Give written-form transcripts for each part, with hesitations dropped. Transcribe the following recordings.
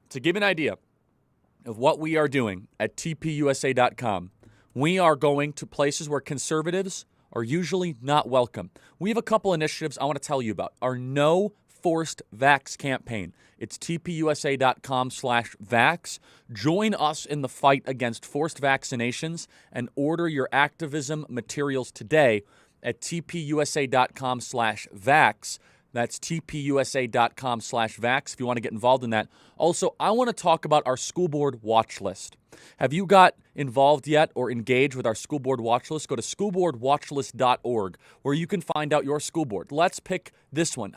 to give an idea of what we are doing at TPUSA.com, we are going to places where conservatives are usually not welcome. We have a couple initiatives I want to tell you about. Our No Forced Vax campaign. It's TPUSA.com/vax. Join us in the fight against forced vaccinations and order your activism materials today at TPUSA.com/vax. That's TPUSA.com/vax if you want to get involved in that. Also, I want to talk about our school board watch list. Have you got involved yet or engaged with our school board watch list? Go to schoolboardwatchlist.org where you can find out your school board. Let's pick this one.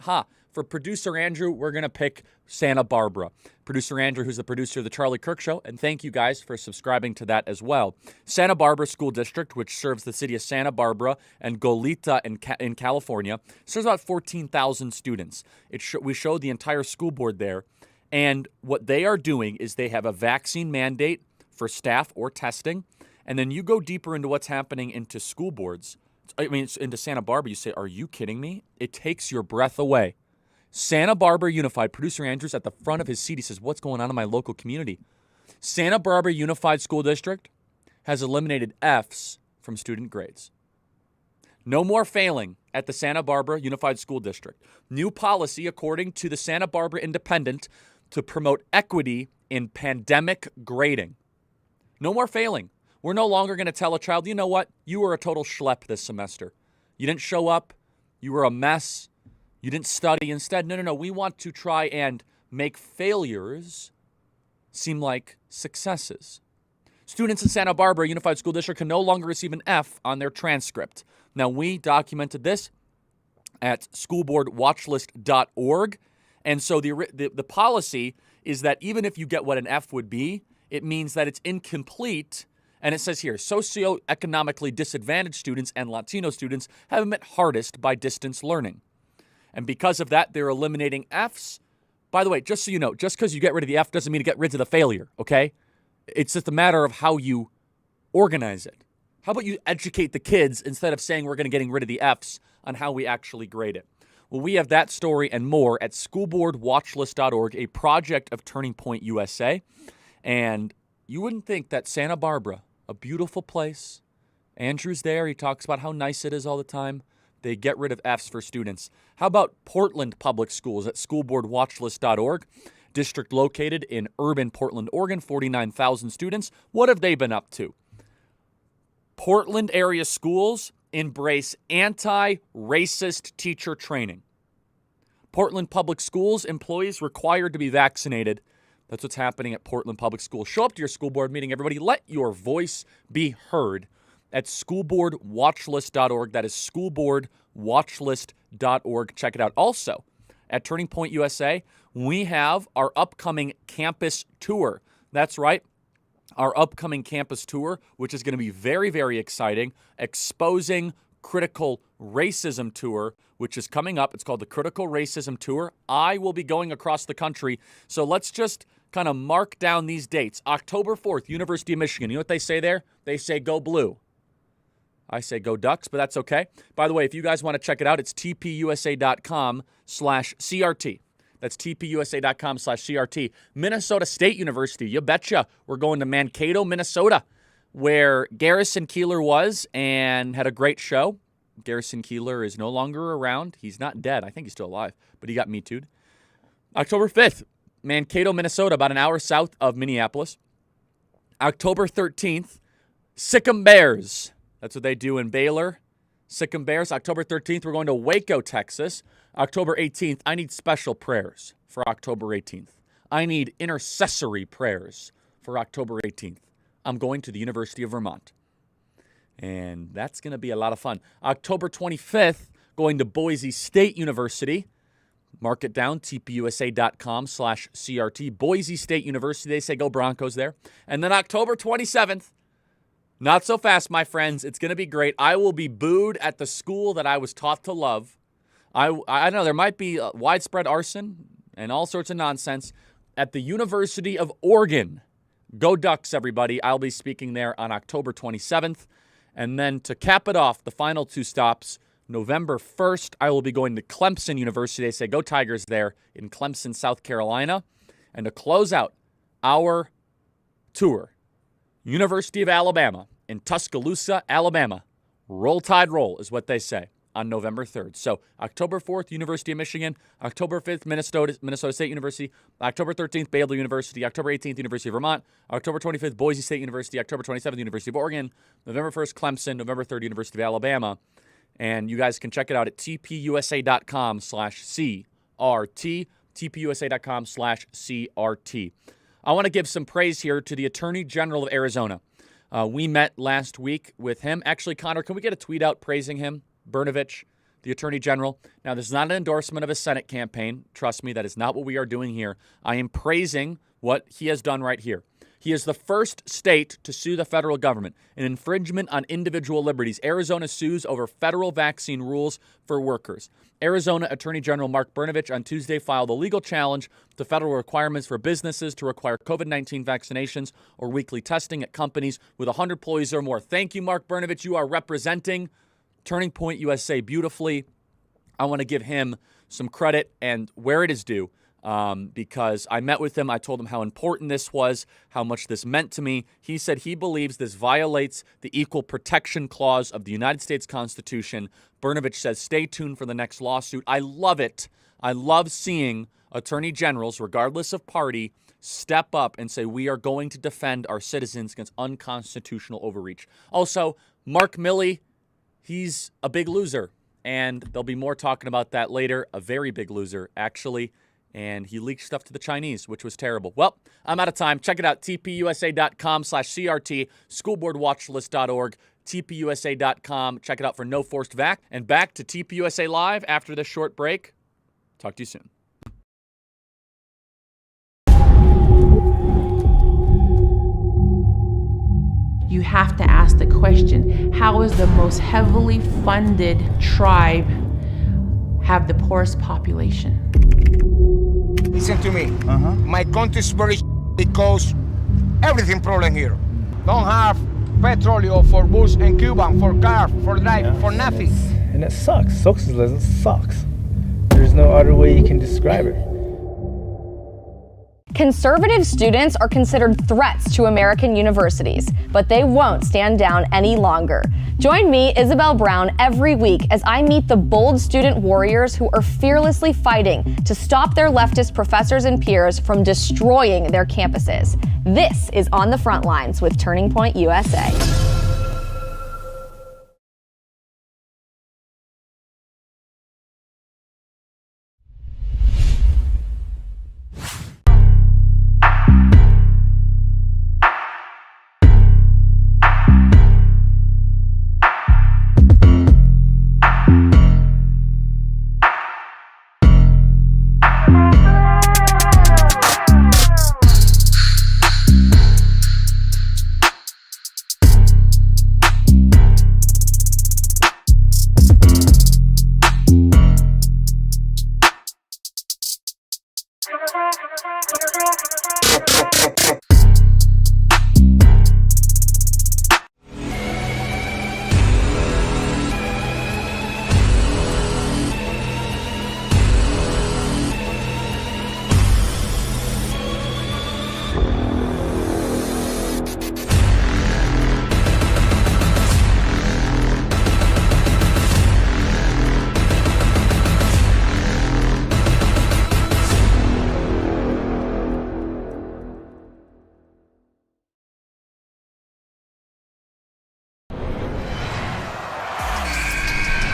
For producer Andrew, we're going to pick Santa Barbara. Producer Andrew, who's the producer of the Charlie Kirk Show, and thank you guys for subscribing to that as well. Santa Barbara School District, which serves the city of Santa Barbara and Goleta in California, serves about 14,000 students. We showed the entire school board there, and what they are doing is they have a vaccine mandate for staff or testing, and then you go deeper into what's happening into school boards. Into Santa Barbara, you say, are you kidding me? It takes your breath away. Santa Barbara Unified, producer Andrew's at the front of his seat. He says, what's going on in my local community? Santa Barbara Unified School District has eliminated Fs from student grades. No more failing at the Santa Barbara Unified School District. New policy, according to the Santa Barbara Independent, to promote equity in pandemic grading. No more failing. We're no longer going to tell a child, you know what? You were a total schlep this semester. You didn't show up. You were a mess. You didn't study. Instead, no. We want to try and make failures seem like successes. Students in Santa Barbara Unified School District can no longer receive an F on their transcript. Now, we documented this at schoolboardwatchlist.org. And so the policy is that even if you get what an F would be, it means that it's incomplete. And it says here, socioeconomically disadvantaged students and Latino students have been hit hardest by distance learning. And because of that, they're eliminating Fs. By the way, just so you know, just because you get rid of the F doesn't mean to get rid of the failure, okay? It's just a matter of how you organize it. How about you educate the kids instead of saying we're going to getting rid of the Fs on how we actually grade it? Well, we have that story and more at schoolboardwatchlist.org, a project of Turning Point USA. And you wouldn't think that Santa Barbara, a beautiful place, Andrew's there, he talks about how nice it is all the time. They get rid of Fs for students. How about Portland Public Schools at schoolboardwatchlist.org? District located in urban Portland, Oregon, 49,000 students. What have they been up to? Portland area schools embrace anti-racist teacher training. Portland Public Schools employees required to be vaccinated. That's what's happening at Portland Public Schools. Show up to your school board meeting, everybody. Let your voice be heard at schoolboardwatchlist.org. That is schoolboardwatchlist.org. Check it out. Also, at Turning Point USA, we have our upcoming campus tour. That's right, our upcoming campus tour, which is going to be very, very exciting, exposing critical racism tour, which is coming up. It's called the Critical Racism Tour. I will be going across the country, so let's just kind of mark down these dates. October 4th, University of Michigan. You know what they say there? They say go blue. I say go Ducks, but that's okay. By the way, if you guys want to check it out, it's tpusa.com/CRT. That's tpusa.com/CRT. Minnesota State University, you betcha. We're going to Mankato, Minnesota, where Garrison Keillor was and had a great show. Garrison Keillor is no longer around. He's not dead. I think he's still alive, but he got Me Too'd. October 5th, Mankato, Minnesota, about an hour south of Minneapolis. October 13th, Sikkim Bears. That's what they do in Baylor. Sikkim Bears. October 13th, we're going to Waco, Texas. October 18th, I need special prayers for October 18th. I need intercessory prayers for October 18th. I'm going to the University of Vermont. And that's going to be a lot of fun. October 25th, going to Boise State University. Mark it down, tpusa.com/CRT. Boise State University, they say go Broncos there. And then October 27th, not so fast, my friends. It's going to be great. I will be booed at the school that I was taught to love. I don't know, there might be widespread arson and all sorts of nonsense at the University of Oregon. Go Ducks, everybody. I'll be speaking there on October 27th. And then to cap it off, the final two stops, November 1st, I will be going to Clemson University. They say go Tigers there in Clemson, South Carolina. And to close out our tour. University of Alabama in Tuscaloosa, Alabama. Roll Tide Roll is what they say on November 3rd. So October 4th, University of Michigan. October 5th, Minnesota State University. October 13th, Baylor University. October 18th, University of Vermont. October 25th, Boise State University. October 27th, University of Oregon. November 1st, Clemson. November 3rd, University of Alabama. And you guys can check it out at tpusa.com/CRT. tpusa.com/CRT. I want to give some praise here to the Attorney General of Arizona. We met last week with him. Actually, Connor, can we get a tweet out praising him? Brnovich, the Attorney General. Now, this is not an endorsement of his Senate campaign. Trust me, that is not what we are doing here. I am praising what he has done right here. He is the first state to sue the federal government, an infringement on individual liberties. Arizona sues over federal vaccine rules for workers. Arizona Attorney General Mark Brnovich on Tuesday filed a legal challenge to federal requirements for businesses to require COVID-19 vaccinations or weekly testing at companies with 100 employees or more. Thank you, Mark Brnovich. You are representing Turning Point USA beautifully. I want to give him some credit and where it is due. Because I met with him, I told him how important this was, how much this meant to me. He said he believes this violates the Equal Protection Clause of the United States Constitution. Brnovich says, stay tuned for the next lawsuit. I love it. I love seeing attorney generals, regardless of party, step up and say, we are going to defend our citizens against unconstitutional overreach. Also, Mark Milley, he's a big loser, and there'll be more talking about that later. A very big loser, actually. And he leaked stuff to the Chinese, which was terrible. Well, I'm out of time. Check it out, tpusa.com/CRT, schoolboardwatchlist.org, tpusa.com. Check it out for no forced vac. And back to TPUSA Live after this short break. Talk to you soon. You have to ask the question, how is the most heavily funded tribe have the poorest population? Listen to me. My country is very because everything problem here. Don't have petroleum for bus and Cuban, for car, for life, for nothing. And it sucks. Socialism sucks. There's no other way you can describe it. Conservative students are considered threats to American universities, but they won't stand down any longer. Join me, Isabel Brown, every week as I meet the bold student warriors who are fearlessly fighting to stop their leftist professors and peers from destroying their campuses. This is On the Frontlines with Turning Point USA.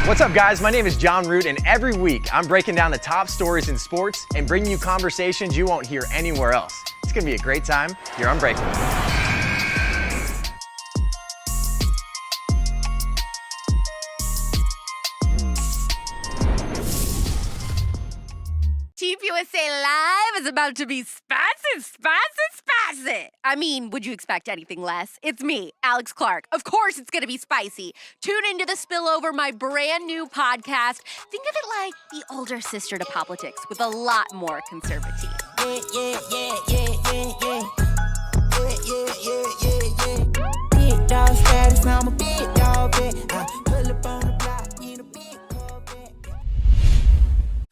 What's up, guys? My name is Jon Root, and every week I'm breaking down the top stories in sports and bringing you conversations you won't hear anywhere else. It's gonna be a great time here on Breaking. TPUSA Live is about to be spicy, spicy, spicy. I mean, would you expect anything less? It's me, Alex Clark. Of course it's going to be spicy. Tune into The Spillover, my brand new podcast. Think of it like the older sister to Poplitics with a lot more conservative. Big dog status, now I'm a big dog vet. I pull up on the block in a big Corvette.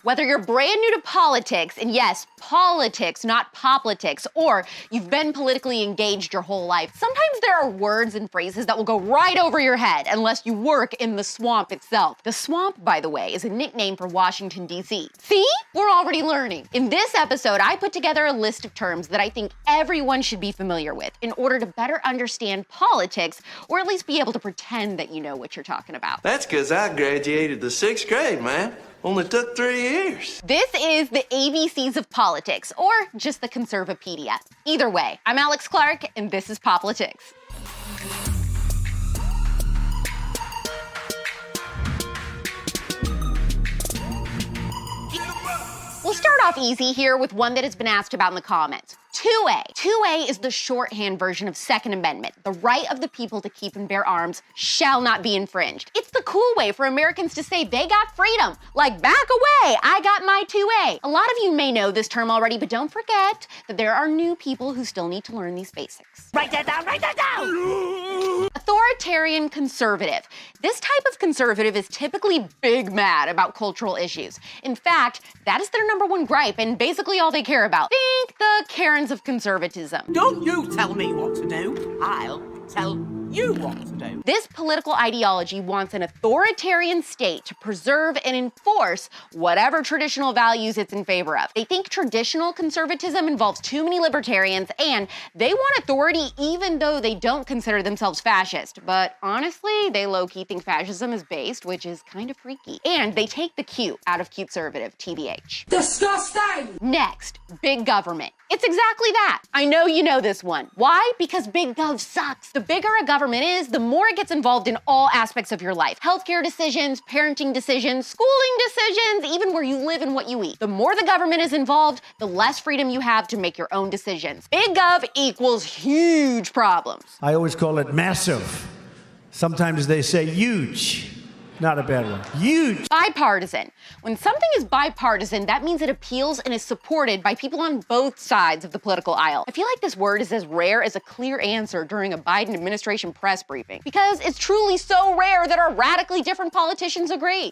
Whether you're brand new to politics, and yes, politics, not poplitics, or you've been politically engaged your whole life, sometimes there are words and phrases that will go right over your head unless you work in the swamp itself. The swamp, by the way, is a nickname for Washington, D.C. See? We're already learning. In this episode, I put together a list of terms that I think everyone should be familiar with in order to better understand politics, or at least be able to pretend that you know what you're talking about. That's because I graduated the 6th grade, man. Only took 3 years. This is the ABCs of politics, or just the Conservapedia. Either way, I'm Alex Clark, and this is Poplitics. We'll start off easy here with one that has been asked about in the comments. 2A. 2A is the shorthand version of Second Amendment. The right of the people to keep and bear arms shall not be infringed. It's the cool way for Americans to say they got freedom. Like, back away, I got my 2A. A lot of you may know this term already, but don't forget that there are new people who still need to learn these basics. Write that down, write that down! Authoritarian conservative. This type of conservative is typically big mad about cultural issues. In fact, that is their #1 gripe and basically all they care about. Think the Karens of conservatism. Don't you tell me what to do. I'll tell you what to do. This political ideology wants an authoritarian state to preserve and enforce whatever traditional values it's in favor of. They think traditional conservatism involves too many libertarians, and they want authority even though they don't consider themselves fascist. But honestly, they low-key think fascism is based, which is kind of freaky. And they take the cute out of cute-servative, TBH. Disgusting! Next, big government. It's exactly that. I know you know this one. Why? Because big gov sucks. The bigger a government is, the more it gets involved in all aspects of your life. Healthcare decisions, parenting decisions, schooling decisions, even where you live and what you eat. The more the government is involved, the less freedom you have to make your own decisions. Big gov equals huge problems. I always call it massive. Sometimes they say huge. Not a bad one. Huge. Bipartisan. When something is bipartisan, that means it appeals and is supported by people on both sides of the political aisle. I feel like this word is as rare as a clear answer during a Biden administration press briefing, because it's truly so rare that our radically different politicians agree.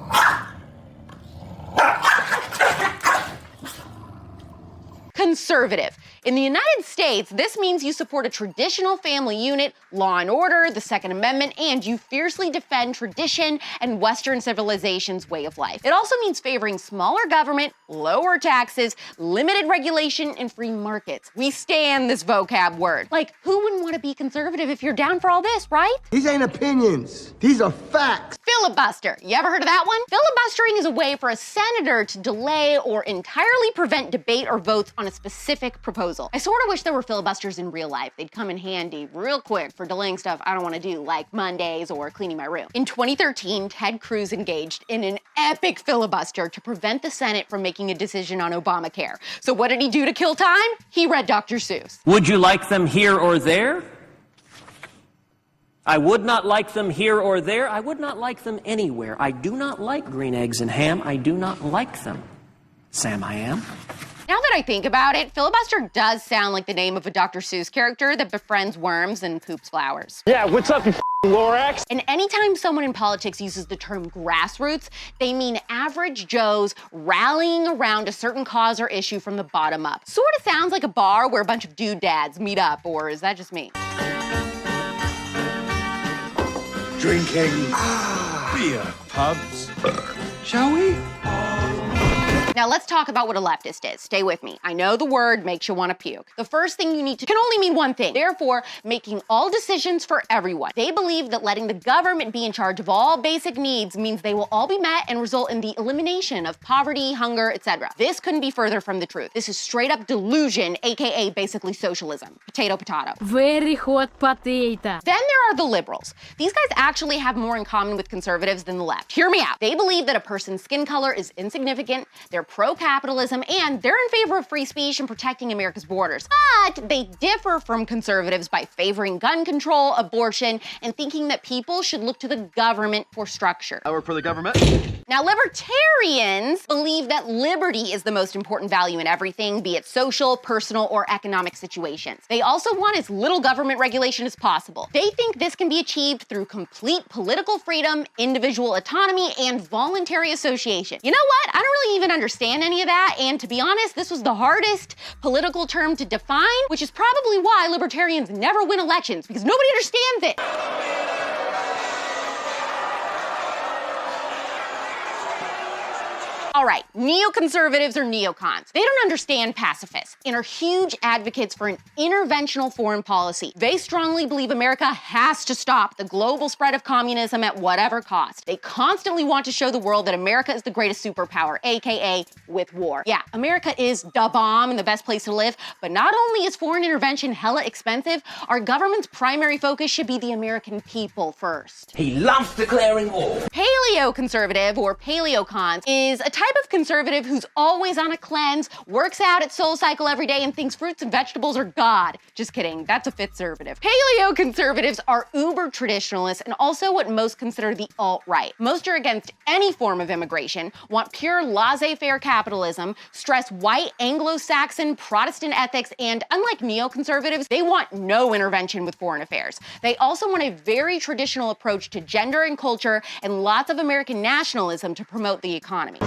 Conservative. In the United States, this means you support a traditional family unit, law and order, the Second Amendment, and you fiercely defend tradition and Western civilization's way of life. It also means favoring smaller government, lower taxes, limited regulation, and free markets. We stand this vocab word. Like, who wouldn't want to be conservative if you're down for all this, right? These ain't opinions. These are facts. Filibuster. You ever heard of that one? Filibustering is a way for a senator to delay or entirely prevent debate or votes on a specific proposal. I sort of wish there were filibusters in real life. They'd come in handy real quick for delaying stuff I don't want to do, like Mondays or cleaning my room. In 2013, Ted Cruz engaged in an epic filibuster to prevent the Senate from making a decision on Obamacare. So what did he do to kill time? He read Dr. Seuss. Would you like them here or there? I would not like them here or there. I would not like them anywhere. I do not like green eggs and ham. I do not like them. Sam, I am. Now that I think about it, filibuster does sound like the name of a Dr. Seuss character that befriends worms and poops flowers. Yeah, what's up, you Lorax? And anytime someone in politics uses the term grassroots, they mean average Joes rallying around a certain cause or issue from the bottom up. Sort of sounds like a bar where a bunch of doodads meet up, or is that just me? Drinking. Beer pubs. Shall we? Now let's talk about what a leftist is. Stay with me. I know the word makes you want to puke. The first thing you need to can only mean one thing. Therefore, making all decisions for everyone. They believe that letting the government be in charge of all basic needs means they will all be met and result in the elimination of poverty, hunger, etc. This couldn't be further from the truth. This is straight up delusion, aka basically socialism. Potato, potato. Very hot potato. Then there are the liberals. These guys actually have more in common with conservatives than the left. Hear me out. They believe that a person's skin color is insignificant, they're pro-capitalism, and they're in favor of free speech and protecting America's borders. But they differ from conservatives by favoring gun control, abortion, and thinking that people should look to the government for structure. I work for the government. Now, libertarians believe that liberty is the most important value in everything, be it social, personal, or economic situations. They also want as little government regulation as possible. They think this can be achieved through complete political freedom, individual autonomy, and voluntary association. You know what? I don't really even understand any of that, and to be honest, this was the hardest political term to define, which is probably why libertarians never win elections, because nobody understands it. All right, neoconservatives or neocons. They don't understand pacifists and are huge advocates for an interventional foreign policy. They strongly believe America has to stop the global spread of communism at whatever cost. They constantly want to show the world that America is the greatest superpower, AKA with war. Yeah, America is the bomb and the best place to live, but not only is foreign intervention hella expensive, our government's primary focus should be the American people first. He loves declaring war. Paleoconservative or paleocons is a type of conservative who's always on a cleanse, works out at SoulCycle every day, and thinks fruits and vegetables are God. Just kidding, that's a fit-servative. Paleoconservatives are uber traditionalists and also what most consider the alt-right. Most are against any form of immigration, want pure laissez-faire capitalism, stress white Anglo-Saxon Protestant ethics, and unlike neoconservatives, they want no intervention with foreign affairs. They also want a very traditional approach to gender and culture and lots of American nationalism to promote the economy.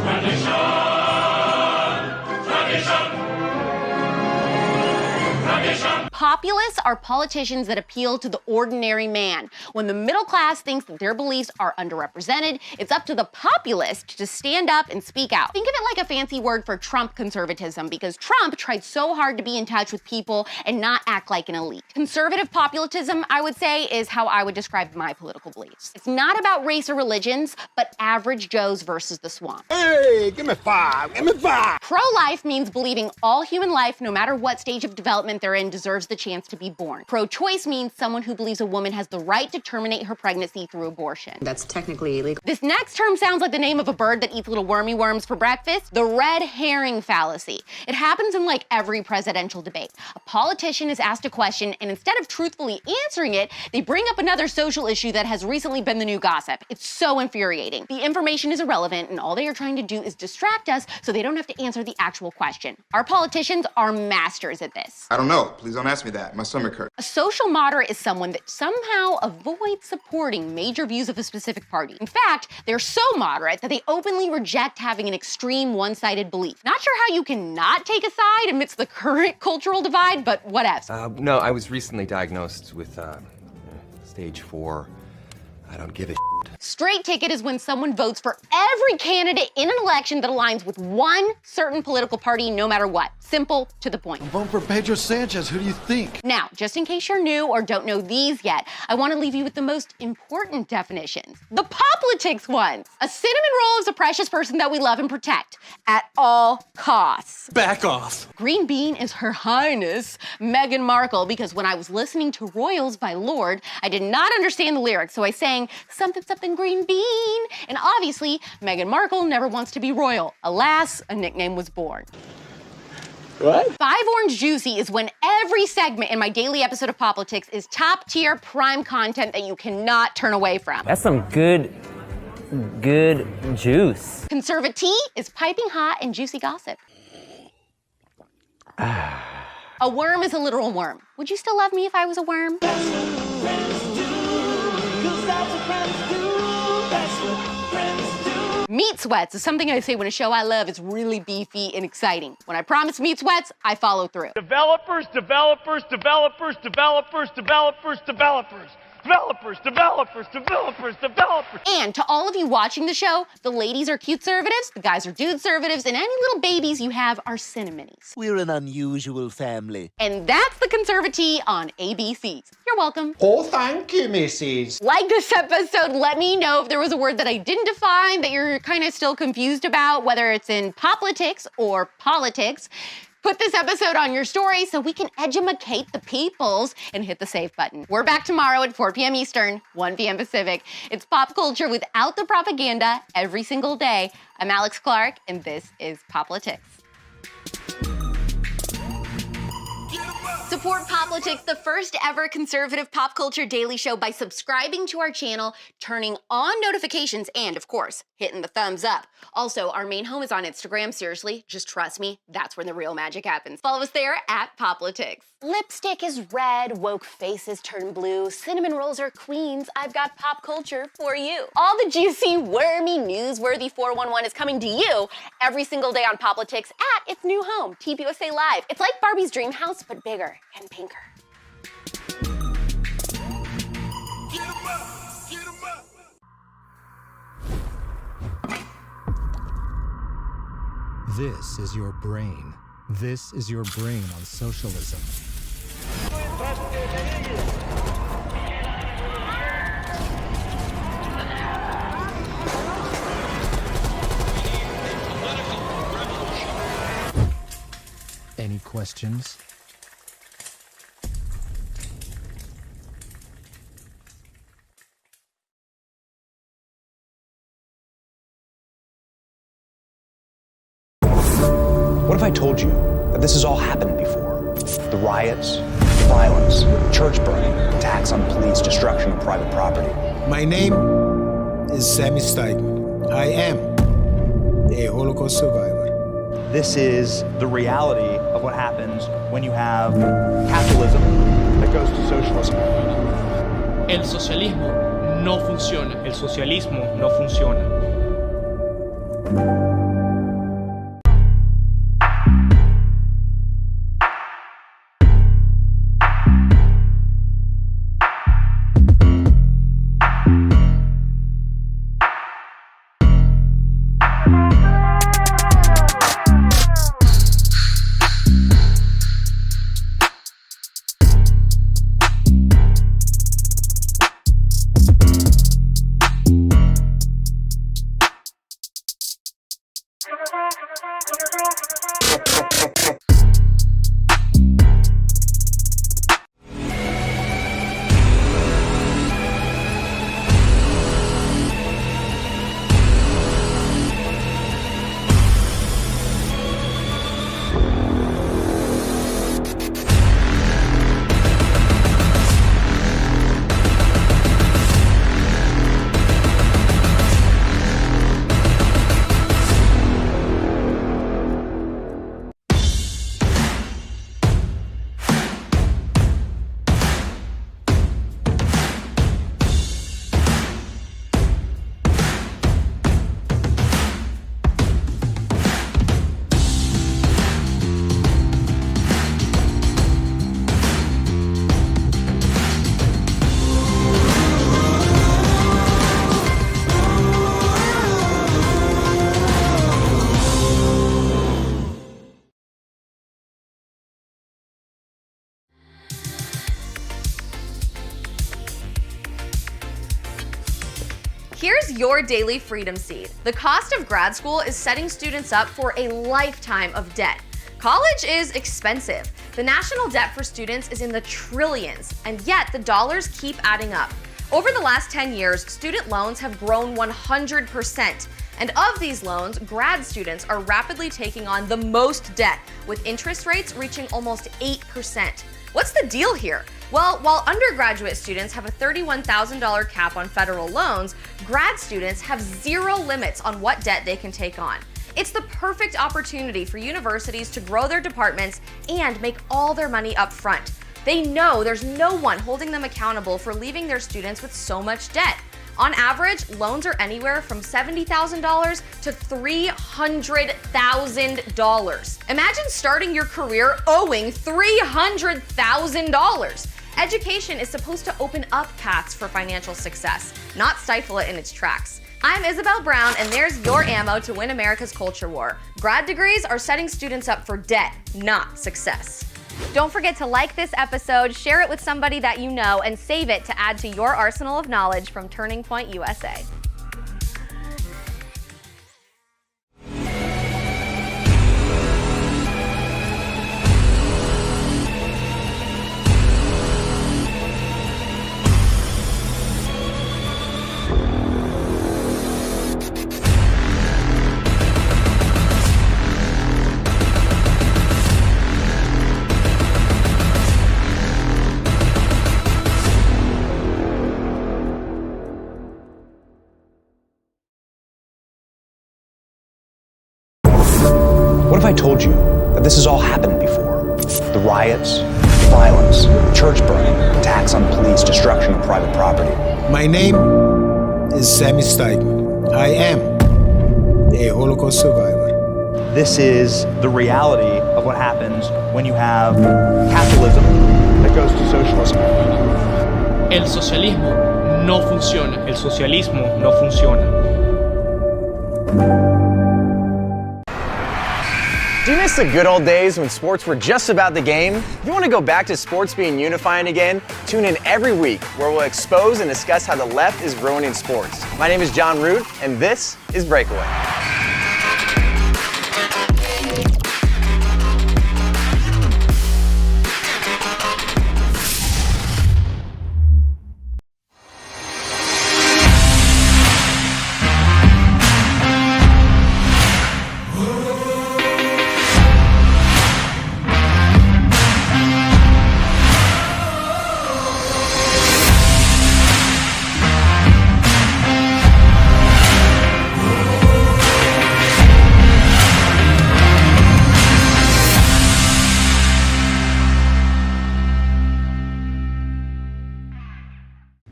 Populists are politicians that appeal to the ordinary man. When the middle class thinks that their beliefs are underrepresented, it's up to the populist to stand up and speak out. Think of it like a fancy word for Trump conservatism, because Trump tried so hard to be in touch with people and not act like an elite. Conservative populism, I would say, is how I would describe my political beliefs. It's not about race or religions, but average Joes versus the swamp. Hey, give me 5, give me 5. Pro-life means believing all human life, no matter what stage of development they're in, deserves the chance to be born. Pro-choice means someone who believes a woman has the right to terminate her pregnancy through abortion. That's technically illegal. This next term sounds like the name of a bird that eats little wormy worms for breakfast. The red herring fallacy. It happens in like every presidential debate. A politician is asked a question, and instead of truthfully answering it, they bring up another social issue that has recently been the new gossip. It's so infuriating. The information is irrelevant, and all they are trying to do is distract us so they don't have to answer the actual question. Our politicians are masters at this. I don't know. Please don't ask me that. My stomach hurts. A social moderate is someone that somehow avoids supporting major views of a specific party. In fact, they're so moderate that they openly reject having an extreme one-sided belief. Not sure how you can not take a side amidst the current cultural divide, but whatevs. No, I was recently diagnosed with stage 4. I don't give a shit. Straight ticket is when someone votes for every candidate in an election that aligns with one certain political party, no matter what. Simple, to the point. I'm voting for Pedro Sanchez. Who do you think? Now, just in case you're new or don't know these yet, I want to leave you with the most important definitions. The Poplitics ones. A cinnamon roll is a precious person that we love and protect at all costs. Back off. Green bean is Her Highness Meghan Markle, because when I was listening to Royals by Lorde, I did not understand the lyrics, so I sang something green bean. And obviously, Meghan Markle never wants to be royal. Alas, a nickname was born. What? 5 Orange Juicy is when every segment in my daily episode of Poplitics is top tier prime content that you cannot turn away from. That's some good juice. Conservative is piping hot and juicy gossip. A worm is a literal worm. Would you still love me if I was a worm? Meat sweats is something I say when a show I love is really beefy and exciting. When I promise meat sweats, I follow through. Developers. And to all of you watching the show, the ladies are cute conservatives, the guys are dude conservatives, and any little babies you have are cinnamonies. We're an unusual family. And that's the Conservative on ABCs. You're welcome. Oh, thank you, Mrs. Like this episode, let me know if there was a word that I didn't define that you're kind of still confused about, whether it's in Poplitics or politics. Put this episode on your story so we can educate the peoples and hit the save button. We're back tomorrow at 4 p.m. Eastern, 1 p.m. Pacific. It's pop culture without the propaganda every single day. I'm Alex Clark, and this is Poplitics. Get 'em up. Support Poplitics, the first ever conservative pop culture daily show, by subscribing to our channel, turning on notifications, and of course, hitting the thumbs up. Also, our main home is on Instagram. Seriously, just trust me, that's where the real magic happens. Follow us there at Poplitics. Lipstick is red, woke faces turn blue, cinnamon rolls are queens. I've got pop culture for you. All the juicy, wormy, newsworthy 411 is coming to you every single day on Poplitics at its new home, TPUSA Live. It's like Barbie's dream house, but bigger and pinker. This is your brain. This is your brain on socialism. Any questions? What if I told you that this has all happened before? The riots, violence, church burning, attacks on police, destruction of private property. My name is Sammy Steigman. I am a Holocaust survivor. This is the reality of what happens when you have capitalism that goes to socialism. El socialismo no funciona. El socialismo no funciona. Here's your daily freedom seed. The cost of grad school is setting students up for a lifetime of debt. College is expensive. The national debt for students is in the trillions, and yet the dollars keep adding up. Over the last 10 years, student loans have grown 100%. And of these loans, grad students are rapidly taking on the most debt, with interest rates reaching almost 8%. What's the deal here? Well, while undergraduate students have a $31,000 cap on federal loans, grad students have zero limits on what debt they can take on. It's the perfect opportunity for universities to grow their departments and make all their money up front. They know there's no one holding them accountable for leaving their students with so much debt. On average, loans are anywhere from $70,000 to $300,000. Imagine starting your career owing $300,000. Education is supposed to open up paths for financial success, not stifle it in its tracks. I'm Isabel Brown, and there's your ammo to win America's culture war. Grad degrees are setting students up for debt, not success. Don't forget to like this episode, share it with somebody that you know, and save it to add to your arsenal of knowledge from Turning Point USA. This has all happened before. The riots, violence, church burning, attacks on police, destruction of private property. My name is Sammy Steigman. I am a Holocaust survivor. This is the reality of what happens when you have capitalism that goes to socialism. El socialismo no funciona. El socialismo no funciona. Do you miss the good old days when sports were just about the game? If you want to go back to sports being unifying again, tune in every week where we'll expose and discuss how the left is ruining sports. My name is Jon Root, and this is Breakaway.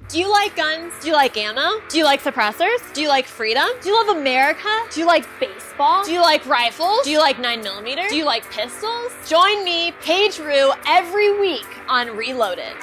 Do you like guns? Do you like ammo? Do you like suppressors? Do you like freedom? Do you love America? Do you like baseball? Do you like rifles? Do you like 9mm? Do you like pistols? Join me, Paige Roux, every week on Reloaded.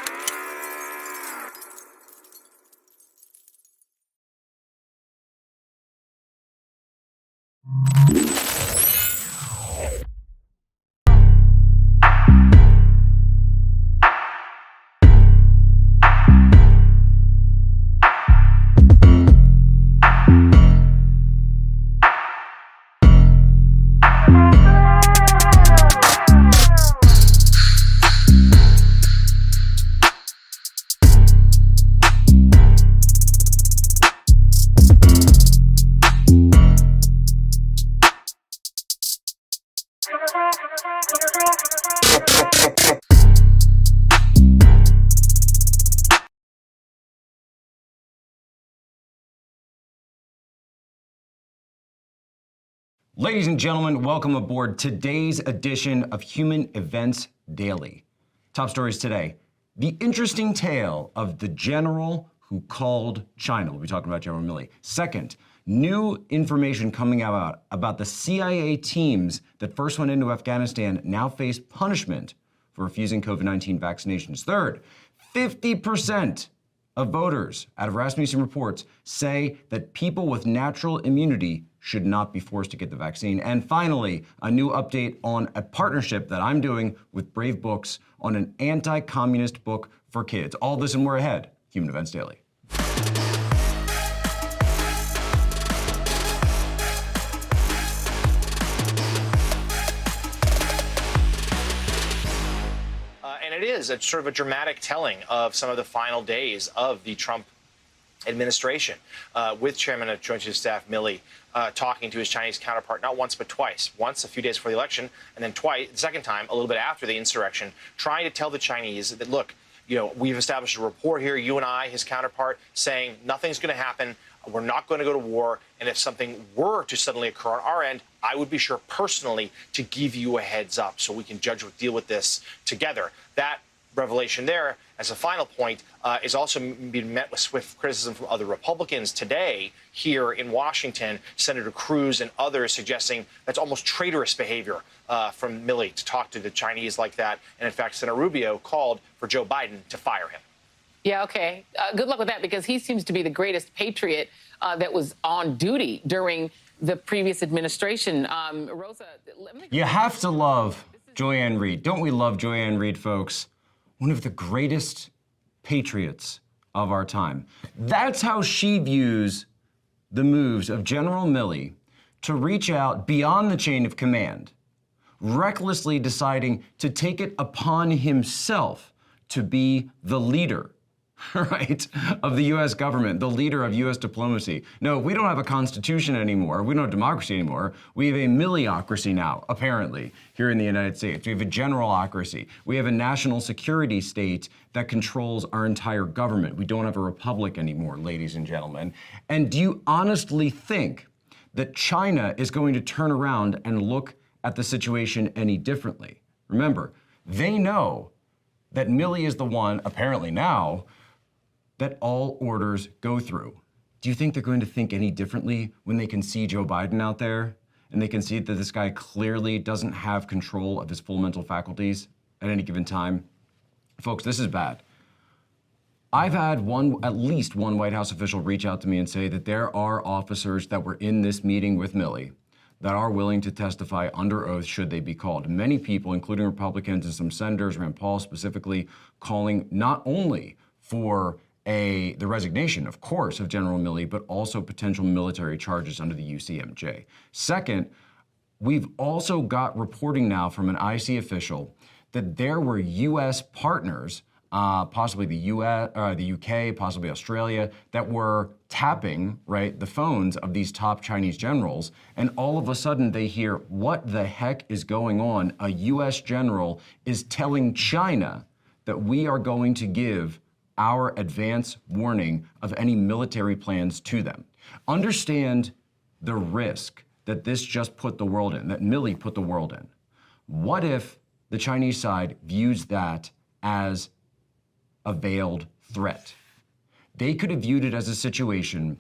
Ladies and gentlemen, welcome aboard today's edition of Human Events Daily. Top stories today. The interesting tale of the general who called China. We'll be talking about General Milley. Second, new information coming out about the CIA teams that first went into Afghanistan now face punishment for refusing COVID-19 vaccinations. Third, 50% of voters out of Rasmussen reports say that people with natural immunity should not be forced to get the vaccine. And finally, a new update on a partnership that I'm doing with Brave Books on an anti-communist book for kids. All this and more ahead. Human Events Daily. And it is a sort of a dramatic telling of some of the final days of the Trump administration, with Chairman of Joint Chiefs of Staff Milley talking to his Chinese counterpart not once but twice. Once a few days before the election, and then twice, the second time a little bit after the insurrection, trying to tell the Chinese that, look, you know, we've established a rapport here, you and I, his counterpart, saying nothing's going to happen. We're not going to go to war. And if something were to suddenly occur on our end, I would be sure personally to give you a heads up so we can deal with this together. That revelation there, as a final point, is also being met with swift criticism from other Republicans today here in Washington. Senator Cruz and others suggesting that's almost traitorous behavior from Milley to talk to the Chinese like that. And in fact, Senator Rubio called for Joe Biden to fire him. Yeah, okay. Good luck with that, because he seems to be the greatest patriot that was on duty during the previous administration. Rosa, You have to love Joy-Ann Reid. Don't we love Joy-Ann Reid, folks? One of the greatest patriots of our time. That's how she views the moves of General Milley to reach out beyond the chain of command, recklessly deciding to take it upon himself to be the leader, right, of the U.S. government, the leader of U.S. diplomacy. No, we don't have a constitution anymore. We don't have democracy anymore. We have a Milleyocracy now, apparently, here in the United States. We have a generalocracy. We have a national security state that controls our entire government. We don't have a republic anymore, ladies and gentlemen. And do you honestly think that China is going to turn around and look at the situation any differently. Remember, they know that Milley is the one, apparently now, that all orders go through. Do you think they're going to think any differently when they can see Joe Biden out there and they can see that this guy clearly doesn't have control of his full mental faculties at any given time? Folks, this is bad. I've had at least one White House official reach out to me and say that there are officers that were in this meeting with Milley that are willing to testify under oath should they be called. Many people, including Republicans and some senators, Rand Paul specifically, calling not only for the resignation, of course, of General Milley, but also potential military charges under the UCMJ. Second, we've also got reporting now from an IC official that there were U.S. partners, possibly the UK, possibly Australia, that were tapping, right, the phones of these top Chinese generals, and all of a sudden they hear, what the heck is going on? A U.S. general is telling China that we are going to give our advance warning of any military plans to them. Understand the risk that this just put the world in, that Milley put the world in. What if the Chinese side views that as a veiled threat? They could have viewed it as a situation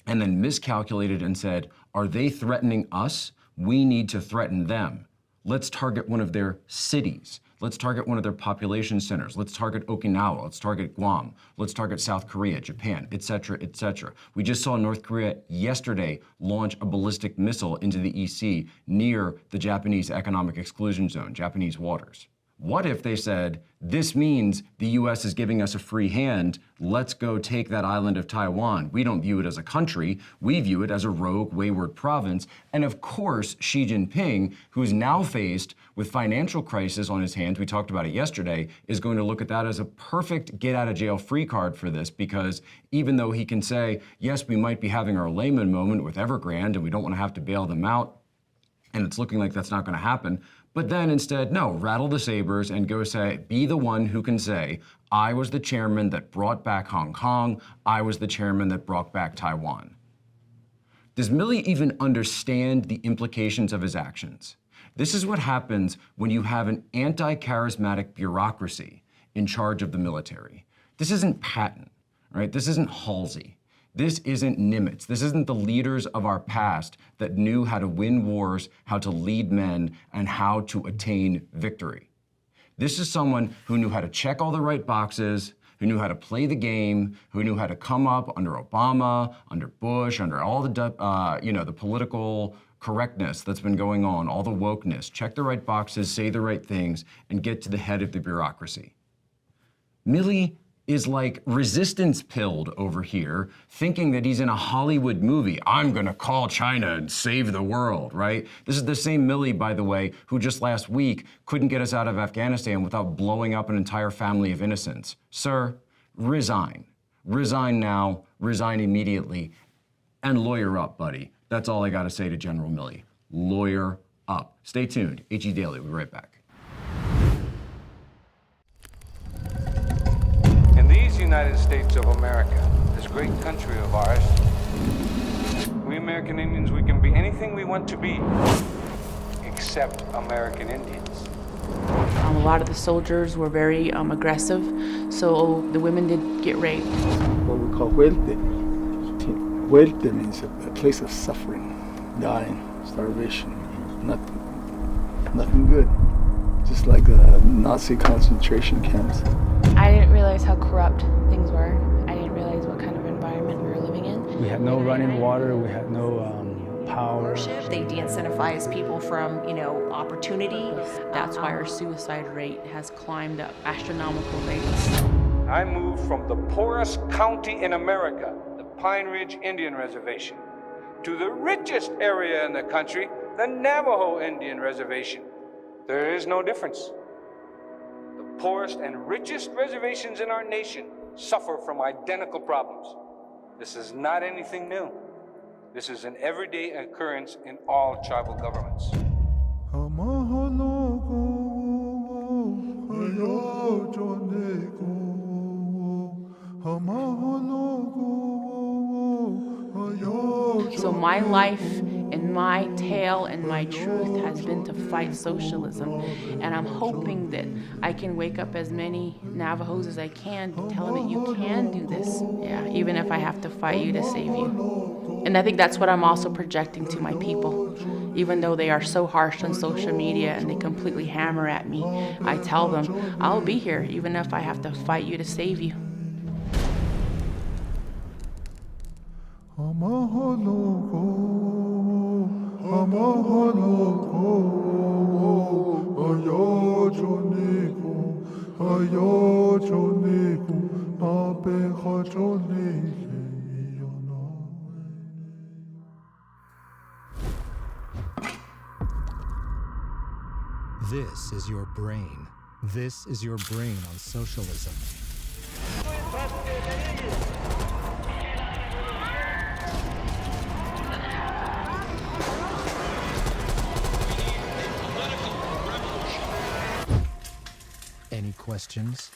and then miscalculated and said, are they threatening us? We need to threaten them. Let's target one of their cities. Let's target one of their population centers. Let's target Okinawa. Let's target Guam. Let's target South Korea, Japan, et cetera, et cetera. We just saw North Korea yesterday launch a ballistic missile into the EC near the Japanese economic exclusion zone, Japanese waters. What if they said, this means the US is giving us a free hand, let's go take that island of Taiwan. We don't view it as a country, we view it as a rogue, wayward province. And of course, Xi Jinping, who is now faced with financial crisis on his hands, we talked about it yesterday, is going to look at that as a perfect get-out-of-jail-free card for this, because even though he can say, yes, we might be having our layman moment with Evergrande and we don't want to have to bail them out, and it's looking like that's not going to happen, but then instead, no, rattle the sabers and go say, be the one who can say, I was the chairman that brought back Hong Kong, I was the chairman that brought back Taiwan. Does Milley even understand the implications of his actions? This is what happens when you have an anti-charismatic bureaucracy in charge of the military. This isn't Patton, right? This isn't Halsey. This isn't Nimitz. This isn't the leaders of our past that knew how to win wars, how to lead men, and how to attain victory. This is someone who knew how to check all the right boxes, who knew how to play the game, who knew how to come up under Obama, under Bush, under all the, the political correctness that's been going on, all the wokeness, check the right boxes, say the right things, and get to the head of the bureaucracy. Milley is like resistance pilled over here, thinking that he's in a Hollywood movie. I'm gonna call China and save the world, right? This is the same Milley, by the way, who just last week couldn't get us out of Afghanistan without blowing up an entire family of innocents. Sir, resign. Resign now, resign immediately, and lawyer up, buddy. That's all I gotta say to General Milley. Lawyer up. Stay tuned. HE Daily, we'll be right back. United States of America, this great country of ours, we American Indians, we can be anything we want to be, except American Indians. A lot of the soldiers were very aggressive, so the women did get raped. What we call huelte. Huelte means a place of suffering, dying, starvation, nothing good. Just like the Nazi concentration camps. I didn't realize how corrupt things were. I didn't realize what kind of environment we were living in. We had no running water, we had no power. They de-incentivize people from, opportunity. That's why our suicide rate has climbed up astronomical rates. I moved from the poorest county in America, the Pine Ridge Indian Reservation, to the richest area in the country, the Navajo Indian Reservation. There is no difference. The poorest and richest reservations in our nation suffer from identical problems. This is not anything new. This is an everyday occurrence in all tribal governments. So my life And my tale and my truth has been to fight socialism. And I'm hoping that I can wake up as many Navajos as I can to tell them that you can do this. Yeah, even if I have to fight you to save you. And I think that's what I'm also projecting to my people. Even though they are so harsh on social media and they completely hammer at me, I tell them, I'll be here even if I have to fight you to save you. This is your brain. This is your brain on socialism. Any questions?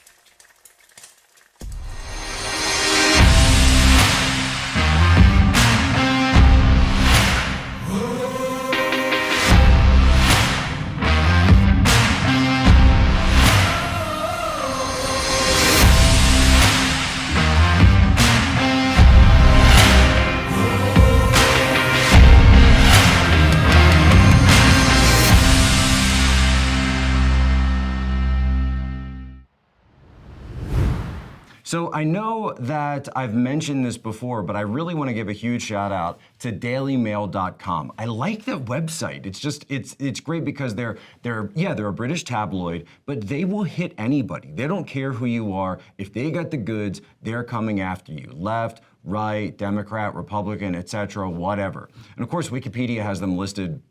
So I know that I've mentioned this before, but I really want to give a huge shout out to dailymail.com. I like the website. It's great because they're a British tabloid, but they will hit anybody. They don't care who you are. If they got the goods, they're coming after you. Left, right, Democrat, Republican, etc., whatever. And of course, Wikipedia has them listed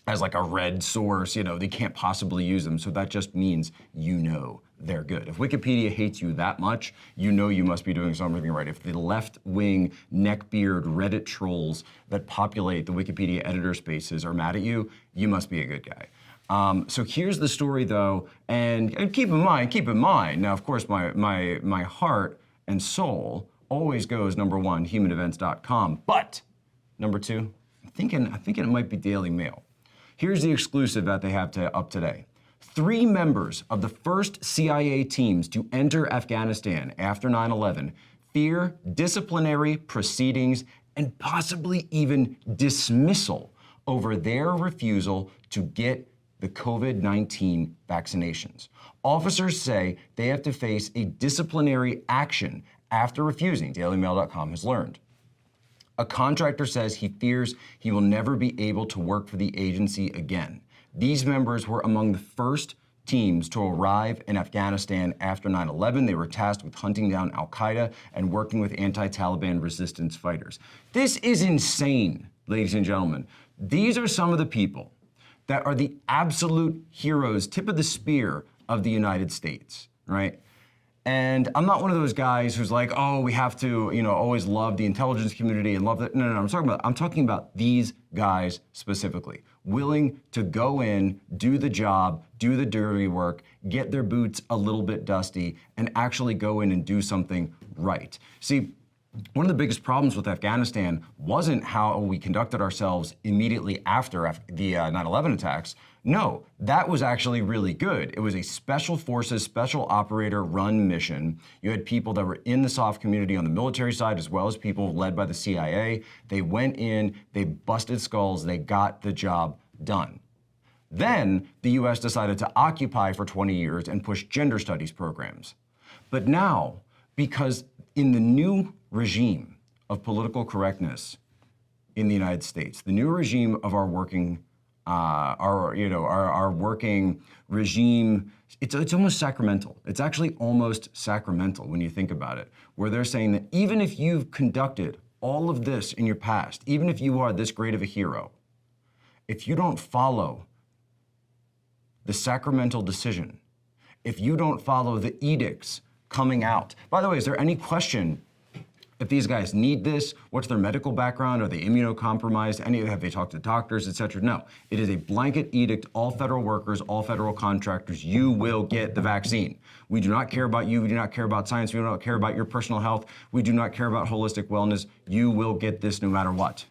as like a red source, they can't possibly use them. So that just means they're good. If Wikipedia hates you that much, you must be doing something right. If the left-wing, neckbeard Reddit trolls that populate the Wikipedia editor spaces are mad at you, you must be a good guy. So here's the story though, and keep in mind, now of course my heart and soul always goes number one, humanevents.com, but number two, I'm thinking it might be Daily Mail. Here's the exclusive that they have up today. 3 members of the first CIA teams to enter Afghanistan after 9/11 fear disciplinary proceedings and possibly even dismissal over their refusal to get the COVID-19 vaccinations. Officers say they have to face a disciplinary action after refusing, DailyMail.com has learned. A contractor says he fears he will never be able to work for the agency again. These members were among the first teams to arrive in Afghanistan after 9/11. They were tasked with hunting down al-Qaeda and working with anti-Taliban resistance fighters. This is insane, ladies and gentlemen. These are some of the people that are the absolute heroes, tip of the spear of the United States, right? And I'm not one of those guys who's like, oh, we have to, always love the intelligence community and love that. No, I'm talking about these guys specifically, willing to go in, do the job, do the dirty work, get their boots a little bit dusty, and actually go in and do something right. See, one of the biggest problems with Afghanistan wasn't how we conducted ourselves immediately after the 9/11 attacks. No, that was actually really good. It was a special forces, special operator run mission. You had people that were in the soft community on the military side as well as people led by the CIA. They went in, they busted skulls, they got the job done. Then the US decided to occupy for 20 years and push gender studies programs. But now, because in the new regime of political correctness in the United States, the new regime of our working regime, it's almost sacramental. It's actually almost sacramental when you think about it, where they're saying that even if you've conducted all of this in your past, even if you are this great of a hero, if you don't follow the sacramental decision, if you don't follow the edicts coming out. By the way, is there any question if these guys need this? What's their medical background? Are they immunocompromised? Have they talked to doctors, et cetera? No, it is a blanket edict. All federal workers, all federal contractors, you will get the vaccine. We do not care about you. We do not care about science. We do not care about your personal health. We do not care about holistic wellness. You will get this no matter what.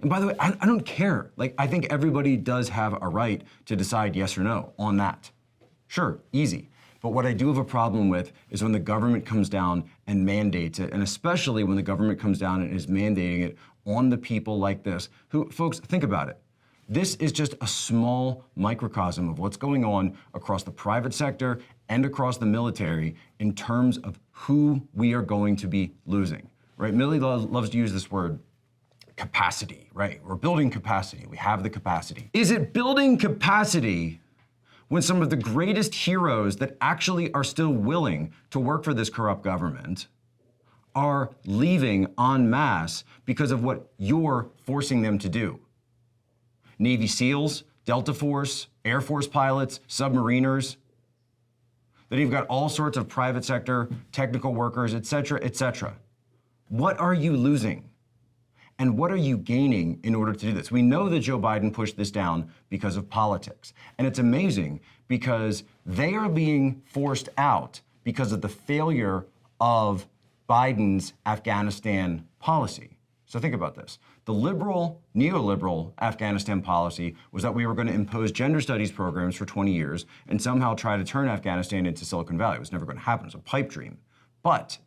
And by the way, I don't care. Like, I think everybody does have a right to decide yes or no on that. Sure, easy. But what I do have a problem with is when the government comes down and mandates it, and especially when the government comes down and is mandating it on the people like this, who, folks, think about it. This is just a small microcosm of what's going on across the private sector and across the military in terms of who we are going to be losing, right? Millie loves to use this word, capacity, right? We're building capacity. We have the capacity. Is it building capacity when some of the greatest heroes that actually are still willing to work for this corrupt government are leaving en masse because of what you're forcing them to do? Navy SEALs, Delta Force, Air Force pilots, submariners. Then you've got all sorts of private sector, technical workers, et cetera, et cetera. What are you losing? And what are you gaining in order to do this? We know that Joe Biden pushed this down because of politics. And it's amazing because they are being forced out because of the failure of Biden's Afghanistan policy. So think about this. The liberal, neoliberal Afghanistan policy was that we were going to impose gender studies programs for 20 years and somehow try to turn Afghanistan into Silicon Valley. It was never going to happen. It was a pipe dream. But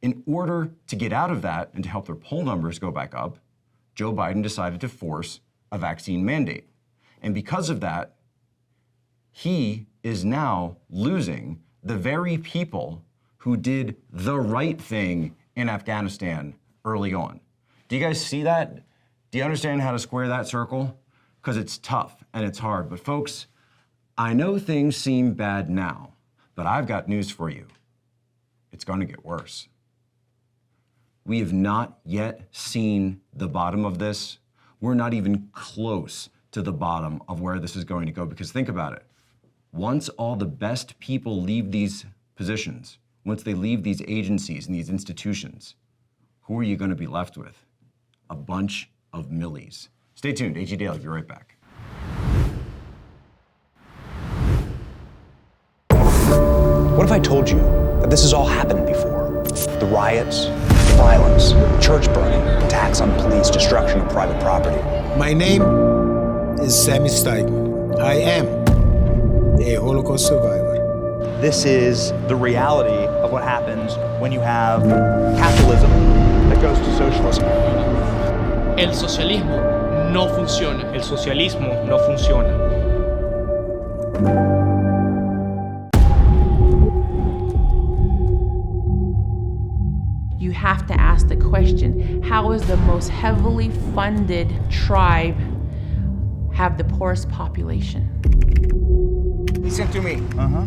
in order to get out of that and to help their poll numbers go back up, Joe Biden decided to force a vaccine mandate. And because of that, he is now losing the very people who did the right thing in Afghanistan early on. Do you guys see that? Do you understand how to square that circle? Because it's tough and it's hard. But folks, I know things seem bad now, but I've got news for you. It's going to get worse. We have not yet seen the bottom of this. We're not even close to the bottom of where this is going to go, because think about it. Once all the best people leave these positions, once they leave these agencies and these institutions, who are you going to be left with? A bunch of millies. Stay tuned. AG Daily, I'll be right back. What if I told you that this has all happened before? The riots, violence, church burning, attacks on police, destruction of private property. My name is Sammy Steigman. I am a Holocaust survivor. This is the reality of what happens when you have capitalism that goes to socialism. El socialismo no funciona. El socialismo no funciona. You have to ask the question, how is the most heavily funded tribe have the poorest population? Listen to me.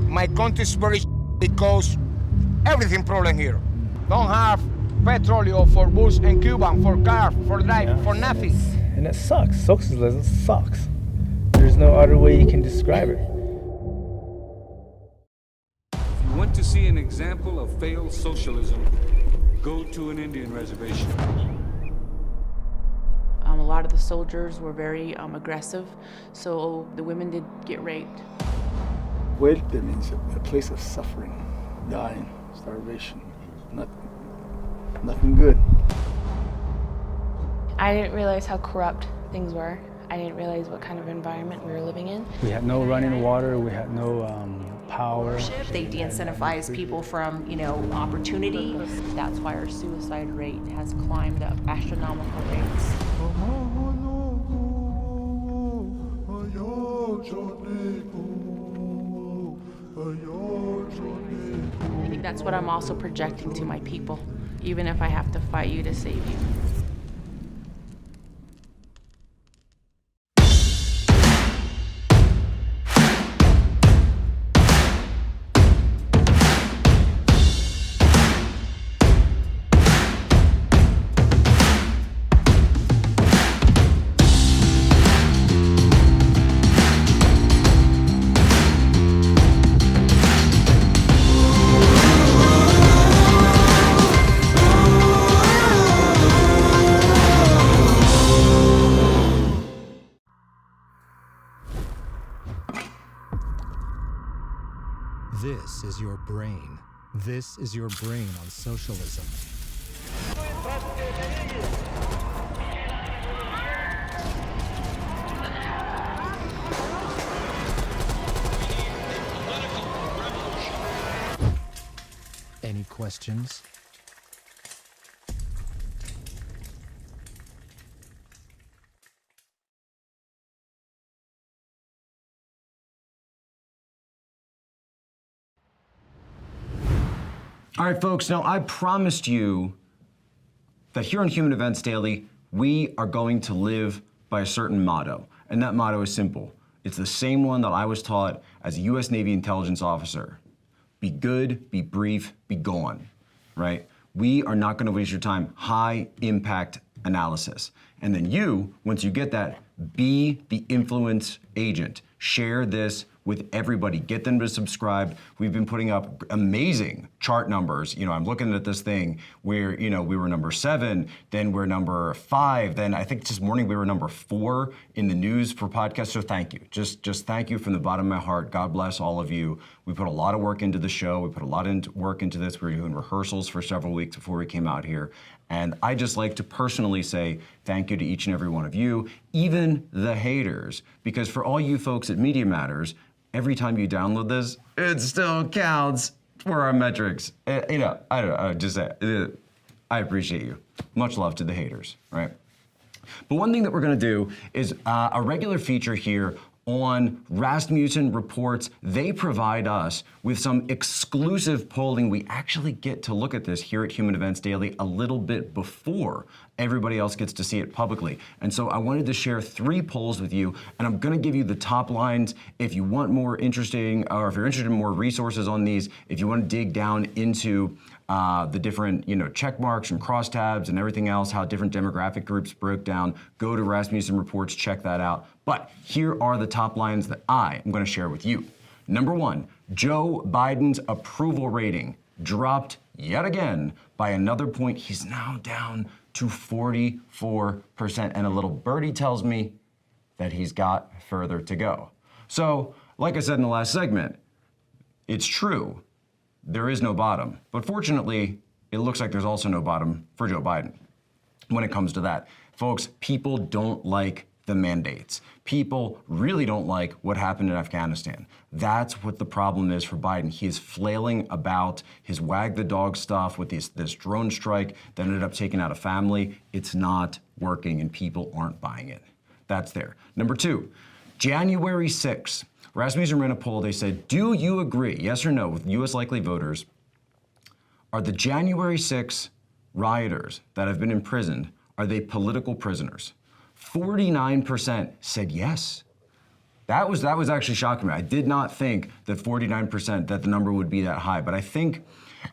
My country is very because everything problem here. Don't have petroleum for bus and Cuban, for car, for drive, for nothing. And it sucks. Socialism sucks. There's no other way you can describe it. If you want to see an example of failed socialism, go to an Indian reservation. A lot of the soldiers were very aggressive, so the women did get raped. Muerte means a place of suffering, dying, starvation, nothing good. I didn't realize how corrupt things were. I didn't realize what kind of environment we were living in. We had no running water, we had no power. They de-incentivize people from, opportunity. That's why our suicide rate has climbed up astronomical rates. I think that's what I'm also projecting to my people, even if I have to fight you to save you. This is your brain. This is your brain on socialism. Any questions? All right, folks, now I promised you that here on Human Events Daily, we are going to live by a certain motto, and that motto is simple. It's the same one that I was taught as a U.S. Navy intelligence officer. Be good, be brief, be gone, right? We are not gonna waste your time. High impact analysis. And then you, once you get that, be the influence agent. Share this with everybody. Get them to subscribe. We've been putting up amazing chart numbers. You know, I'm looking at this thing where, you know, we were number 7, then we're number 5, then I think this morning we were number 4 in the news for podcasts. So thank you. Just thank you from the bottom of my heart. God bless all of you. We put a lot of work into the show. We put a lot of work into this. We were doing rehearsals for several weeks before we came out here. And I just like to personally say thank you to each and every one of you, even the haters, because for all you folks at Media Matters, every time you download this, it still counts for our metrics. You know, I don't know, just say, I appreciate you. Much love to the haters, right? But one thing that we're gonna do is a regular feature here on Rasmussen Reports. They provide us with some exclusive polling. We actually get to look at this here at Human Events Daily a little bit before everybody else gets to see it publicly. And so I wanted to share 3 polls with you, and I'm gonna give you the top lines. If you want more interesting, or if you're interested in more resources on these, if you wanna dig down into the different, you know, check marks and crosstabs and everything else, how different demographic groups broke down, go to Rasmussen Reports, check that out. But here are the top lines that I am gonna share with you. Number 1, Joe Biden's approval rating dropped yet again by another point. He's now down to 44%, and a little birdie tells me that he's got further to go. So, like I said in the last segment, it's true, there is no bottom. But fortunately, it looks like there's also no bottom for Joe Biden when it comes to that. Folks, people don't like the mandates. People really don't like what happened in Afghanistan. That's what the problem is for Biden. He is flailing about his wag the dog stuff with this drone strike that ended up taking out a family. It's not working and people aren't buying it. That's there. Number 2, January 6th. Rasmussen ran a poll. They said, do you agree, yes or no, with U.S. likely voters, are the January 6 rioters that have been imprisoned, are they political prisoners? 49% said yes. That was actually shocking me. I did not think that 49%, that the number would be that high, but I think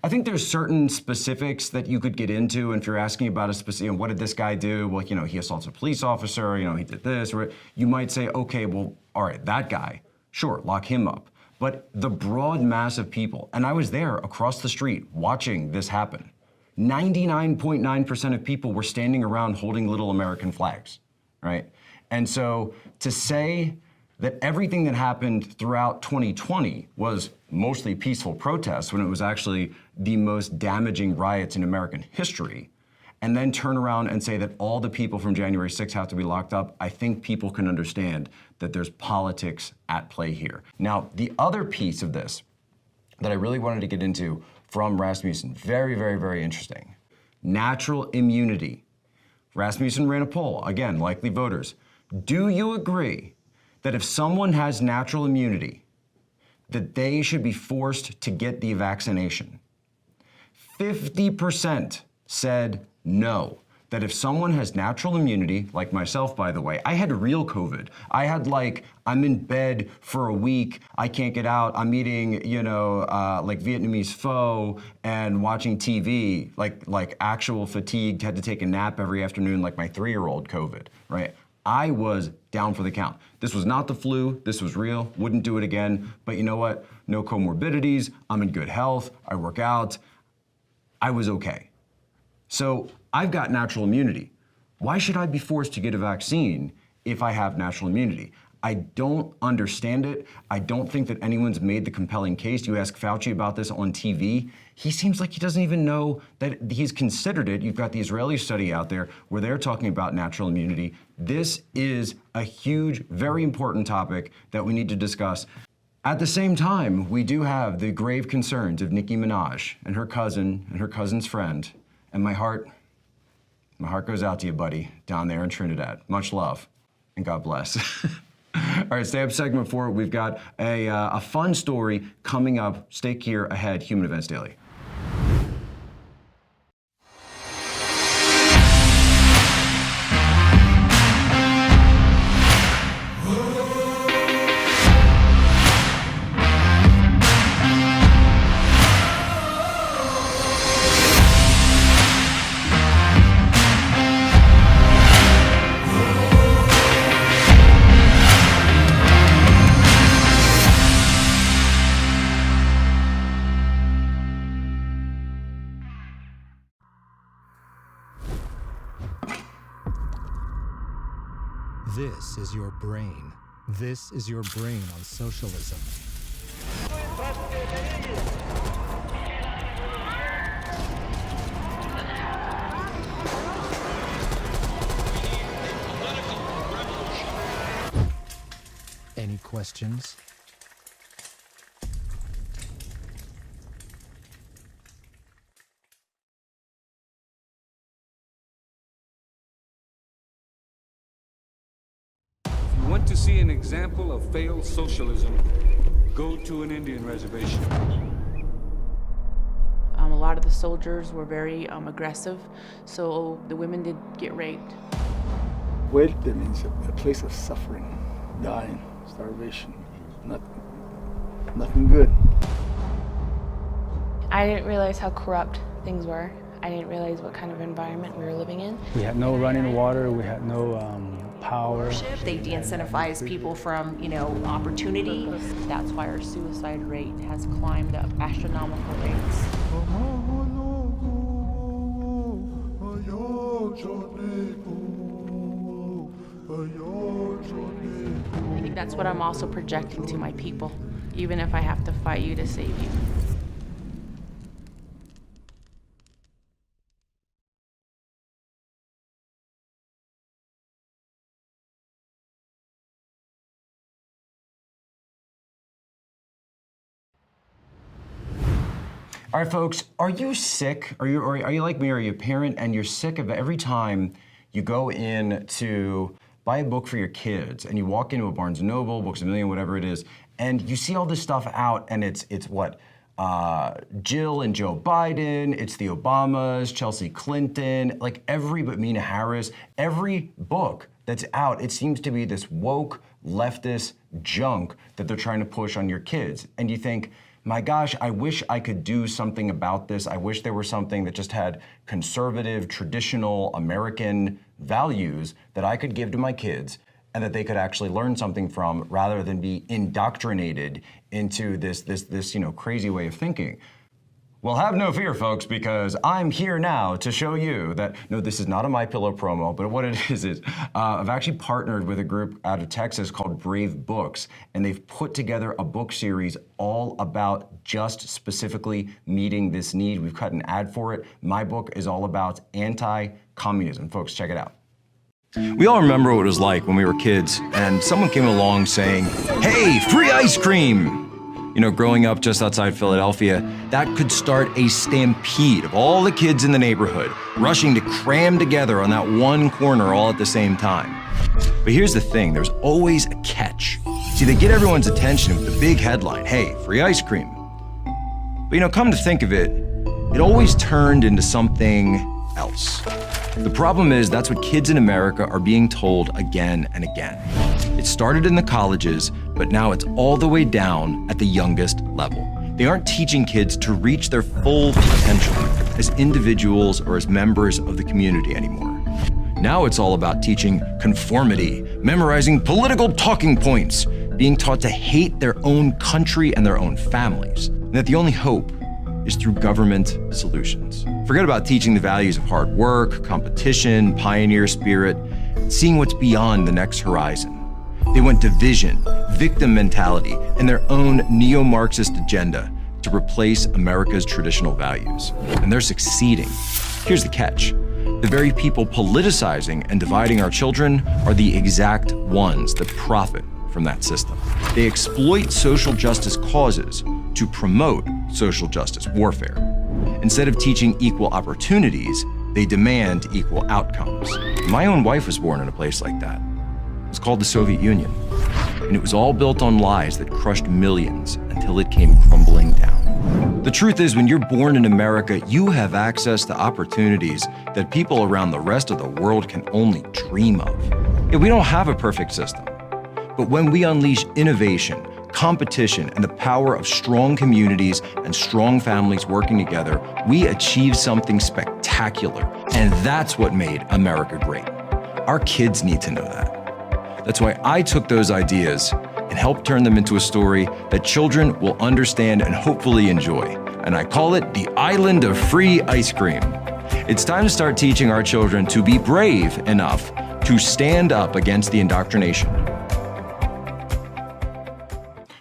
there's certain specifics that you could get into. And if you're asking about a specific, you know, what did this guy do? Well, you know, he assaulted a police officer, you know, he did this, or you might say, okay, well, all right, that guy, sure, lock him up. But the broad mass of people, and I was there across the street watching this happen, 99.9% of people were standing around holding little American flags, right? And so to say that everything that happened throughout 2020 was mostly peaceful protests when it was actually the most damaging riots in American history, and then turn around and say that all the people from January 6th have to be locked up, I think people can understand that there's politics at play here. Now, the other piece of this that I really wanted to get into from Rasmussen, very, very, very interesting. Natural immunity. Rasmussen ran a poll, again, likely voters. Do you agree that if someone has natural immunity, that they should be forced to get the vaccination? 50% said no, that if someone has natural immunity, like myself, by the way, I had real COVID. I had I'm in bed for a week, I can't get out, I'm eating, you know, like Vietnamese pho and watching TV, like actual fatigue, had to take a nap every afternoon like my 3-year-old COVID, right? I was down for the count. This was not the flu, this was real, wouldn't do it again, but you know what? No comorbidities, I'm in good health, I work out, I was okay. So I've got natural immunity. Why should I be forced to get a vaccine if I have natural immunity? I don't understand it. I don't think that anyone's made the compelling case. You ask Fauci about this on TV, he seems like he doesn't even know that he's considered it. You've got the Israeli study out there where they're talking about natural immunity. This is a huge, very important topic that we need to discuss. At the same time, we do have the grave concerns of Nicki Minaj and her cousin and her cousin's friend. And my heart goes out to you, buddy, down there in Trinidad. Much love, and God bless. All right, stay up segment 4. We've got a fun story coming up. Stay here ahead, Human Events Daily. This is your brain. This is your brain on socialism. Any questions? Want to see an example of failed socialism? Go to an Indian reservation. A lot of the soldiers were very aggressive, so the women did get raped. Muerte means a place of suffering, dying, starvation, nothing good. I didn't realize how corrupt things were. I didn't realize what kind of environment we were living in. We had no running water, we had no power. They de-incentivize people from, opportunity. That's why our suicide rate has climbed up astronomical rates. I think that's what I'm also projecting to my people, even if I have to fight you to save you. All right, folks, are you sick? Are you like me? Are you a parent and you're sick of every time you go in to buy a book for your kids and you walk into a Barnes & Noble, Books A Million, whatever it is, and you see all this stuff out and it's what? Jill and Joe Biden, it's the Obamas, Chelsea Clinton, like but Mina Harris, every book that's out, it seems to be this woke leftist junk that they're trying to push on your kids. And you think, my gosh, I wish I could do something about this. I wish there was something that just had conservative, traditional American values that I could give to my kids and that they could actually learn something from rather than be indoctrinated into this crazy way of thinking. Well, have no fear, folks, because I'm here now to show you that, no, this is not a MyPillow promo, but what it is I've actually partnered with a group out of Texas called Brave Books, and they've put together a book series all about just specifically meeting this need. We've cut an ad for it. My book is all about anti-communism. Folks, check it out. We all remember what it was like when we were kids, and someone came along saying, hey, free ice cream! You know, growing up just outside Philadelphia, that could start a stampede of all the kids in the neighborhood rushing to cram together on that one corner all at the same time. But here's the thing, there's always a catch. See, they get everyone's attention with the big headline, hey, free ice cream. But come to think of it, it always turned into something else. The problem is that's what kids in America are being told again and again. It started in the colleges, but now it's all the way down at the youngest level. They aren't teaching kids to reach their full potential as individuals or as members of the community anymore. Now it's all about teaching conformity, memorizing political talking points, being taught to hate their own country and their own families, and that the only hope is through government solutions. Forget about teaching the values of hard work, competition, pioneer spirit, seeing what's beyond the next horizon. They want division, victim mentality, and their own neo-Marxist agenda to replace America's traditional values. And they're succeeding. Here's the catch. The very people politicizing and dividing our children are the exact ones that profit from from that system. They exploit social justice causes to promote social justice warfare. Instead of teaching equal opportunities, they demand equal outcomes. My own wife was born in a place like that. It was called the Soviet Union. And it was all built on lies that crushed millions until it came crumbling down. The truth is, when you're born in America, you have access to opportunities that people around the rest of the world can only dream of. Yeah, we don't have a perfect system. But when we unleash innovation, competition, and the power of strong communities and strong families working together, we achieve something spectacular. And that's what made America great. Our kids need to know that. That's why I took those ideas and helped turn them into a story that children will understand and hopefully enjoy. And I call it the Island of Free Ice Cream. It's time to start teaching our children to be brave enough to stand up against the indoctrination.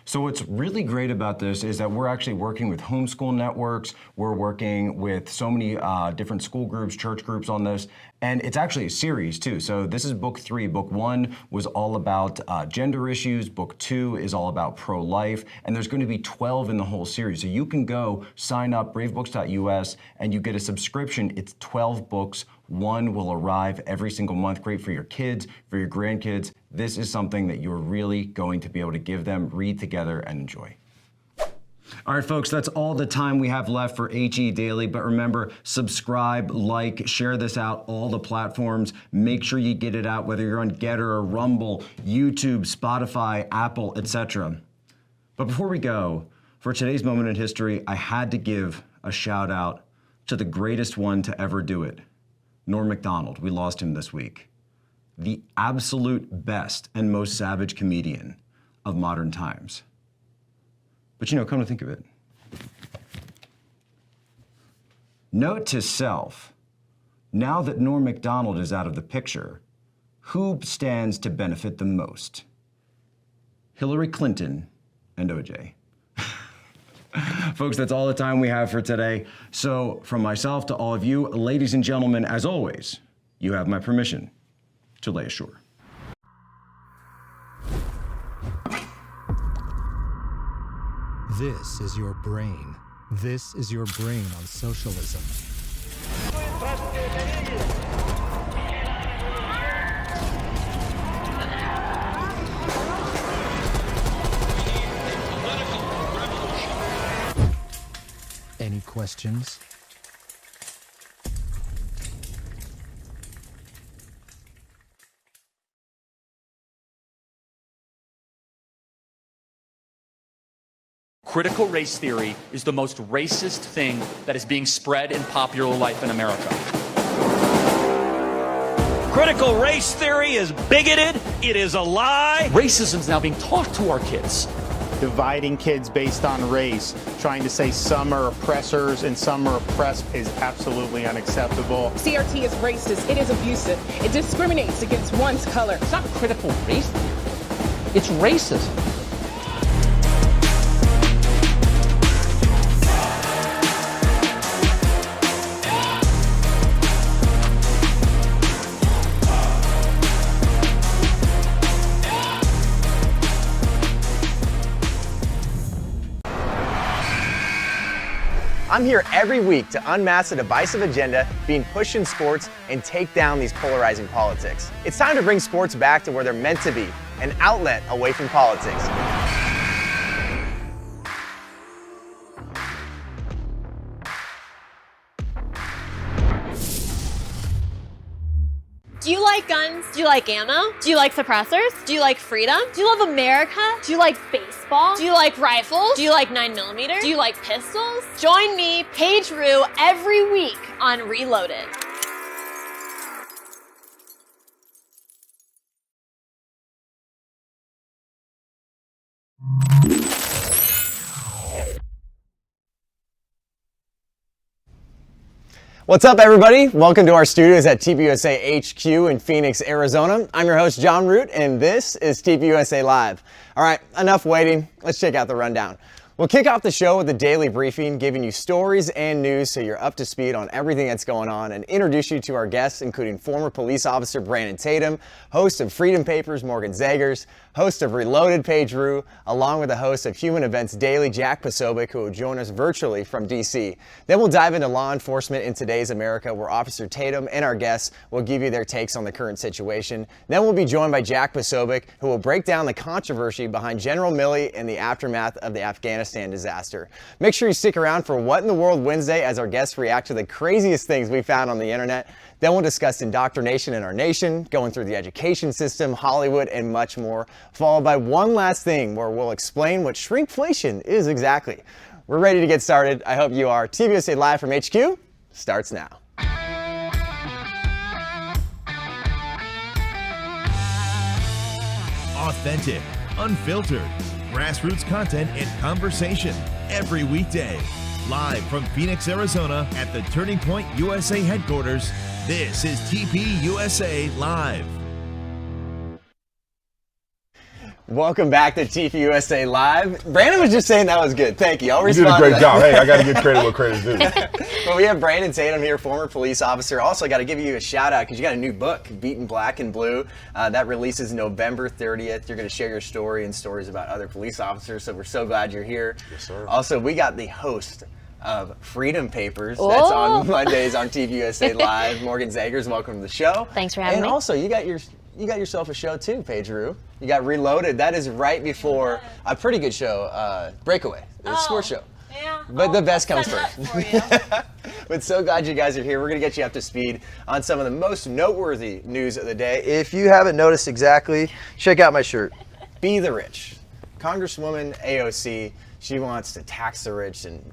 So what's really great about this is that we're actually working with homeschool networks. We're working with so many different school groups, church groups on this. And it's actually a series too. So this is book 3. Book 1 was all about gender issues. Book 2 is all about pro-life. And there's going to be 12 in the whole series. So you can go sign up, bravebooks.us, and you get a subscription. It's 12 books. One will arrive every single month. Great for your kids, for your grandkids. This is something that you're really going to be able to give them, read together, and enjoy. All right, folks, that's all the time we have left for HE Daily. But remember, subscribe, like, share this out, all the platforms. Make sure you get it out, whether you're on Getter or Rumble, YouTube, Spotify, Apple, etc. But before we go, for today's moment in history, I had to give a shout out to the greatest one to ever do it, Norm Macdonald. We lost him this week. The absolute best and most savage comedian of modern times. But come to think of it. Note to self, now that Norm Macdonald is out of the picture, who stands to benefit the most? Hillary Clinton and OJ. Folks, that's all the time we have for today. So from myself to all of you, ladies and gentlemen, as always, you have my permission to lay ashore. This is your brain. This is your brain on socialism. Any questions? Critical race theory is the most racist thing that is being spread in popular life in America. Critical race theory is bigoted. It is a lie. Racism is now being taught to our kids. Dividing kids based on race, trying to say some are oppressors and some are oppressed is absolutely unacceptable. CRT is racist. It is abusive. It discriminates against one's color. It's not critical race theory. It's racism. I'm here every week to unmask the divisive agenda being pushed in sports and take down these polarizing politics. It's time to bring sports back to where they're meant to be, an outlet away from politics. Do you like guns? Do you like ammo? Do you like suppressors? Do you like freedom? Do you love America? Do you like baseball? Do you like rifles? Do you like 9mm? Do you like pistols? Join me, Paige Roux, every week on Reloaded. What's up, everybody? Welcome to our studios at TPUSA HQ in Phoenix, Arizona. I'm your host, Jon Root, and this is TPUSA Live. All right, enough waiting. Let's check out the rundown. We'll kick off the show with a daily briefing, giving you stories and news so you're up to speed on everything that's going on, and introduce you to our guests, including former police officer Brandon Tatum, host of Freedom Papers Morgan Zegers, host of Reloaded Paige Roux, along with the host of Human Events Daily Jack Posobiec, who will join us virtually from DC. Then we'll dive into law enforcement in today's America, where Officer Tatum and our guests will give you their takes on the current situation. Then we'll be joined by Jack Posobiec, who will break down the controversy behind General Milley and the aftermath of the Afghanistan disaster. Make sure you stick around for What in the World Wednesday as our guests react to the craziest things we found on the internet. Then we'll discuss indoctrination in our nation, going through the education system, Hollywood, and much more, followed by one last thing where we'll explain what shrinkflation is exactly. We're ready to get started. I hope you are. TPUSA Live from HQ starts now. Authentic, unfiltered, grassroots content and conversation every weekday. Live from Phoenix, Arizona at the Turning Point USA headquarters, this is TPUSA Live. Welcome back to TPUSA Live. Brandon was just saying that was good. Thank you. You did a great job. Hey, I got to give credit where credit's due. Well, we have Brandon Tatum here, former police officer. Also, got to give you a shout out because you got a new book, Beaten Black and Blue. That releases November 30th. You're going to share your story and stories about other police officers. So we're so glad you're here. Yes, sir. Also, we got the host of Freedom Papers. That's on Mondays on TPUSA Live. Morgan Zegers, welcome to the show. Thanks for having me. And also, you got yourself a show too, Paige Roux. You got Reloaded. That is right before a pretty good show, Breakaway. It's a sports show. Yeah. But the best comes first. But so glad you guys are here. We're going to get you up to speed on some of the most noteworthy news of the day. If you haven't noticed exactly, check out my shirt. Be the Rich. Congresswoman AOC, she wants to tax the rich and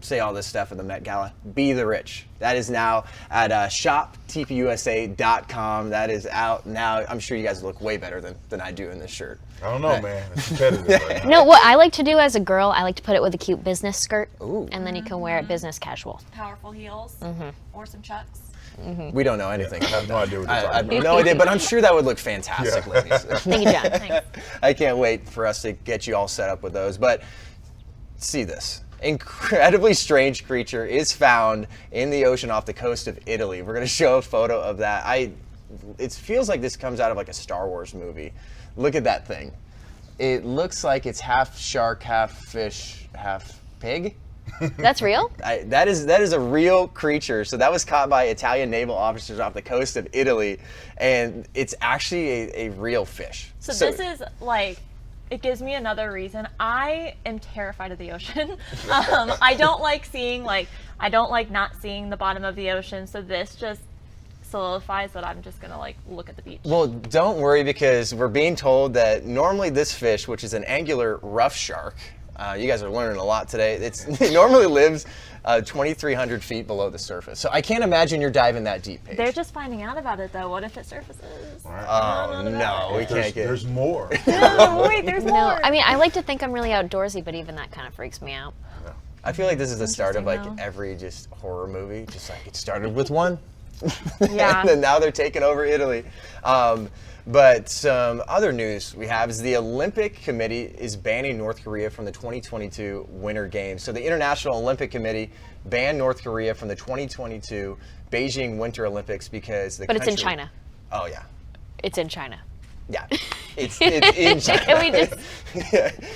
say all this stuff at the Met Gala. Be the Rich. That is now at shoptpusa.com. That is out now. I'm sure you guys look way better than I do in this shirt. I don't know, man. It's competitive right now. No, what I like to do as a girl, I like to put it with a cute business skirt. Ooh. And then you can wear it business casual. Powerful heels or some chucks. We don't know anything. I have no idea what you're talking about. I have no idea, but I'm sure that would look fantastic, ladies. Thank you, John. Thanks. I can't wait for us to get you all set up with those. But see this. Incredibly strange creature is found in the ocean off the coast of Italy. We're going to show a photo of that. It feels like this comes out of like a Star Wars movie. Look at that thing. It looks like it's half shark, half fish, half pig. That's real? That is a real creature. So that was caught by Italian naval officers off the coast of Italy, and it's actually a real fish. So this is like, it gives me another reason. I am terrified of the ocean. I don't like not seeing the bottom of the ocean. So this just solidifies that I'm just gonna like look at the beach. Well, don't worry, because we're being told that normally this fish, which is an angular rough shark, you guys are learning a lot today. It normally lives 2,300 feet below the surface. So I can't imagine you're diving that deep, Paige. They're just finding out about it though. What if it surfaces? Oh no, we can't get. There's more. Wait, there's more. No, I mean, I like to think I'm really outdoorsy, but even that kind of freaks me out. I feel like this is the start of like every just horror movie. Just like it started with one. Yeah. And then now they're taking over Italy. But some other news we have is the Olympic Committee is banning North Korea from the 2022 Winter Games. So the International Olympic Committee banned North Korea from the 2022 Beijing Winter Olympics because the country... But it's in China. Oh, yeah. It's in China. Yeah, it's in China. Can we just...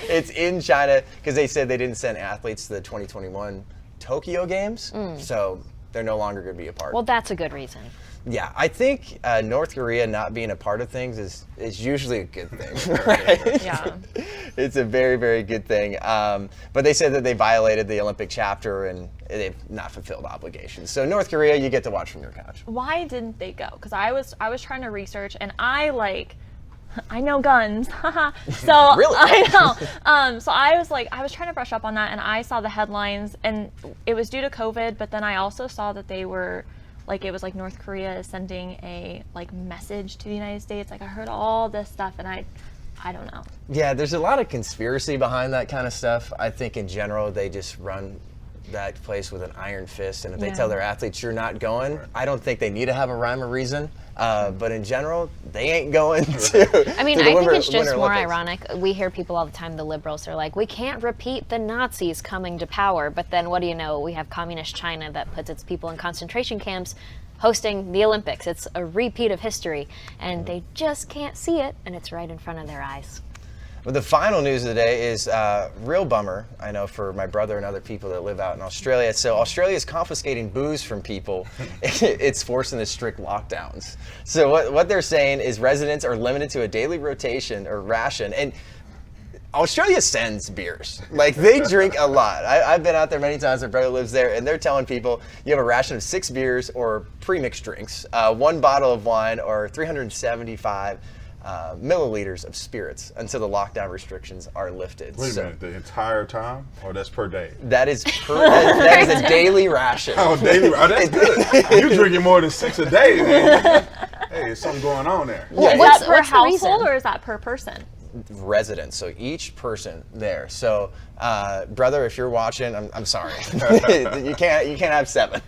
It's in China because they said they didn't send athletes to the 2021 Tokyo Games, so they're no longer going to be a part. Well, that's a good reason. Yeah, I think North Korea not being a part of things is usually a good thing, right? Yeah. It's a very, very good thing. But they said that they violated the Olympic chapter and they've not fulfilled obligations. So North Korea, you get to watch from your couch. Why didn't they go? Because I was trying to research, and I know guns. So really? I know. So I was trying to brush up on that, and I saw the headlines, and it was due to COVID. But then I also saw that they were it was like North Korea is sending a message to the United States. I heard all this stuff, and I don't know. Yeah, there's a lot of conspiracy behind that kind of stuff. I think in general they just run that place with an iron fist, and if they tell their athletes you're not going, I don't think they need to have a rhyme or reason. But in general, they ain't going to. I mean, to the I think it's just Winter more Olympics. ironic. We hear people all the time, the liberals are like, we can't repeat the Nazis coming to power. But then what do you know? We have communist China that puts its people in concentration camps hosting the Olympics. It's a repeat of history, and they just can't see it, and it's right in front of their eyes. Well, the final news of the day is real bummer, I know, for my brother and other people that live out in Australia. So Australia is confiscating booze from people. It's forcing the strict lockdowns. So what they're saying is residents are limited to a daily rotation or ration. And Australia sends beers. Like, they drink a lot. I've been out there many times. My brother lives there, and they're telling people you have a ration of 6 beers or pre-mixed drinks, 1 bottle of wine, or 375 milliliters of spirits until the lockdown restrictions are lifted. Wait a minute, the entire time, or that's per day? That is that is a daily ration. Oh, daily. Oh, that's good. You're drinking more than 6 a day, man. Hey, there's something going on there. Well, Yeah, is that per household or is that per person? Residents, so each person there. So, brother, if you're watching, I'm sorry. you can't have 7.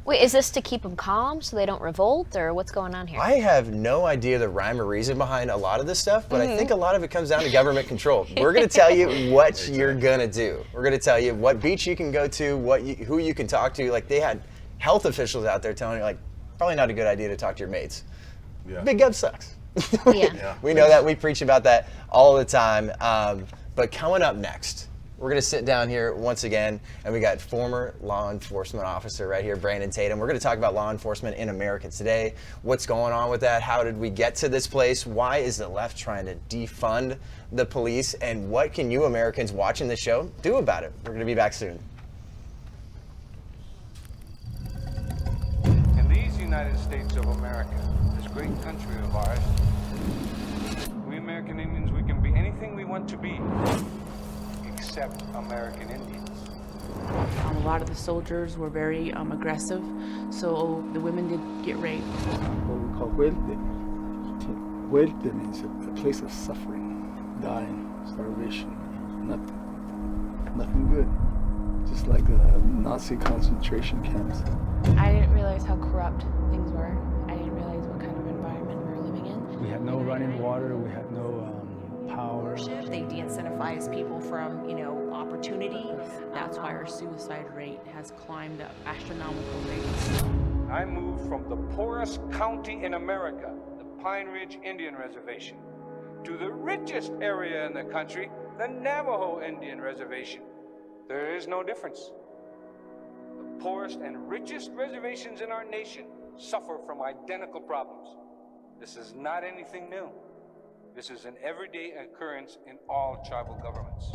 Wait, is this to keep them calm so they don't revolt, or what's going on here? I have no idea the rhyme or reason behind a lot of this stuff, but I think a lot of it comes down to government control. We're going to tell you what you're going to do. We're going to tell you what beach you can go to, who you can talk to. Like, they had health officials out there telling you, like, probably not a good idea to talk to your mates. Yeah. Big Gov sucks. We know that. We preach about that all the time. But coming up next, we're going to sit down here once again, and we got former law enforcement officer right here, Brandon Tatum. We're going to talk about law enforcement in America today. What's going on with that? How did we get to this place? Why is the left trying to defund the police? And what can you Americans watching this show do about it? We're going to be back soon. In these United States of America, this great country of ours, we American Indians, we can be anything we want to be, except American Indians. A lot of the soldiers were very aggressive, so the women did get raped. What we call huelte. Huelte means a place of suffering, dying, starvation, nothing good. Just like the Nazi concentration camps. I didn't realize how corrupt things were. I didn't realize what kind of environment we were living in. We had no running water, we had no power. They de-incentivize people from, opportunity. That's why our suicide rate has climbed up astronomical rates. I moved from the poorest county in America, the Pine Ridge Indian Reservation, to the richest area in the country, the Navajo Indian Reservation. There is no difference. The poorest and richest reservations in our nation suffer from identical problems. This is not anything new. This is an everyday occurrence in all tribal governments.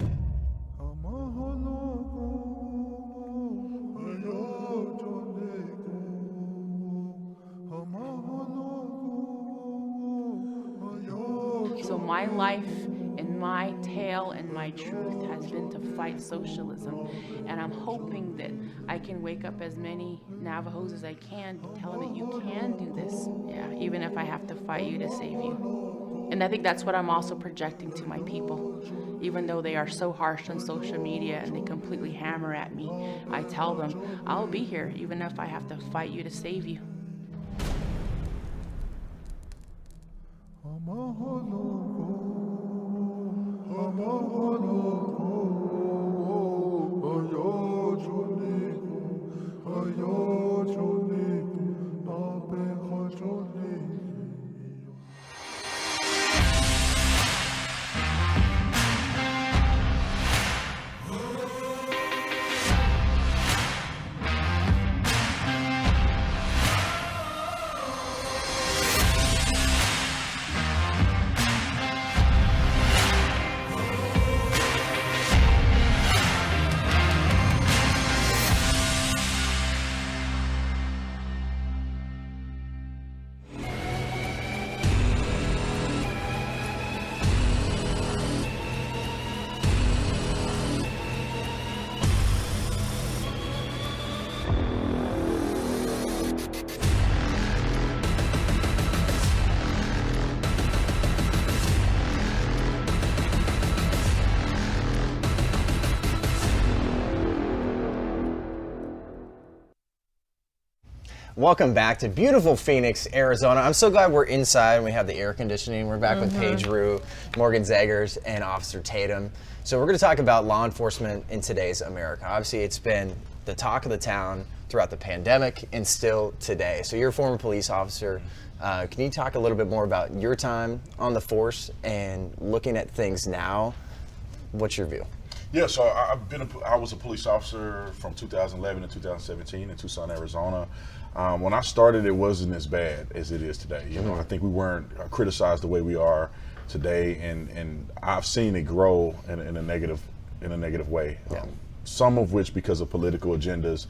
So my life and my tale and my truth has been to fight socialism, and I'm hoping that I can wake up as many Navajos as I can to tell them that you can do this, even if I have to fight you to save you. And I think that's what I'm also projecting to my people. Even though they are so harsh on social media and they completely hammer at me, I tell them, I'll be here even if I have to fight you to save you. Welcome back to beautiful Phoenix, Arizona. I'm so glad we're inside and we have the air conditioning. We're back with Paige Roux, Morgan Zegers, and Officer Tatum. So we're going to talk about law enforcement in today's America. Obviously, it's been the talk of the town throughout the pandemic and still today. So you're a former police officer. Can you talk a little bit more about your time on the force and looking at things now? What's your view? Yeah, so I was a police officer from 2011 to 2017 in Tucson, Arizona. When I started, it wasn't as bad as it is today. You know, I think we weren't criticized the way we are today, and I've seen it grow in a negative way. Some of which because of political agendas.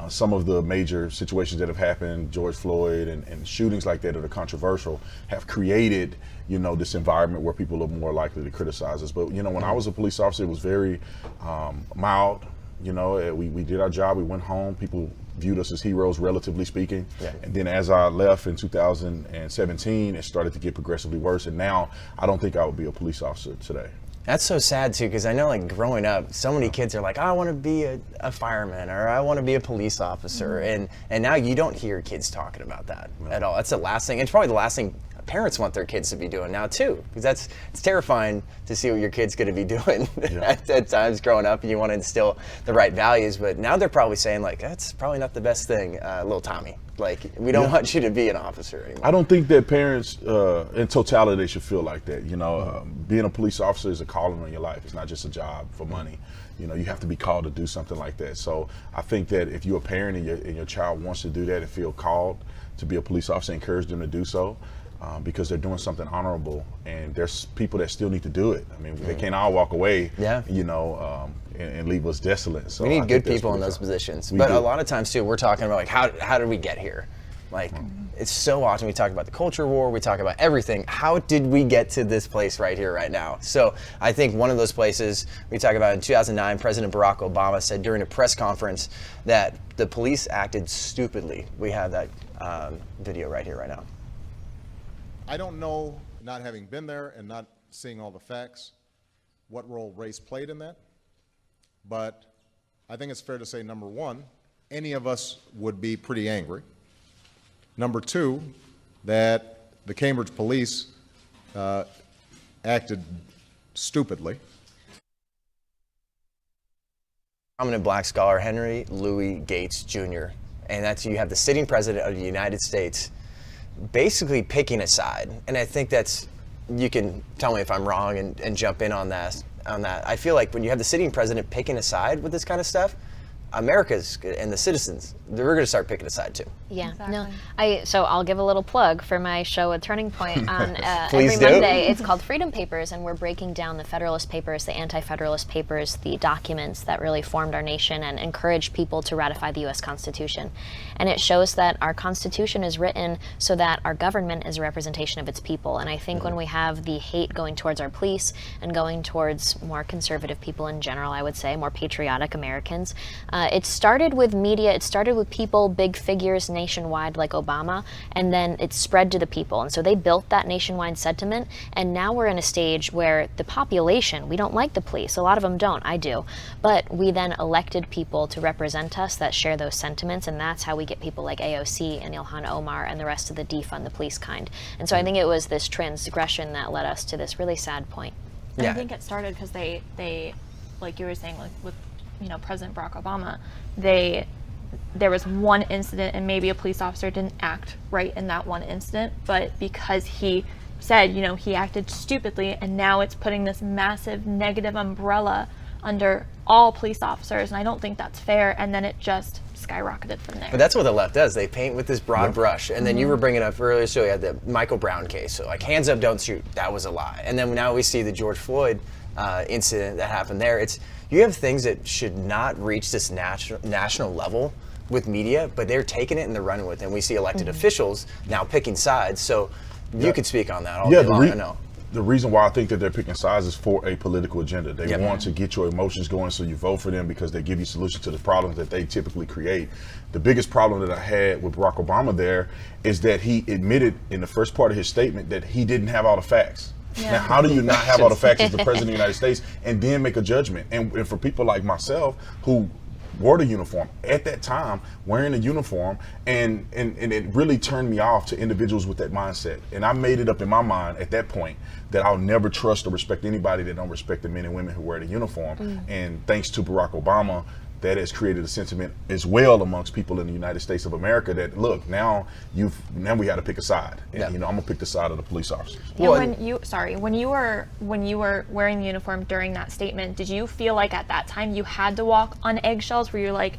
Some of the major situations that have happened, George Floyd and shootings like that are controversial, have created, you know, this environment where people are more likely to criticize us. But, you know, when I was a police officer, it was very mild. You know, we did our job, we went home, people viewed us as heroes, relatively speaking. And then as I left in 2017, it started to get progressively worse. And now I don't think I would be a police officer today. That's so sad too, because I know, like, growing up, so many kids are like, I want to be a fireman, or I want to be a police officer, and now you don't hear kids talking about that at all. That's the last thing. It's probably the last thing parents want their kids to be doing now too, because it's terrifying to see what your kid's going to be doing at times growing up, and you want to instill the right values. But now they're probably saying, like, that's probably not the best thing, little Tommy. Like, we don't want you to be an officer anymore. I don't think that parents, in totality, they should feel like that. You know, being a police officer is a calling on your life. It's not just a job for money. You know, you have to be called to do something like that. So I think that if you're a parent and your child wants to do that and feel called to be a police officer, encourage them to do so. Because they're doing something honorable, and there's people that still need to do it. I mean, they can't all walk away, you know, and leave us desolate. So we need good people in those positions. But a lot of times too, we're talking about, like, how did we get here? Like, it's so often we talk about the culture war, we talk about everything. How did we get to this place right here, right now? So I think one of those places we talk about in 2009, President Barack Obama said during a press conference that the police acted stupidly. We have that video right here, right now. I don't know, not having been there and not seeing all the facts, what role race played in that, but I think it's fair to say, number one, any of us would be pretty angry. Number two, that the Cambridge police acted stupidly. Prominent black scholar Henry Louis Gates Jr., and that's, you have the sitting president of the United States basically picking a side. And I think that's, you can tell me if I'm wrong and jump in on that. I feel like when you have the sitting president picking a side with this kind of stuff, America's and the citizens, they're going to start picking a side too. Yeah, no. So I'll give a little plug for my show at Turning Point on every do. Monday. It's called Freedom Papers, and we're breaking down the Federalist Papers, the Anti-Federalist Papers, the documents that really formed our nation and encouraged people to ratify the U.S. Constitution. And it shows that our Constitution is written so that our government is a representation of its people. And I think when we have the hate going towards our police and going towards more conservative people in general, I would say, more patriotic Americans, it started with media, it started with people, big figures nationwide like Obama, and then it spread to the people. And so they built that nationwide sentiment, and now we're in a stage where the population, we don't like the police. A lot of them don't, I do. But we then elected people to represent us that share those sentiments, and that's how we get people like AOC and Ilhan Omar and the rest of the defund the police kind. And so I think it was this transgression that led us to this really sad point. And I think it started because they, like you were saying, like with, you know, President Barack Obama, there was one incident and maybe a police officer didn't act right in that one incident, but because he said, you know, he acted stupidly, and now it's putting this massive negative umbrella under all police officers, and I don't think that's fair, and then it just skyrocketed from there. But that's what the left does. They paint with this broad brush. And then you were bringing up earlier, so you had the Michael Brown case. So, like, hands up, don't shoot. That was a lie. And then now we see the George Floyd incident that happened there. It's, you have things that should not reach this national level with media, but they're taking it and they're running with it. And we see elected officials now picking sides. So you could speak on that all day long, I know. The reason why I think that they're picking sides is for a political agenda. They want to get your emotions going so you vote for them because they give you solutions to the problems that they typically create. The biggest problem that I had with Barack Obama there is that he admitted in the first part of his statement that he didn't have all the facts. Now, how do you not have all the facts as the president of the United States and then make a judgment? And for people like myself who wore the uniform at that time, wearing a uniform, and it really turned me off to individuals with that mindset. And I made it up in my mind at that point that I'll never trust or respect anybody that don't respect the men and women who wear the uniform. And thanks to Barack Obama, that has created a sentiment as well amongst people in the United States of America that, look, now we got to pick a side. And, I'm gonna pick the side of the police officers. And when you were wearing the uniform during that statement, did you feel like at that time you had to walk on eggshells? Where you're like,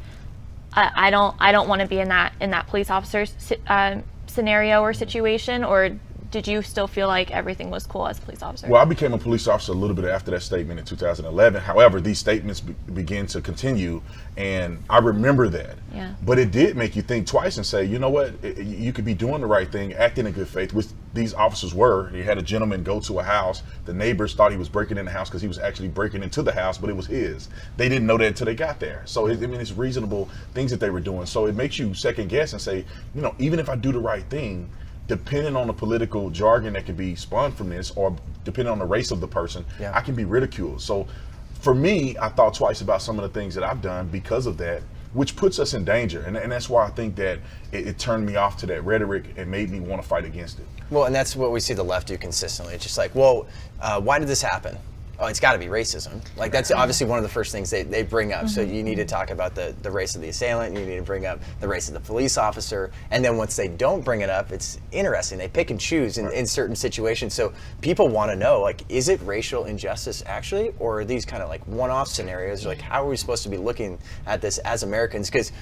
I don't want to be in that police officer's scenario or situation, or did you still feel like everything was cool as a police officer? Well, I became a police officer a little bit after that statement in 2011. However, these statements began to continue, and I remember that. Yeah. But it did make you think twice and say, you know what, you could be doing the right thing, acting in good faith, which these officers were. You had a gentleman go to a house. The neighbors thought he was breaking in the house because he was actually breaking into the house, but it was his. They didn't know that until they got there. So, it's reasonable things that they were doing. So it makes you second guess and say, even if I do the right thing, depending on the political jargon that can be spun from this, or depending on the race of the person, I can be ridiculed. So for me, I thought twice about some of the things that I've done because of that, which puts us in danger. And that's why I think that it turned me off to that rhetoric and made me want to fight against it. Well, and that's what we see the left do consistently. It's just like, well, why did this happen? Oh, it's got to be racism. Like, that's obviously one of the first things they bring up. So you need to talk about the race of the assailant, you need to bring up the race of the police officer, and then once they don't bring it up, it's interesting. They pick and choose in certain situations. So people want to know, like, is it racial injustice actually, or are these kind of like one-off scenarios? Like, how are we supposed to be looking at this as Americans? Because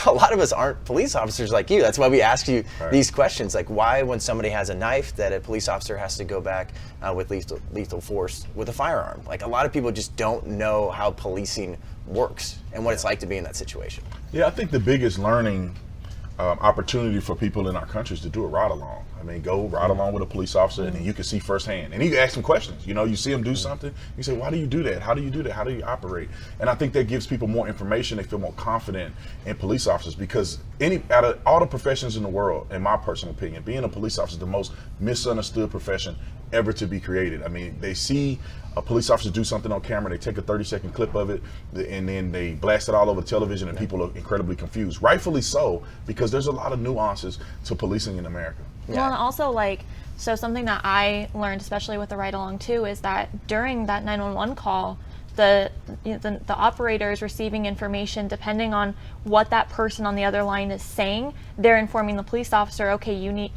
a lot of us aren't police officers like you. That's why we ask you these questions. Like, why, when somebody has a knife, that a police officer has to go back with lethal force with a firearm? Like, a lot of people just don't know how policing works and what it's like to be in that situation. Yeah, I think the biggest learning opportunity for people in our country is to do a ride along. I mean, go ride along with a police officer, and then you can see firsthand. And you can ask them questions. You see them do something, you say, why do you do that? How do you do that? How do you operate? And I think that gives people more information. They feel more confident in police officers, because out of all the professions in the world, in my personal opinion, being a police officer is the most misunderstood profession ever to be created. I mean, they see a police officer do something on camera, they take a 30-second clip of it, and then they blast it all over television, and people are incredibly confused. Rightfully so, because there's a lot of nuances to policing in America. Well, and also, so something that I learned, especially with the ride along too, is that during that 911 call, the operator is receiving information depending on what that person on the other line is saying. They're informing the police officer, okay, you need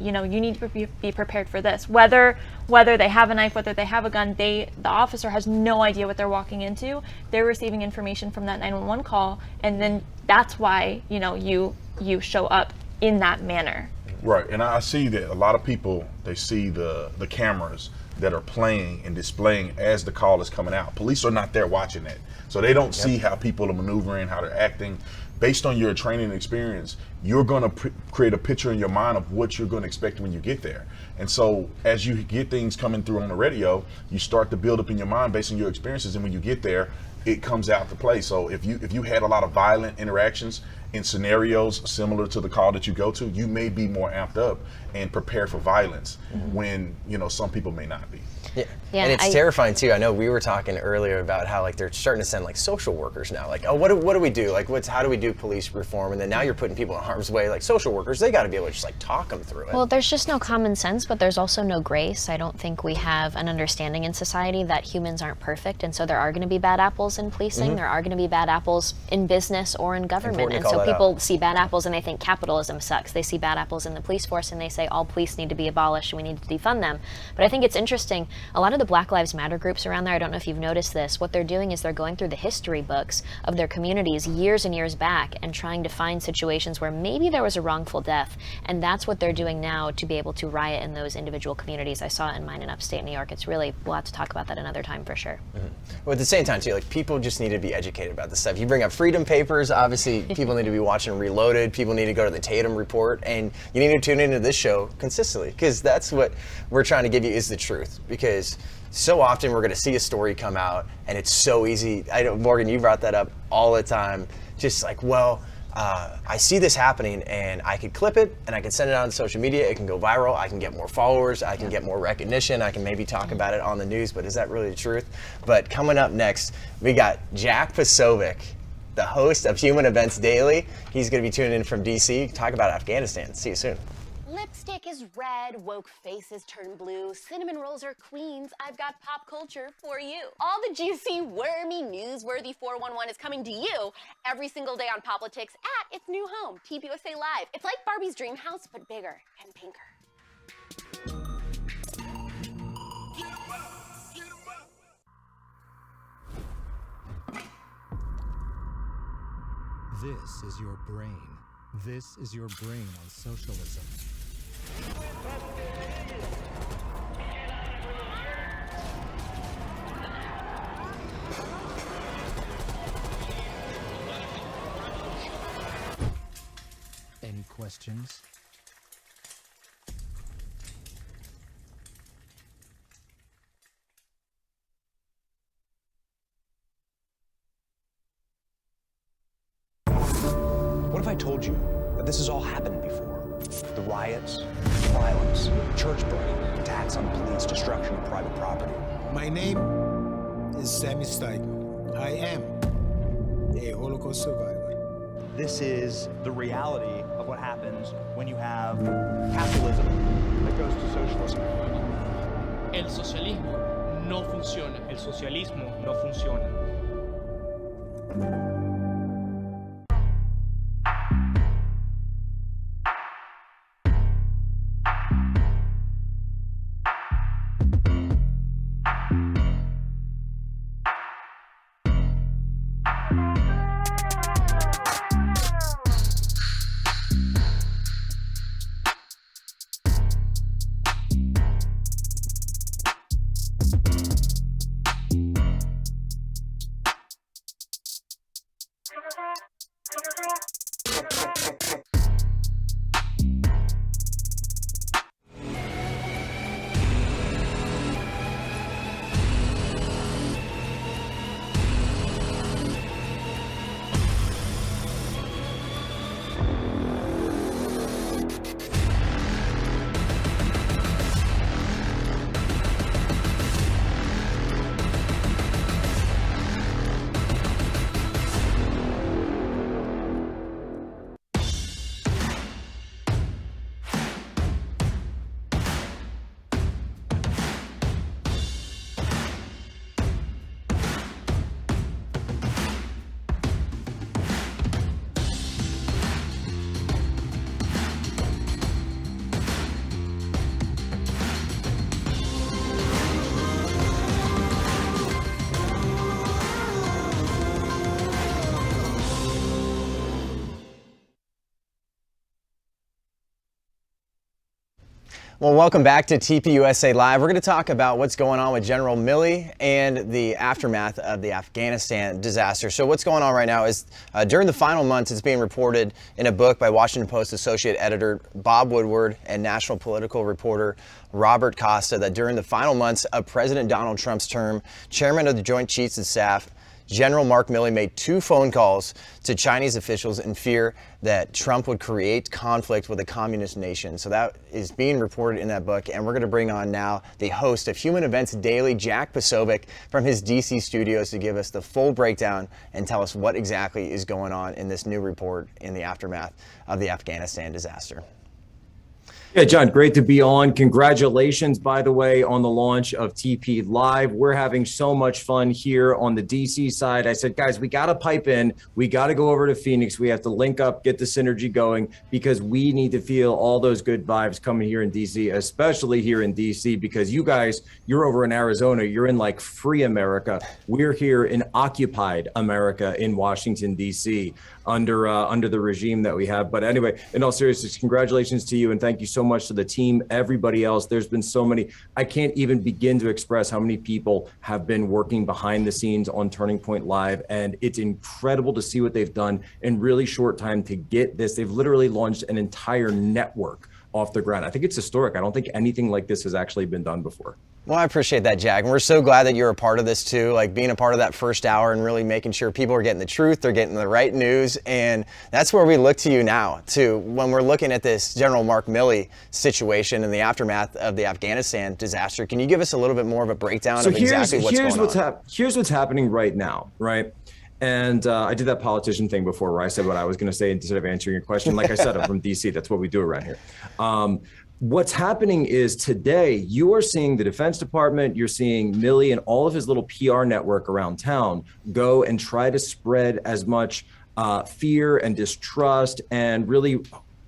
to be prepared for this. Whether they have a knife, whether they have a gun, the officer has no idea what they're walking into. They're receiving information from that 911 call, and then that's why you show up in that manner. Right, and I see that a lot of people, they see the cameras that are playing and displaying as the call is coming out. Police are not there watching that. So they don't see how people are maneuvering, how they're acting. Based on your training experience, you're gonna create a picture in your mind of what you're gonna expect when you get there. And so as you get things coming through on the radio, you start to build up in your mind based on your experiences, and when you get there, it comes out to play. So if you had a lot of violent interactions in scenarios similar to the call that you go to, you may be more amped up and prepared for violence when some people may not be. Yeah, and it's terrifying too. I know we were talking earlier about how they're starting to send social workers now. Like, oh, what do we do? Like, how do we do police reform? And then now you're putting people in harm's way. Like, social workers, they got to be able to just talk them through it. Well, there's just no common sense, but there's also no grace. I don't think we have an understanding in society that humans aren't perfect, and so there are going to be bad apples in policing. There are going to be bad apples in business or in government, and so people see bad apples and they think capitalism sucks. They see bad apples in the police force and they say all police need to be abolished and we need to defund them. But I think it's interesting. A lot of the Black Lives Matter groups around there, I don't know if you've noticed this, what they're doing is they're going through the history books of their communities years and years back and trying to find situations where maybe there was a wrongful death, and that's what they're doing now to be able to riot in those individual communities. I saw it in mine in upstate New York. It's really, we'll have to talk about that another time for sure. Well, at the same time too, people just need to be educated about this stuff. You bring up freedom papers, obviously people need to be watching Reloaded, people need to go to the Tatum Report, and you need to tune into this show consistently, because that's what we're trying to give you, is the truth. Because so often we're going to see a story come out and it's so easy. I know, Morgan, you brought that up all the time. Just like, well, I see this happening and I could clip it and I can send it on social media. It can go viral. I can get more followers. I can get more recognition. I can maybe talk about it on the news, but is that really the truth? But coming up next, we got Jack Posobiec. the host of Human Events Daily. He's going to be tuning in from DC. Talk about Afghanistan. See you soon. Lipstick is red, woke faces turn blue, cinnamon rolls are queens. I've got pop culture for you. All the juicy, wormy, newsworthy 411 is coming to you every single day on Poplitics at its new home, TPUSA Live. It's like Barbie's dream house, but bigger and pinker. This is your brain. This is your brain on socialism. Any questions? What if I told you that this has all happened before? The riots, violence, church burning, attacks on police, destruction of private property. My name is Sammy Steigman. I am a Holocaust survivor. This is the reality of what happens when you have capitalism that goes to socialism. El socialismo no funciona. El socialismo no funciona. Well, welcome back to TPUSA Live. We're going to talk about what's going on with General Milley and the aftermath of the Afghanistan disaster. So what's going on right now is during the final months, it's being reported in a book by Washington Post associate editor Bob Woodward and national political reporter Robert Costa that during the final months of President Donald Trump's term, chairman of the Joint Chiefs of Staff, General Mark Milley made 2 phone calls to Chinese officials in fear that Trump would create conflict with a communist nation. So that is being reported in that book. And we're going to bring on now the host of Human Events Daily, Jack Posobiec, from his DC studios to give us the full breakdown and tell us what exactly is going on in this new report in the aftermath of the Afghanistan disaster. Yeah, John, great to be on. Congratulations, by the way, on the launch of TP Live. We're having so much fun here on the DC side. I said, guys, we got to pipe in. We got to go over to Phoenix. We have to link up, get the synergy going, because we need to feel all those good vibes coming here in DC, especially here in DC, because you guys, you're over in Arizona. You're in like free America. We're here in occupied America in Washington, DC. Under the regime that we have. But anyway, in all seriousness, congratulations to you and thank you so much to the team, everybody else. There's been so many, I can't even begin to express how many people have been working behind the scenes on Turning Point Live, and it's incredible to see what they've done in really short time to get this. They've literally launched an entire network off the ground. I think it's historic. I don't think anything like this has actually been done before. Well, I appreciate that, Jack. And we're so glad that you're a part of this too, like being a part of that first hour and really making sure people are getting the truth, they're getting the right news. And that's where we look to you now too, when we're looking at this General Mark Milley situation and the aftermath of the Afghanistan disaster. Can you give us a little bit more of a breakdown of exactly what's going on? Here's what's happening right now, right? And I did that politician thing before where I said what I was going to say instead of answering your question. Like I said, I'm from DC. That's what we do around here. What's happening is today you are seeing the Defense Department, you're seeing Milley and all of his little PR network around town go and try to spread as much fear and distrust and really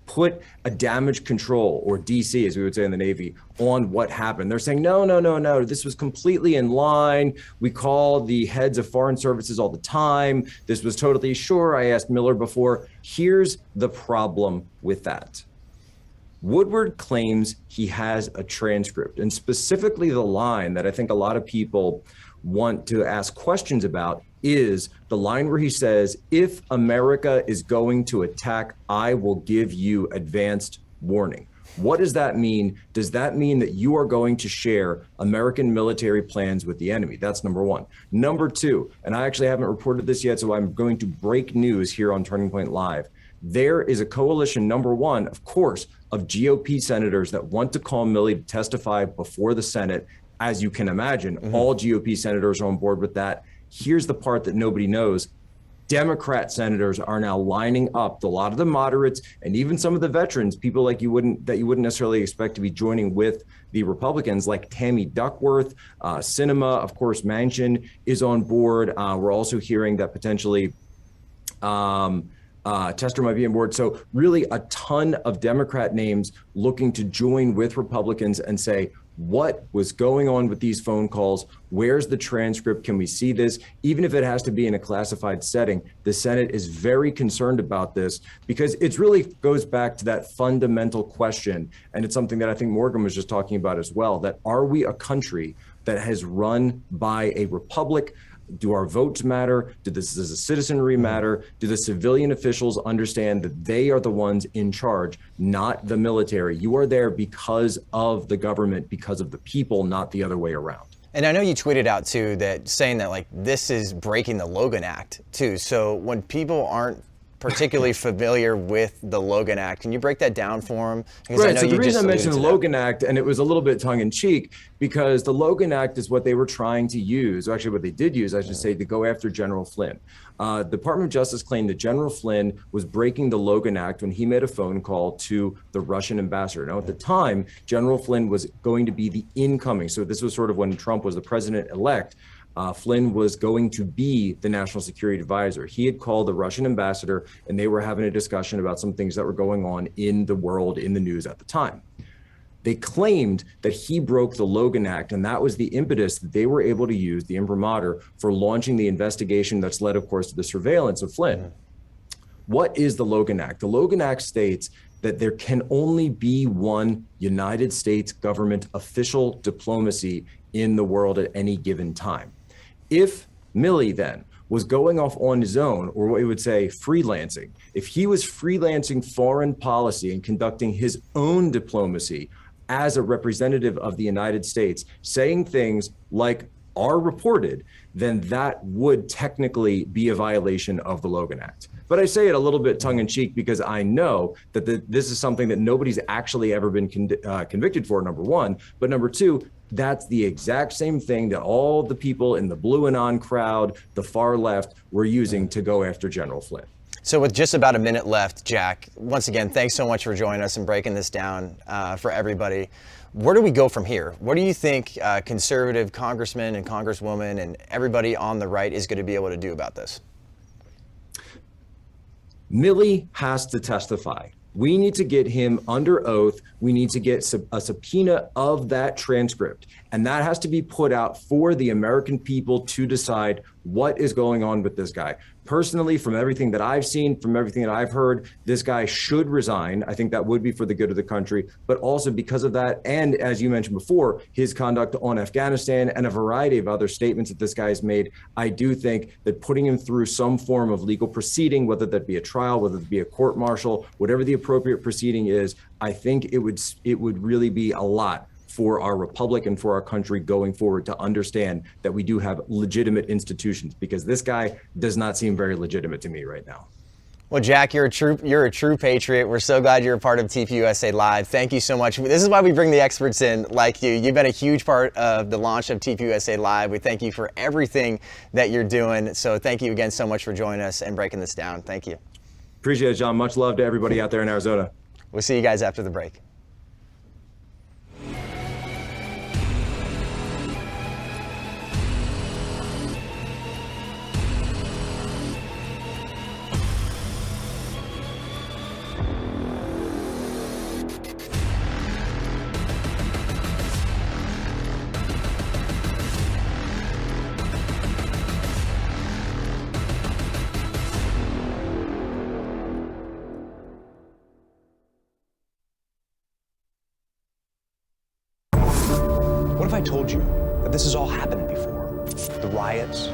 put a damage control, or DC as we would say in the Navy, on what happened. They're saying, no, this was completely in line. We call the heads of foreign services all the time. This was totally sure. I asked Miller before. Here's the problem with that. Woodward claims he has a transcript, and specifically the line that I think a lot of people want to ask questions about is the line where he says, if America is going to attack, I will give you advanced warning. What does that mean? Does that mean that you are going to share American military plans with the enemy? That's number one. Number two, and I actually haven't reported this yet, so I'm going to break news here on Turning Point Live. There is a coalition, number one, of course, of GOP senators that want to call Milley to testify before the Senate. As you can imagine, all GOP senators are on board with that. Here's the part that nobody knows. Democrat senators are now lining up, a lot of the moderates and even some of the veterans, people like you wouldn't necessarily expect to be joining with the Republicans, like Tammy Duckworth, Sinema, of course, Manchin is on board. We're also hearing that potentially Tester might be on board. So really a ton of Democrat names looking to join with Republicans and say, what was going on with these phone calls? Where's the transcript? Can we see this? Even if it has to be in a classified setting, the Senate is very concerned about this because it really goes back to that fundamental question. And it's something that I think Morgan was just talking about as well, that are we a country that has run by a republic? Do our votes matter? Does the citizenry matter? Do the civilian officials understand that they are the ones in charge, not the military? You are there because of the government, because of the people, not the other way around. And I know you tweeted out too that saying that like this is breaking the Logan Act too. So when people aren't particularly familiar with the Logan Act, can you break that down for them? Because right, I know so the you reason just I mentioned the alluded to Logan Act, and it was a little bit tongue-in-cheek, because the Logan Act is what they were trying to use, or actually what they did use, I should say, to go after General Flynn. The Department of Justice claimed that General Flynn was breaking the Logan Act when he made a phone call to the Russian ambassador. Now, at the time, General Flynn was going to be the incoming, so this was sort of when Trump was the president-elect, Flynn was going to be the national security advisor. He had called the Russian ambassador and they were having a discussion about some things that were going on in the world, in the news at the time. They claimed that he broke the Logan Act, and that was the impetus that they were able to use, the imprimatur, for launching the investigation that's led, of course, to the surveillance of Flynn. What is the Logan Act? The Logan Act states that there can only be one United States government official diplomacy in the world at any given time. If Milley then was going off on his own, or what we would say freelancing, if he was freelancing foreign policy and conducting his own diplomacy as a representative of the United States, saying things like are reported, then that would technically be a violation of the Logan Act. But I say it a little bit tongue-in-cheek because I know that this is something that nobody's actually ever been convicted for, number one. But number two, that's the exact same thing that all the people in the blue and on crowd, the far left, were using to go after General Flynn. So with just about a minute left, Jack, once again, thanks so much for joining us and breaking this down for everybody. Where do we go from here? What do you think conservative congressmen and congresswomen and everybody on the right is going to be able to do about this? Milley has to testify. We need to get him under oath. We need to get a subpoena of that transcript. And that has to be put out for the American people to decide what is going on with this guy. Personally, from everything that I've seen, from everything that I've heard, this guy should resign. I think that would be for the good of the country, but also because of that, and as you mentioned before, his conduct on Afghanistan and a variety of other statements that this guy has made, I do think that putting him through some form of legal proceeding, whether that be a trial, whether it be a court-martial, whatever the appropriate proceeding is, I think it would really be a lot for our republic and for our country going forward to understand that we do have legitimate institutions, because this guy does not seem very legitimate to me right now. Well, Jack, you're a true patriot. We're so glad you're a part of TPUSA Live. Thank you so much. This is why we bring the experts in like you. You've been a huge part of the launch of TPUSA Live. We thank you for everything that you're doing. So thank you again so much for joining us and breaking this down. Thank you. Appreciate it, John. Much love to everybody out there in Arizona. We'll see you guys after the break. What if I told you that this has all happened before? The riots,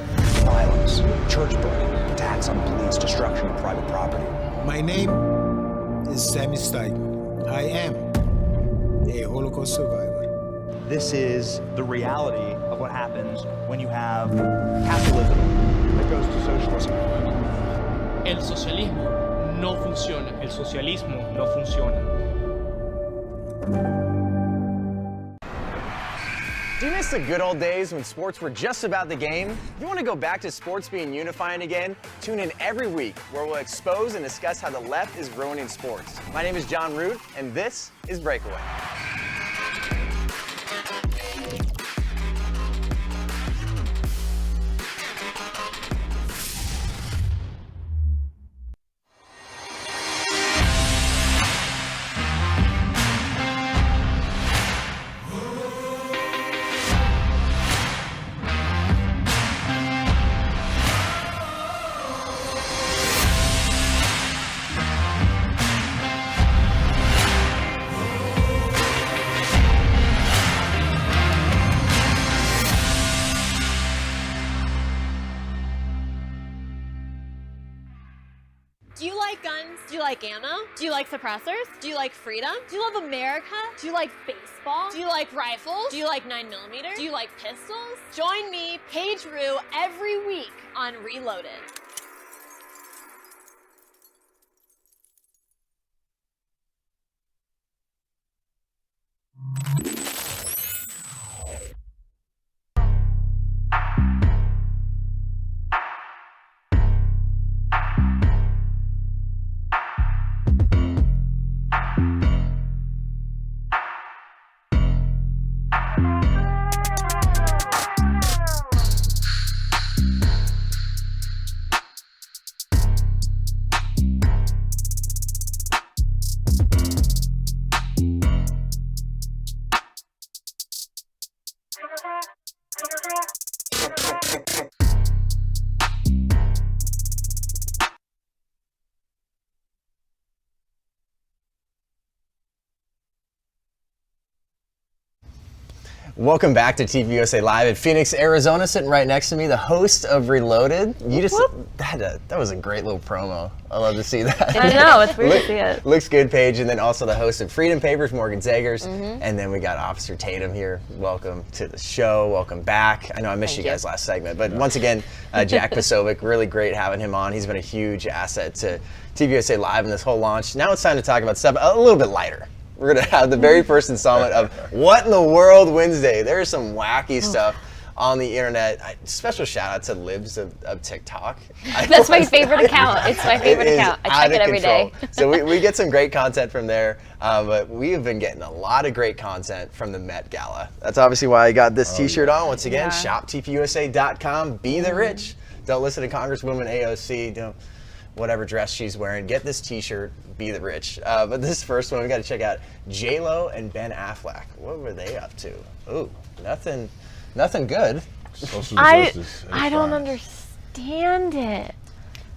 violence, church burning, attacks on police, destruction of private property. My name is Sammy Steigman. I am a Holocaust survivor. This is the reality of what happens when you have capitalism that goes to socialism. El socialismo no funciona. El socialismo no funciona. Do you miss the good old days when sports were just about the game? If you want to go back to sports being unifying again, tune in every week where we'll expose and discuss how the left is ruining sports. My name is Jon Root, and this is Breakaway. Do you like guns? Do you like ammo? Do you like suppressors? Do you like freedom? Do you love America? Do you like baseball? Do you like rifles? Do you like 9mm? Do you like pistols? Join me, Paige Roux, every week on Reloaded. Welcome back to TPUSA Live in Phoenix, Arizona. Sitting right next to me, the host of Reloaded. You just that was a great little promo. I love to see that. I know, it's weird to see it. Looks good, Paige. And then also the host of Freedom Papers, Morgan Zegers. And then we got Officer Tatum here. Welcome to the show. Welcome back. I know I missed you guys last segment, but once again, Jack Posobiec, really great having him on. He's been a huge asset to TPUSA Live in this whole launch. Now it's time to talk about stuff a little bit lighter. We're going to have the very first installment of What in the World Wednesday. There's some wacky stuff on the internet. Special shout out to Libs of TikTok. That's my favorite account. It's my favorite account. I check it every day. So we get some great content from there, but we have been getting a lot of great content from the Met Gala. That's obviously why I got this t-shirt on. Once again, shoptpusa.com. Be the rich. Don't listen to Congresswoman AOC. Don't whatever dress she's wearing. Get this t-shirt, be the rich. But this first one, we got to check out J-Lo and Ben Affleck. What were they up to? Ooh, nothing good. I don't understand it.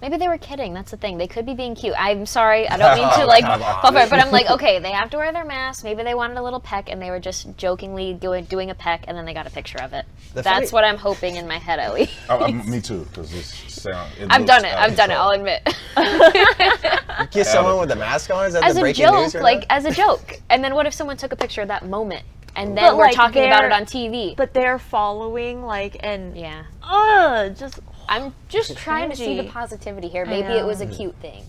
Maybe they were kidding. That's the thing. They could be being cute. I'm sorry. I don't mean to like pop it, but I'm like, okay, they have to wear their mask. Maybe they wanted a little peck, and they were just jokingly doing a peck, and then they got a picture of it. That's what I'm hoping in my head, at least. Me too, because I've done it. I'll admit. You kiss someone with a mask on? Is that as the a breaking joke, news? like as a joke. And then what if someone took a picture of that moment? And then we're talking about it on TV. But they're following, like, and yeah, just I'm just trying to see the positivity here. Maybe it was a cute thing.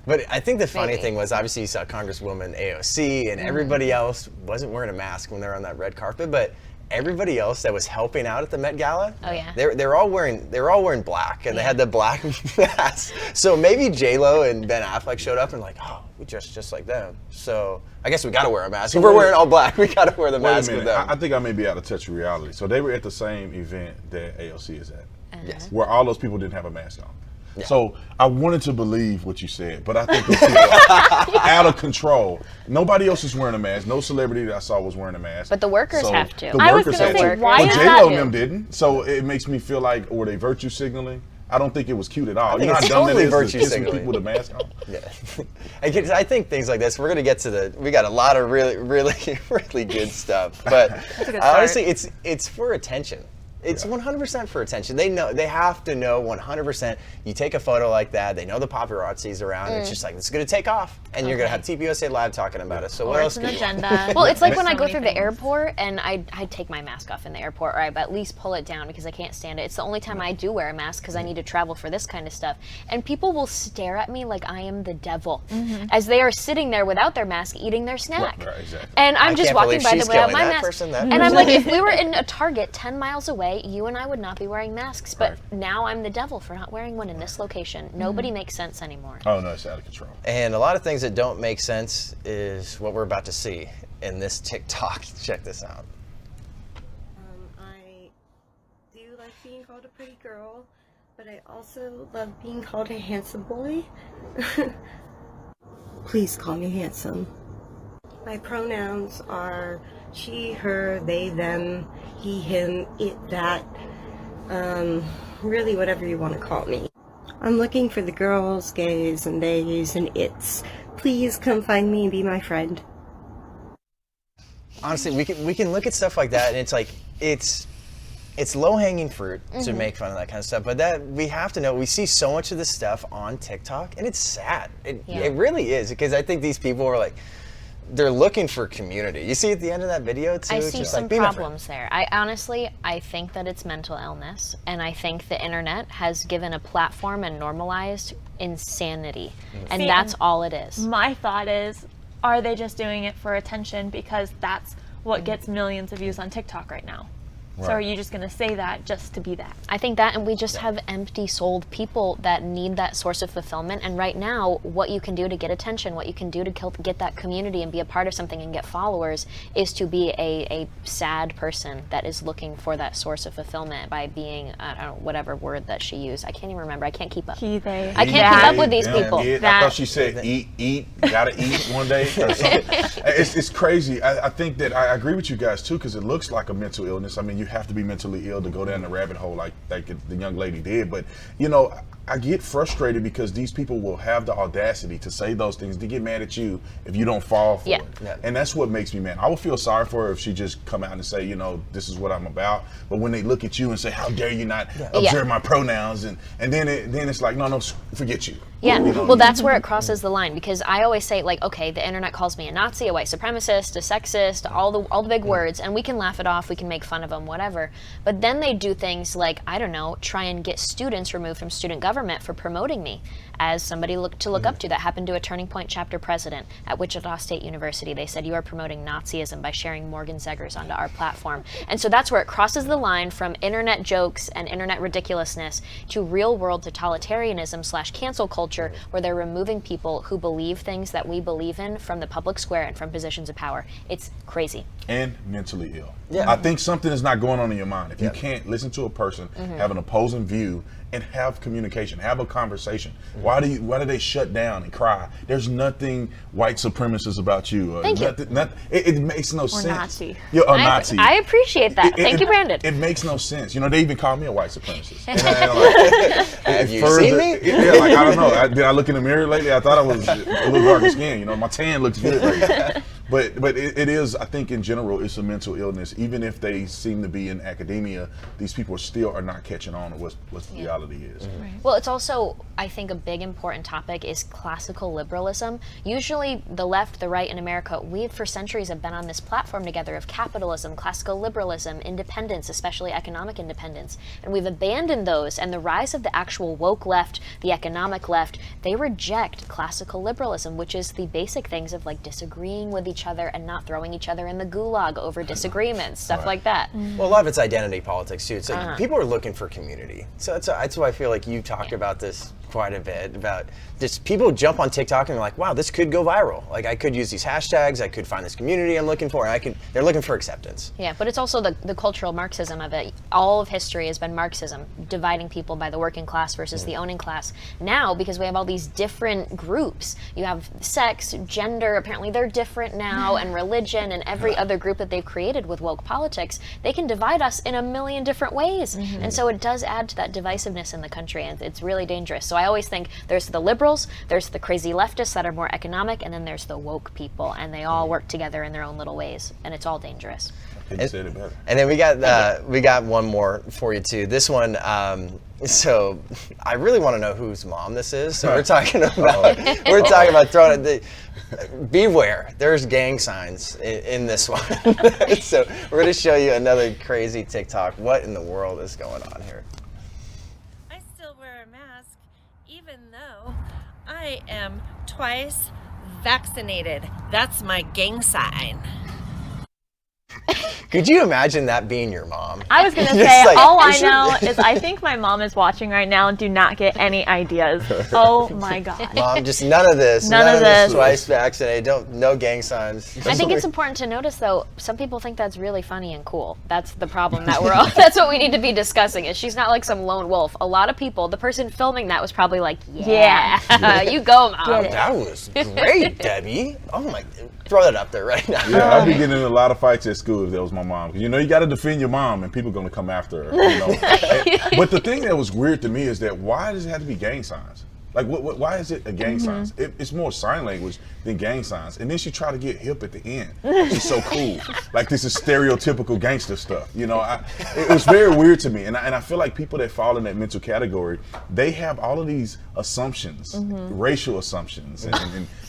But I think the funny thing was, obviously you saw Congresswoman AOC and everybody else wasn't wearing a mask when they were on that red carpet, but everybody else that was helping out at the Met Gala, they're all wearing black, and they had the black masks. So maybe J-Lo and Ben Affleck showed up and like, oh, we dressed just like them. So I guess we got to wear a mask. If we're wearing all black, we got to wear the mask with them. I think I may be out of touch with reality. So they were at the same event that AOC is at, Yes. where all those people didn't have a mask on. Yeah. So I wanted to believe what you said, but I think those people are out of control. Nobody else is wearing a mask. No celebrity that I saw was wearing a mask. But the workers have to. The workers have to. But J-Lo and them didn't. So it makes me feel like, were they virtue signaling? I don't think it was cute at all. You know how dumb that is, virtue signaling. People with a mask on? Yeah. I think things like this, we're going to get to we got a lot of really, really, really good stuff. But honestly, it's for attention. It's 100% for attention. They know, they have to know 100%. You take a photo like that, they know the paparazzis around. It's just like, it's going to take off. And you're going to have TPUSA Live talking about it. So what else? It's an agenda. Well, it's like when I go through the airport and I take my mask off in the airport, or I at least pull it down because I can't stand it. It's the only time I do wear a mask because I need to travel for this kind of stuff. And people will stare at me like I am the devil as they are sitting there without their mask eating their snack. Right, exactly. And I'm just walking by them without my mask. And I'm like, if we were in a Target 10 miles away, you and I would not be wearing masks, but now I'm the devil for not wearing one in this location. Nobody makes sense anymore. Oh no, it's out of control. And a lot of things that don't make sense is what we're about to see in this TikTok. Check this out. I do like being called a pretty girl, but I also love being called a handsome boy. Please call me handsome. My pronouns are she, her, they, them, he, him, it, that, really whatever you want to call me. I'm looking for the girls, gays, and theys, and its. Please come find me and be my friend. Honestly, we can look at stuff like that, and it's like, it's low-hanging fruit to make fun of that kind of stuff, but that we have to know, we see so much of this stuff on TikTok, and it's sad. It really is, because I think these people are like, they're looking for community. You see at the end of that video too. I see some problems there. I think that it's mental illness, and I think the internet has given a platform and normalized insanity, and that's all it is. My thought is, are they just doing it for attention because that's what gets millions of views on TikTok right now? Right. So are you just going to say that just to be that? I think that, and we just have empty-souled people that need that source of fulfillment. And right now, what you can do to get attention, what you can do to get that community and be a part of something and get followers is to be a sad person that is looking for that source of fulfillment by being, I don't know, whatever word that she used. I can't even remember. I can't keep up. I can't keep up with these people. I thought she said eat, gotta eat one day or something. It's crazy. I think that I agree with you guys too, because it looks like a mental illness. I mean, you have to be mentally ill to go down the rabbit hole like the young lady did. But, you know, I get frustrated because these people will have the audacity to say those things, to get mad at you if you don't fall for it. Yeah. And that's what makes me mad. I would feel sorry for her if she just come out and say, you know, this is what I'm about. But when they look at you and say, how dare you not observe my pronouns, and then it's like, no, forget you. Yeah, well, that's where it crosses the line, because I always say, like, okay, the internet calls me a Nazi, a white supremacist, a sexist, all the big words, and we can laugh it off, we can make fun of them, whatever. But then they do things like, I don't know, try and get students removed from student government for promoting me as somebody to look up to. That happened to a Turning Point chapter president at Wichita State University. They said, you are promoting Nazism by sharing Morgan Zegers onto our platform. And so that's where it crosses the line from internet jokes and internet ridiculousness to real world totalitarianism / cancel culture, where they're removing people who believe things that we believe in from the public square and from positions of power. It's crazy. And mentally ill. Yeah. I think something is not going on in your mind. If you can't listen to a person, have an opposing view, and have communication, have a conversation. Why do they shut down and cry? There's nothing white supremacist about you. Thank you. It makes no sense. Nazi. You're a Nazi. I appreciate that. Thank you, Brandon. It makes no sense. You know, they even call me a white supremacist. Have you seen me? Yeah, like, I don't know. Did I look in the mirror lately? I thought I was a little darker skinned. You know, my tan looks good right now. But it is, I think in general, it's a mental illness. Even if they seem to be in academia, these people still are not catching on to what the reality is. Well, it's also, I think, a big important topic is classical liberalism. Usually the left, the right in America, we for centuries have been on this platform together of capitalism, classical liberalism, independence, especially economic independence. And we've abandoned those, and the rise of the actual woke left, the economic left, they reject classical liberalism, which is the basic things of like disagreeing with each other and not throwing each other in the gulag over disagreements, stuff like that. Well, a lot of it's identity politics too. It's like people are looking for community. So that's why I feel like you talked about this quite a bit, about just people jump on TikTok and they're like, wow, this could go viral. Like I could use these hashtags, I could find this community I'm looking for, and they're looking for acceptance. Yeah, but it's also the cultural Marxism of it. All of history has been Marxism, dividing people by the working class versus the owning class. Now, because we have all these different groups, you have sex, gender, apparently they're different now, and religion, and every other group that they've created with woke politics, they can divide us in a million different ways. And so it does add to that divisiveness in the country, and it's really dangerous. So I always think there's the liberals, there's the crazy leftists that are more economic, and then there's the woke people, and they all work together in their own little ways, and it's all dangerous. And then we got one more for you too. This one, so I really want to know whose mom this is. So we're talking about throwing it. Beware, there's gang signs in this one. So we're going to show you another crazy TikTok. What in the world is going on here? I still wear a mask, even though I am twice vaccinated. That's my gang sign. Could you imagine that being your mom? I was going to say, like, all I know is I think my mom is watching right now and do not get any ideas. Oh my God. Mom, just none of this. None of this. Twice vaccinated, no gang signs. I think it's important to notice though, some people think that's really funny and cool. That's the problem that we're all, that's what we need to be discussing, is she's not like some lone wolf. A lot of people, the person filming that was probably like, yeah. You go, Mom. That was great, Debbie. Oh my, throw that up there right now. Yeah, I'd be getting in a lot of fights at school if that was my mom. You know, you got to defend your mom, and people are going to come after her. You know? But the thing that was weird to me is that why does it have to be gang signs? Like, why is it a gang signs? It's more sign language than gang signs. And then she tried to get hip at the end. She's so cool. Like, this is stereotypical gangster stuff. You know, it was very weird to me. And I feel like people that fall in that mental category, they have all of these assumptions, racial assumptions,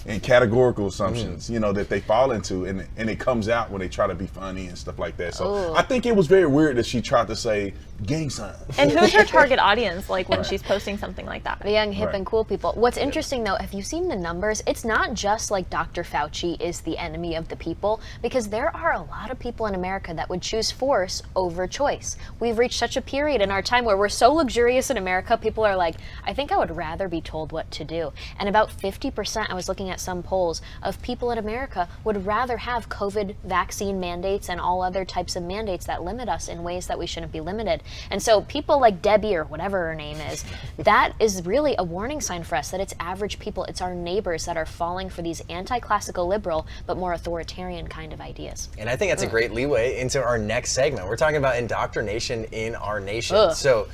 and categorical assumptions, you know, that they fall into, and it comes out when they try to be funny and stuff like that. So I think it was very weird that she tried to say gang signs. And who's her target audience, like, when she's posting something like that? The young, hip, and cool people. What's interesting though, have you seen the numbers? It's not just like Dr. Fauci is the enemy of the people, because there are a lot of people in America that would choose force over choice. We've reached such a period in our time where we're so luxurious in America, people are like, I think I would rather be told what to do. And about 50%, I was looking at some polls, of people in America would rather have COVID vaccine mandates and all other types of mandates that limit us in ways that we shouldn't be limited. And so people like Debbie, or whatever her name is, that is really a warning sign for us that it's average people, it's our neighbors that are falling for these anti-classical liberal but more authoritarian kind of ideas. And I think that's a great leeway into our next segment. We're talking about indoctrination in our nation. So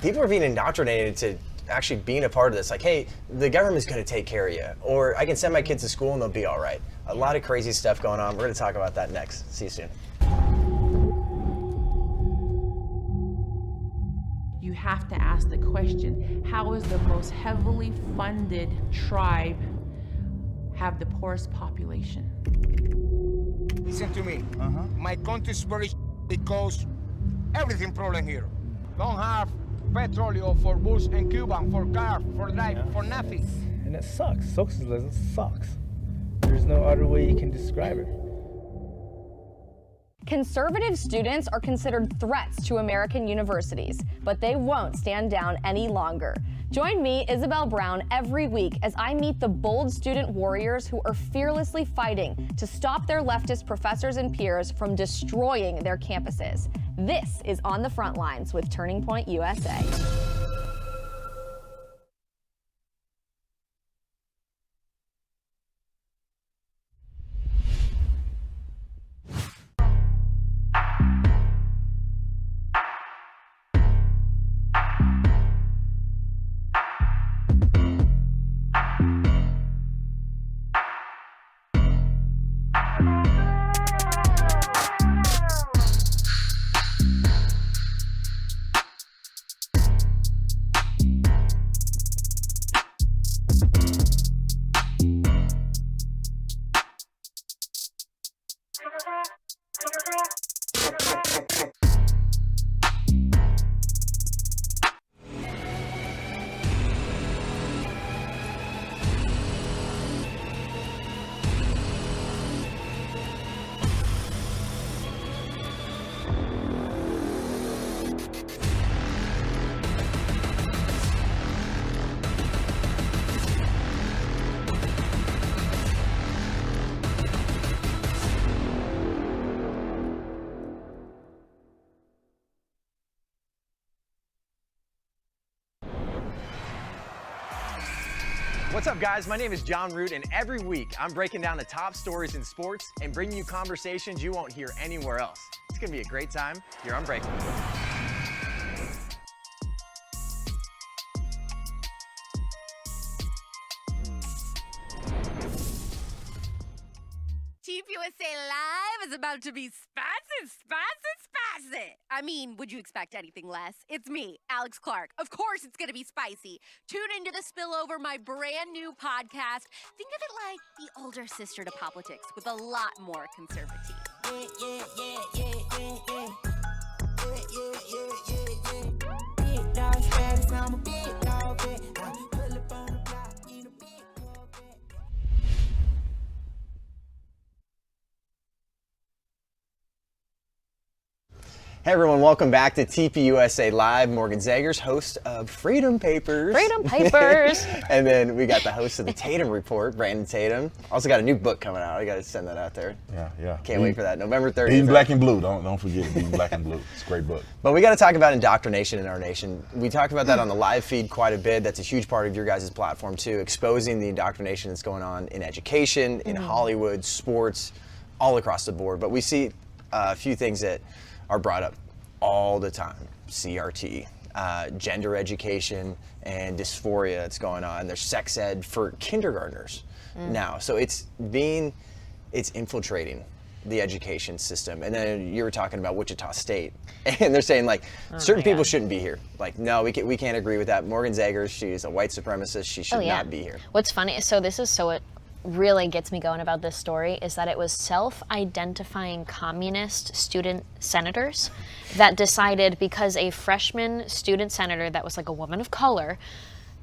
people are being indoctrinated to actually being a part of this. Like, hey, the government's going to take care of you, or I can send my kids to school and they'll be all right. A lot of crazy stuff going on. We're going to talk about that next. See you soon. You have to ask the question, how is the most heavily funded tribe have the poorest population? Listen to me. My country's very because everything problem here. Don't have petroleum for bus and Cuban, for car, for life, for nothing. And it sucks. Socialism sucks. There's no other way you can describe it. Conservative students are considered threats to American universities, but they won't stand down any longer. Join me, Isabel Brown, every week as I meet the bold student warriors who are fearlessly fighting to stop their leftist professors and peers from destroying their campuses. This is On the Frontlines with Turning Point USA. What's up, guys? My name is Jon Root, and every week I'm breaking down the top stories in sports and bringing you conversations you won't hear anywhere else. It's gonna be a great time here on Breaking. TPUSA Live is about to be spicy, spicy, spicy. I mean, would you expect anything less? It's me, Alex Clark. Of course it's gonna be spicy. Tune into The Spillover, my brand new podcast. Think of it like the older sister to Poplitics with a lot more conservative. Big dog status, I'm a big dog vet. Pull up on the block, need a big Corvette. Hey everyone, welcome back to TPUSA Live. Morgan Zegers, host of Freedom Papers. Freedom Papers. And then we got the host of the Tatum Report, Brandon Tatum. Also got a new book coming out. I got to send that out there. Yeah. Can't wait for that. November 30th. Being Black and Blue. Don't forget Being Black and Blue. It's a great book. But we got to talk about indoctrination in our nation. We talk about that on the live feed quite a bit. That's a huge part of your guys' platform too, exposing the indoctrination that's going on in education, in Hollywood, sports, all across the board. But we see a few things that are brought up all the time. CRT, gender education, and dysphoria that's going on. There's sex ed for kindergartners now. So it's infiltrating the education system. And then you were talking about Wichita State, and they're saying like certain people shouldn't be here. Like, no, we can't agree with that. Morgan Zegers, she's a white supremacist. She should not be here. What's funny, so this is so it really gets me going about this story, is that it was self-identifying communist student senators that decided, because a freshman student senator that was like a woman of color,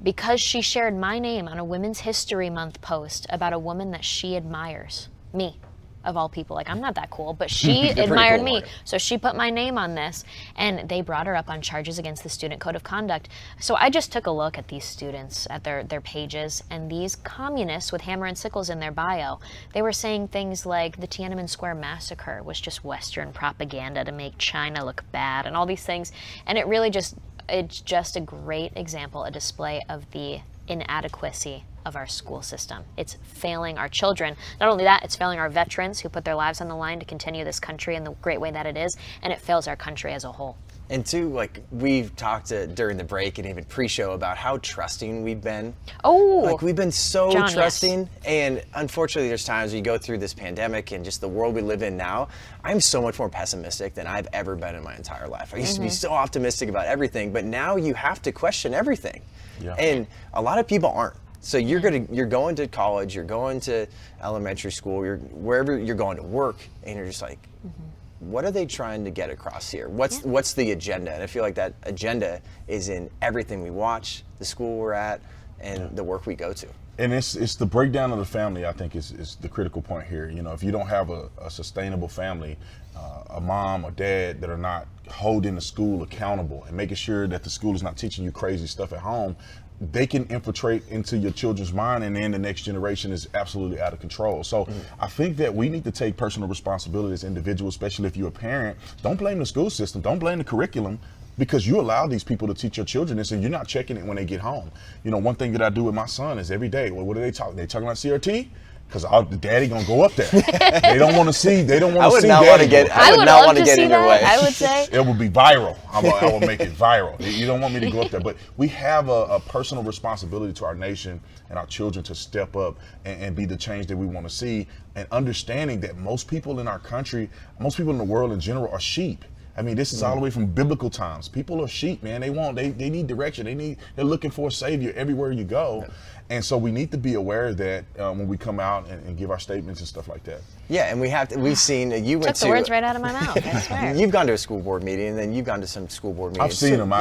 because she shared my name on a Women's History Month post about a woman that she admires, me, of all people. Like, I'm not that cool, but she admired cool, me. Morgan. So she put my name on this, and they brought her up on charges against the Student Code of Conduct. So I just took a look at these students, at their pages, and these communists with hammer and sickles in their bio, they were saying things like the Tiananmen Square massacre was just Western propaganda to make China look bad, and all these things. And it really it's just a great example, a display of the inadequacy of our school system. It's failing our children. Not only that, it's failing our veterans who put their lives on the line to continue this country in the great way that it is, and it fails our country as a whole. And two, like we've talked during the break and even pre-show about how trusting we've been. Oh, like we've been so John, trusting, yes. And unfortunately, there's times you go through this pandemic and just the world we live in now. I'm so much more pessimistic than I've ever been in my entire life. I used to be so optimistic about everything, but now you have to question everything, and a lot of people aren't. So you're going to college, you're going to elementary school, you're wherever you're going to work, and you're just like, what are they trying to get across here? What's the agenda? And I feel like that agenda is in everything we watch, the school we're at, and the work we go to. And it's the breakdown of the family, I think, is the critical point here. You know, if you don't have a sustainable family, a mom or dad that are not holding the school accountable and making sure that the school is not teaching you crazy stuff at home, they can infiltrate into your children's mind, and then the next generation is absolutely out of control. So I think that we need to take personal responsibility as individuals, especially if you're a parent. Don't blame the school system, don't blame the curriculum, because you allow these people to teach your children this and you're not checking it when they get home. You know, one thing that I do with my son is every day, well, what are they talking? They talking about CRT? because the daddy gonna go up there. They don't want to see. They don't I want to would see not daddy. want to get. I would not want to get in your way. I would say It will be viral. I will make it viral. You don't want me to go up there, but we have a personal responsibility to our nation and our children to step up and be the change that we want to see, and understanding that most people in our country, most people in the world in general, are sheep. I mean, this is all the way from biblical times. People are sheep, man. They need direction. They're looking for a savior everywhere you go. And so we need to be aware of that when we come out and give our statements and stuff like that. Yeah, and we've seen, you went to. took the words right out of my mouth, I swear. You've gone to a school board meeting, and then you've gone to some school board meetings. I've seen them.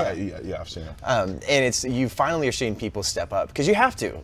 Yeah, I've seen them. And you finally are seeing people step up, because you have to.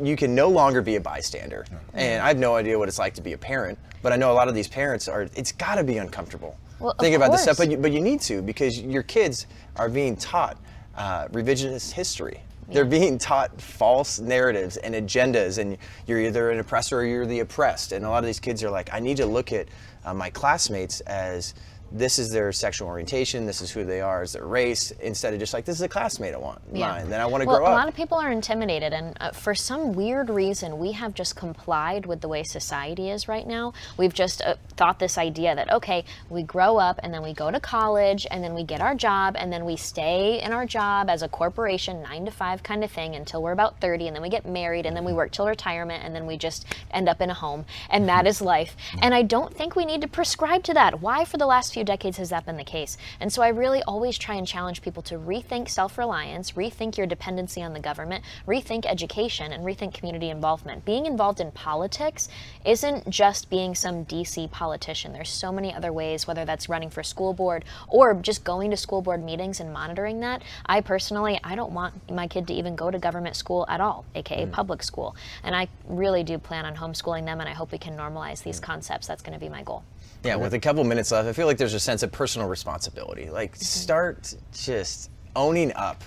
You can no longer be a bystander. And I have no idea what it's like to be a parent, but I know a lot of these parents it's got to be uncomfortable. Well, Think about this stuff, but you need to, because your kids are being taught revisionist history. They're being taught false narratives and agendas, and you're either an oppressor or you're the oppressed. And a lot of these kids are like, I need to look at my classmates as this is their sexual orientation, this is who they are as their race, instead of just like, this is a classmate I want mine, then I want to grow up. A lot of people are intimidated, and for some weird reason, we have just complied with the way society is right now. We've just thought this idea that, okay, we grow up and then we go to college and then we get our job and then we stay in our job as a corporation, 9 to 5 kind of thing, until we're about 30, and then we get married and then we work till retirement and then we just end up in a home, and that is life. And I don't think we need to prescribe to that. Why for the last few decades has that been the case? And so I really always try and challenge people to rethink self-reliance, rethink your dependency on the government, rethink education, and rethink community involvement. Being involved in politics isn't just being some DC politician. There's so many other ways, whether that's running for school board or just going to school board meetings and monitoring that. I personally, I don't want my kid to even go to government school at all, aka public school. And I really do plan on homeschooling them, and I hope we can normalize these concepts. That's going to be my goal. Yeah, with a couple minutes left, I feel like there's a sense of personal responsibility. Like, start just owning up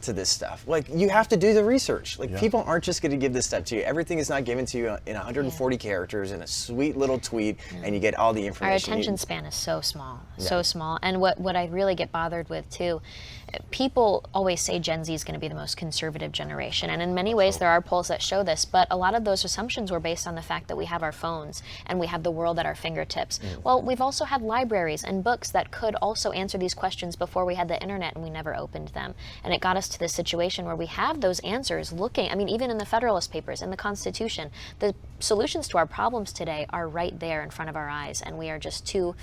to this stuff. Like, you have to do the research. Like, people aren't just going to give this stuff to you. Everything is not given to you in 140 characters in a sweet little tweet, and you get all the information. Our attention span is so small, so small. And what I really get bothered with too, people always say Gen Z is going to be the most conservative generation, and in many ways there are polls that show this, but a lot of those assumptions were based on the fact that we have our phones and we have the world at our fingertips. Well, we've also had libraries and books that could also answer these questions before we had the internet, and we never opened them. And it got us to this situation where we have those answers looking, I mean, even in the Federalist Papers, in the Constitution, the solutions to our problems today are right there in front of our eyes, and we are just too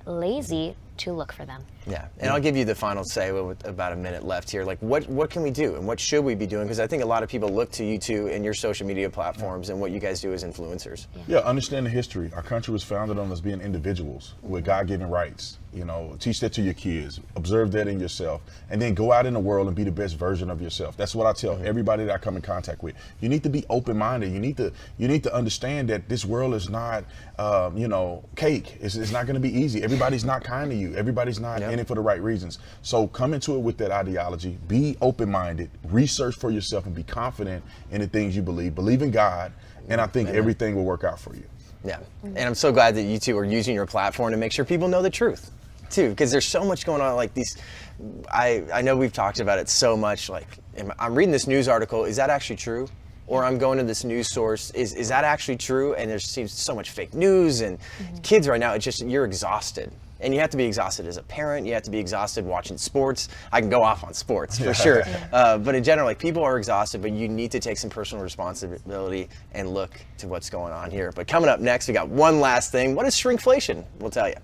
lazy to look for them. Yeah, and I'll give you the final say with about a minute left here. Like, what can we do, and what should we be doing? Because I think a lot of people look to you two and your social media platforms and what you guys do as influencers. Yeah, understand the history. Our country was founded on us being individuals with God-given rights. You know, teach that to your kids, observe that in yourself, and then go out in the world and be the best version of yourself. That's what I tell everybody that I come in contact with. You need to be open-minded. You need to understand that this world is not, you know, cake. It's not going to be easy. Everybody's not kind to you. Everybody's not in it for the right reasons. So come into it with that ideology. Be open-minded. Research for yourself and be confident in the things you believe. Believe in God, and I think everything will work out for you. Yeah, and I'm so glad that you two are using your platform to make sure people know the truth, too, because there's so much going on. Like these, I know we've talked about it so much. Like, I'm reading this news article. Is that actually true? Or I'm going to this news source. Is that actually true? And there seems so much fake news, and kids right now, it's just, you're exhausted. And you have to be exhausted as a parent. You have to be exhausted watching sports. I can go off on sports for sure. But in general, like, people are exhausted, but you need to take some personal responsibility and look to what's going on here. But coming up next, we got one last thing. What is shrinkflation? We'll tell you.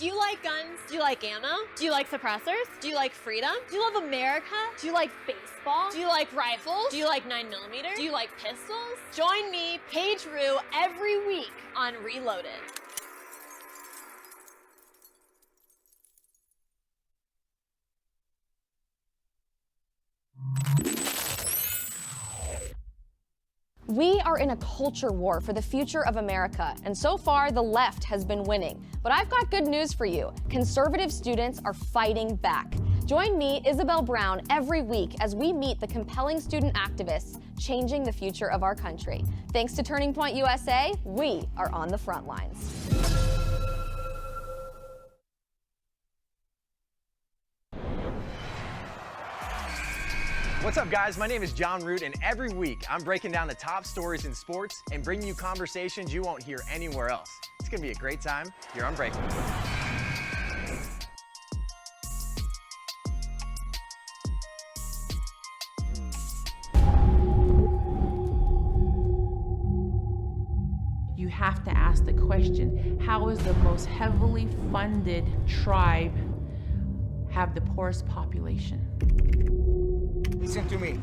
Do you like guns? Do you like ammo? Do you like suppressors? Do you like freedom? Do you love America? Do you like baseball? Do you like rifles? Do you like 9mm? Do you like pistols? Join me, Paige Roux, every week on Reloaded. We are in a culture war for the future of America, and so far the left has been winning. But I've got good news for you. Conservative students are fighting back. Join me, Isabel Brown, every week as we meet the compelling student activists changing the future of our country. Thanks to Turning Point USA, we are on the front lines. What's up, guys? My name is Jon Root, and every week I'm breaking down the top stories in sports and bringing you conversations you won't hear anywhere else. It's gonna be a great time here on Breaking. You have to ask the question, how is the most heavily funded tribe have the poorest population? Listen to me.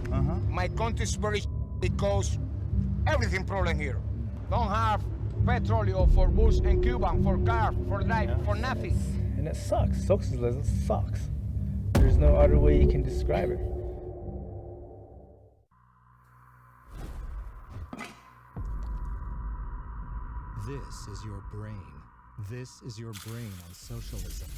My country is very because everything problem here. Don't have petroleum for bus and Cuban, for car, for life, for nothing. And it sucks. Socialism sucks. There's no other way you can describe it. This is your brain. This is your brain on socialism.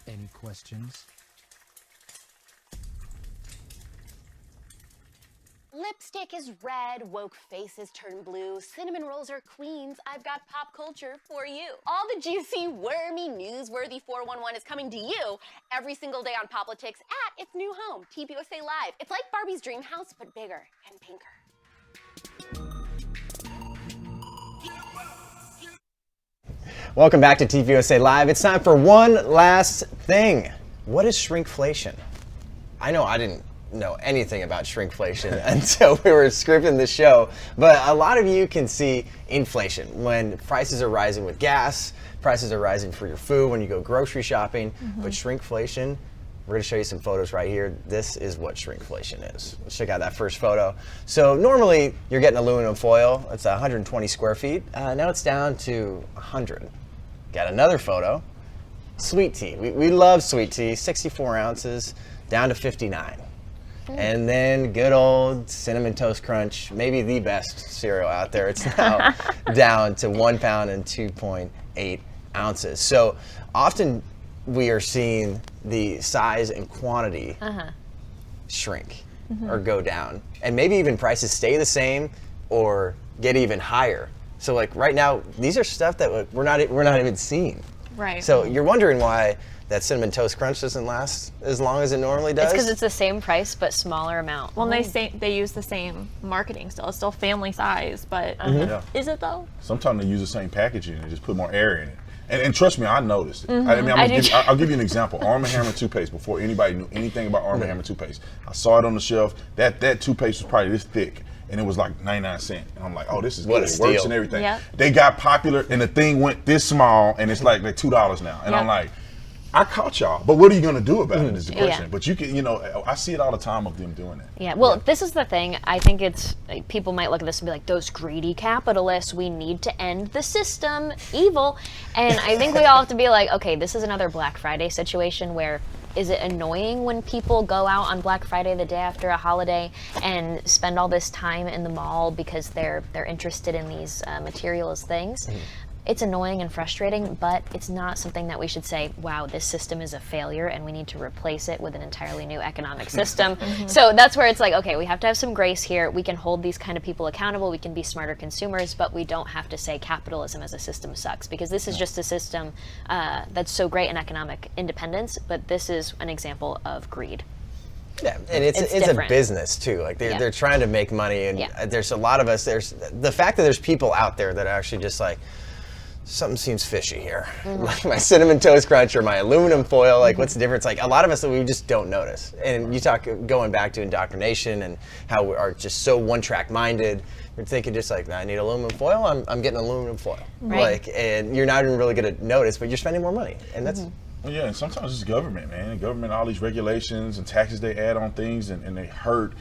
Any questions? Lipstick is red, woke faces turn blue, cinnamon rolls are queens, I've got pop culture for you. All the juicy, wormy, newsworthy 411 is coming to you every single day on Poplitics at its new home, TPUSA Live. It's like Barbie's dream house, but bigger and pinker. Welcome back to TPUSA Live. It's time for one last thing. What is shrinkflation? I know I didn't know anything about shrinkflation until we were scripting the show, but a lot of you can see inflation when prices are rising with gas, prices are rising for your food when you go grocery shopping, but shrinkflation, we're gonna show you some photos right here. This is what shrinkflation is. Let's check out that first photo. So normally you're getting aluminum foil, it's 120 square feet, now it's down to 100. Got another photo, sweet tea. We love sweet tea, 64 ounces, down to 59. And then good old Cinnamon Toast Crunch, maybe the best cereal out there. It's now down to 1 pound and 2.8 ounces. So often we are seeing the size and quantity shrink or go down. And maybe even prices stay the same or get even higher. So like right now, these are stuff that we're not even seeing. Right. So you're wondering why that Cinnamon Toast Crunch doesn't last as long as it normally does? It's because it's the same price but smaller amount. Well, they use the same marketing still. It's still family size, but Yeah. is it though? Sometimes they use the same packaging and just put more air in it. And trust me, I noticed it. Mhm. I mean, I I'll give you an example. Arm & Hammer toothpaste, before anybody knew anything about Arm & Hammer toothpaste, I saw it on the shelf. That toothpaste was probably this thick, and it was like 99 cents. And I'm like, oh, this is What good. a It works steal. and everything. Yep. They got popular, and the thing went this small, and it's like $2 now. And I'm like, I caught y'all, but what are you going to do about it is the question. Yeah. But you can, I see it all the time of them doing it. Yeah, well, this is the thing. I think it's, people might look at this and be like, those greedy capitalists, we need to end the system, evil. And I think we all have to be like, okay, this is another Black Friday situation where, is it annoying when people go out on Black Friday, the day after a holiday, and spend all this time in the mall because they're interested in these materialist things? It's annoying and frustrating, but it's not something that we should say, wow, this system is a failure and we need to replace it with an entirely new economic system. So that's where it's like, okay, we have to have some grace here. We can hold these kind of people accountable. We can be smarter consumers, but we don't have to say capitalism as a system sucks, because this is just a system that's so great in economic independence, but this is an example of greed. Yeah, and it's a different. business too. Like they're trying to make money, and there's a lot of us. There's the fact that there's people out there that are actually just like, something seems fishy here. Like my Cinnamon Toast Crunch or my aluminum foil, like what's the difference? Like a lot of us that we just don't notice. And you talk going back to indoctrination and how we are just so one-track minded. You're thinking just like, I need aluminum foil, I'm getting aluminum foil. Right. Like, and you're not even really gonna notice, but you're spending more money. And that's Well, yeah, and sometimes it's government, man. The government, all these regulations and taxes they add on things, and they hurt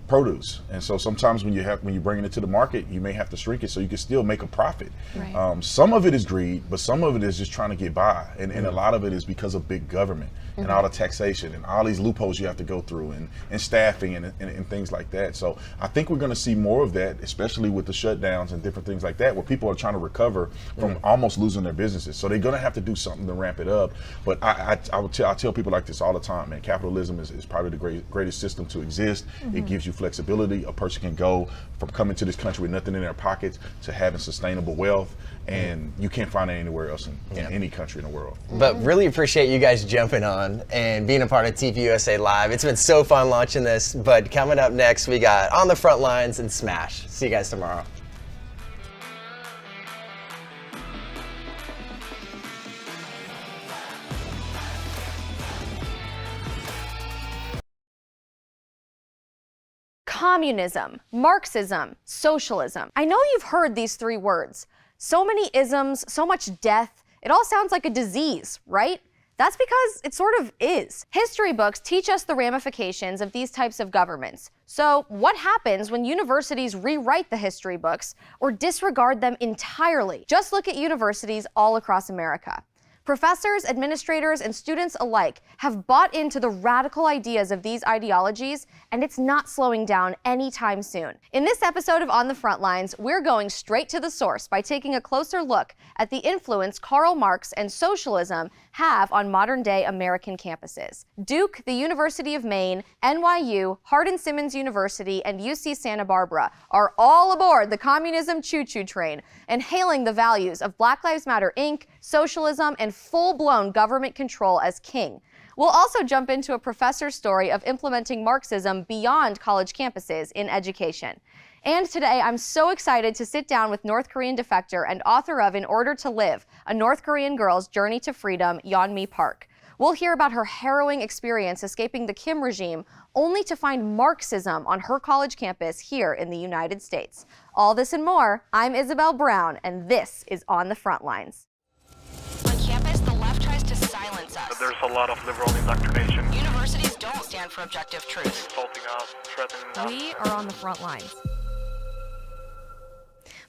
produce. And so sometimes when you're bringing it to the market, you may have to shrink it so you can still make a profit. Right. Some of it is greed, but some of it is just trying to get by. And a lot of it is because of big government and all the taxation and all these loopholes you have to go through and staffing and things like that. So I think we're going to see more of that, especially with the shutdowns and different things like that, where people are trying to recover from almost losing their businesses. So they're going to have to do something to ramp it up. But I tell people like this all the time, man, capitalism is probably the greatest system to exist. It gives you flexibility. A person can go from coming to this country with nothing in their pockets to having sustainable wealth, and you can't find it anywhere else in any country in the world. But really appreciate you guys jumping on and being a part of TPUSA Live. It's been so fun launching this, but coming up next, we got On The Frontlines and SMASH. See you guys tomorrow. Communism, Marxism, socialism. I know you've heard these three words. So many isms, so much death. It all sounds like a disease, right? That's because it sort of is. History books teach us the ramifications of these types of governments. So what happens when universities rewrite the history books or disregard them entirely? Just look at universities all across America. Professors, administrators, and students alike have bought into the radical ideas of these ideologies, and it's not slowing down anytime soon. In this episode of On the Frontlines, we're going straight to the source by taking a closer look at the influence Karl Marx and socialism have on modern-day American campuses. Duke, the University of Maine, NYU, Hardin-Simmons University, and UC Santa Barbara are all aboard the communism choo-choo train and hailing the values of Black Lives Matter, Inc., socialism, and full-blown government control as king. We'll also jump into a professor's story of implementing Marxism beyond college campuses in education. And today, I'm so excited to sit down with North Korean defector and author of In Order to Live, a North Korean girl's journey to freedom, Yeonmi Park. We'll hear about her harrowing experience escaping the Kim regime, only to find Marxism on her college campus here in the United States. All this and more, I'm Isabel Brown, and this is On the Frontlines. On campus, the left tries to silence us. There's a lot of liberal indoctrination. Universities don't stand for objective truth. Assaulting us, threatening us. We are on the front lines.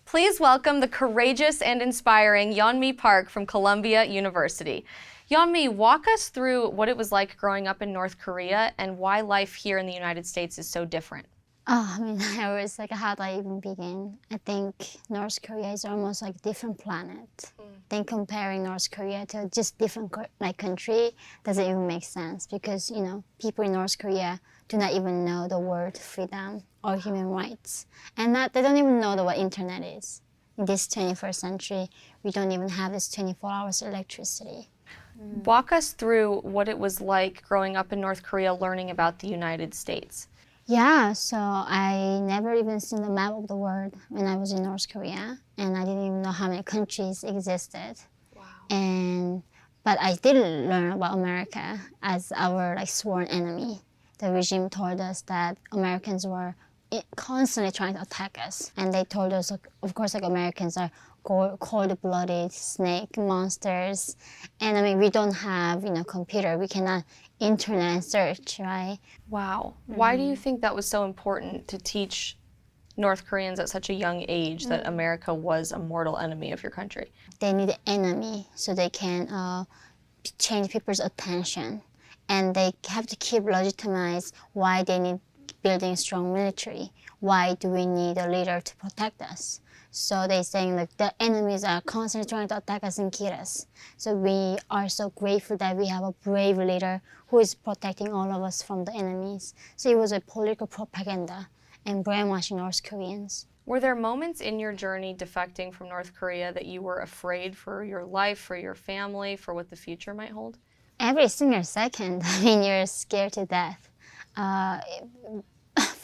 Please welcome the courageous and inspiring Yeonmi Park from Columbia University. Yeonmi, walk us through what it was like growing up in North Korea and why life here in the United States is so different. Oh, I mean, I was like, how do I even begin? I think North Korea is almost like a different planet. I think comparing North Korea to just different country doesn't even make sense because, you know, people in North Korea do not even know the word freedom or human rights. And they don't even know what internet is. In this 21st century, we don't even have this 24 hours electricity. Walk us through what it was like growing up in North Korea learning about the United States. Yeah, so I never even seen the map of the world when I was in North Korea, and I didn't even know how many countries existed. Wow. But I did learn about America as our sworn enemy. The regime told us that Americans were constantly trying to attack us, and they told us, of course, Americans are cold-blooded snake monsters, and I mean we don't have computer, we cannot internet search, right? Wow. Why do you think that was so important to teach North Koreans at such a young age that America was a mortal enemy of your country? They need an enemy so they can change people's attention, and they have to keep legitimize why they need building a strong military. Why do we need a leader to protect us? So they're saying the enemies are constantly trying to attack us and kill us. So we are so grateful that we have a brave leader who is protecting all of us from the enemies. So it was a political propaganda and brainwashing North Koreans. Were there moments in your journey defecting from North Korea that you were afraid for your life, for your family, for what the future might hold? Every single second, I mean, you're scared to death.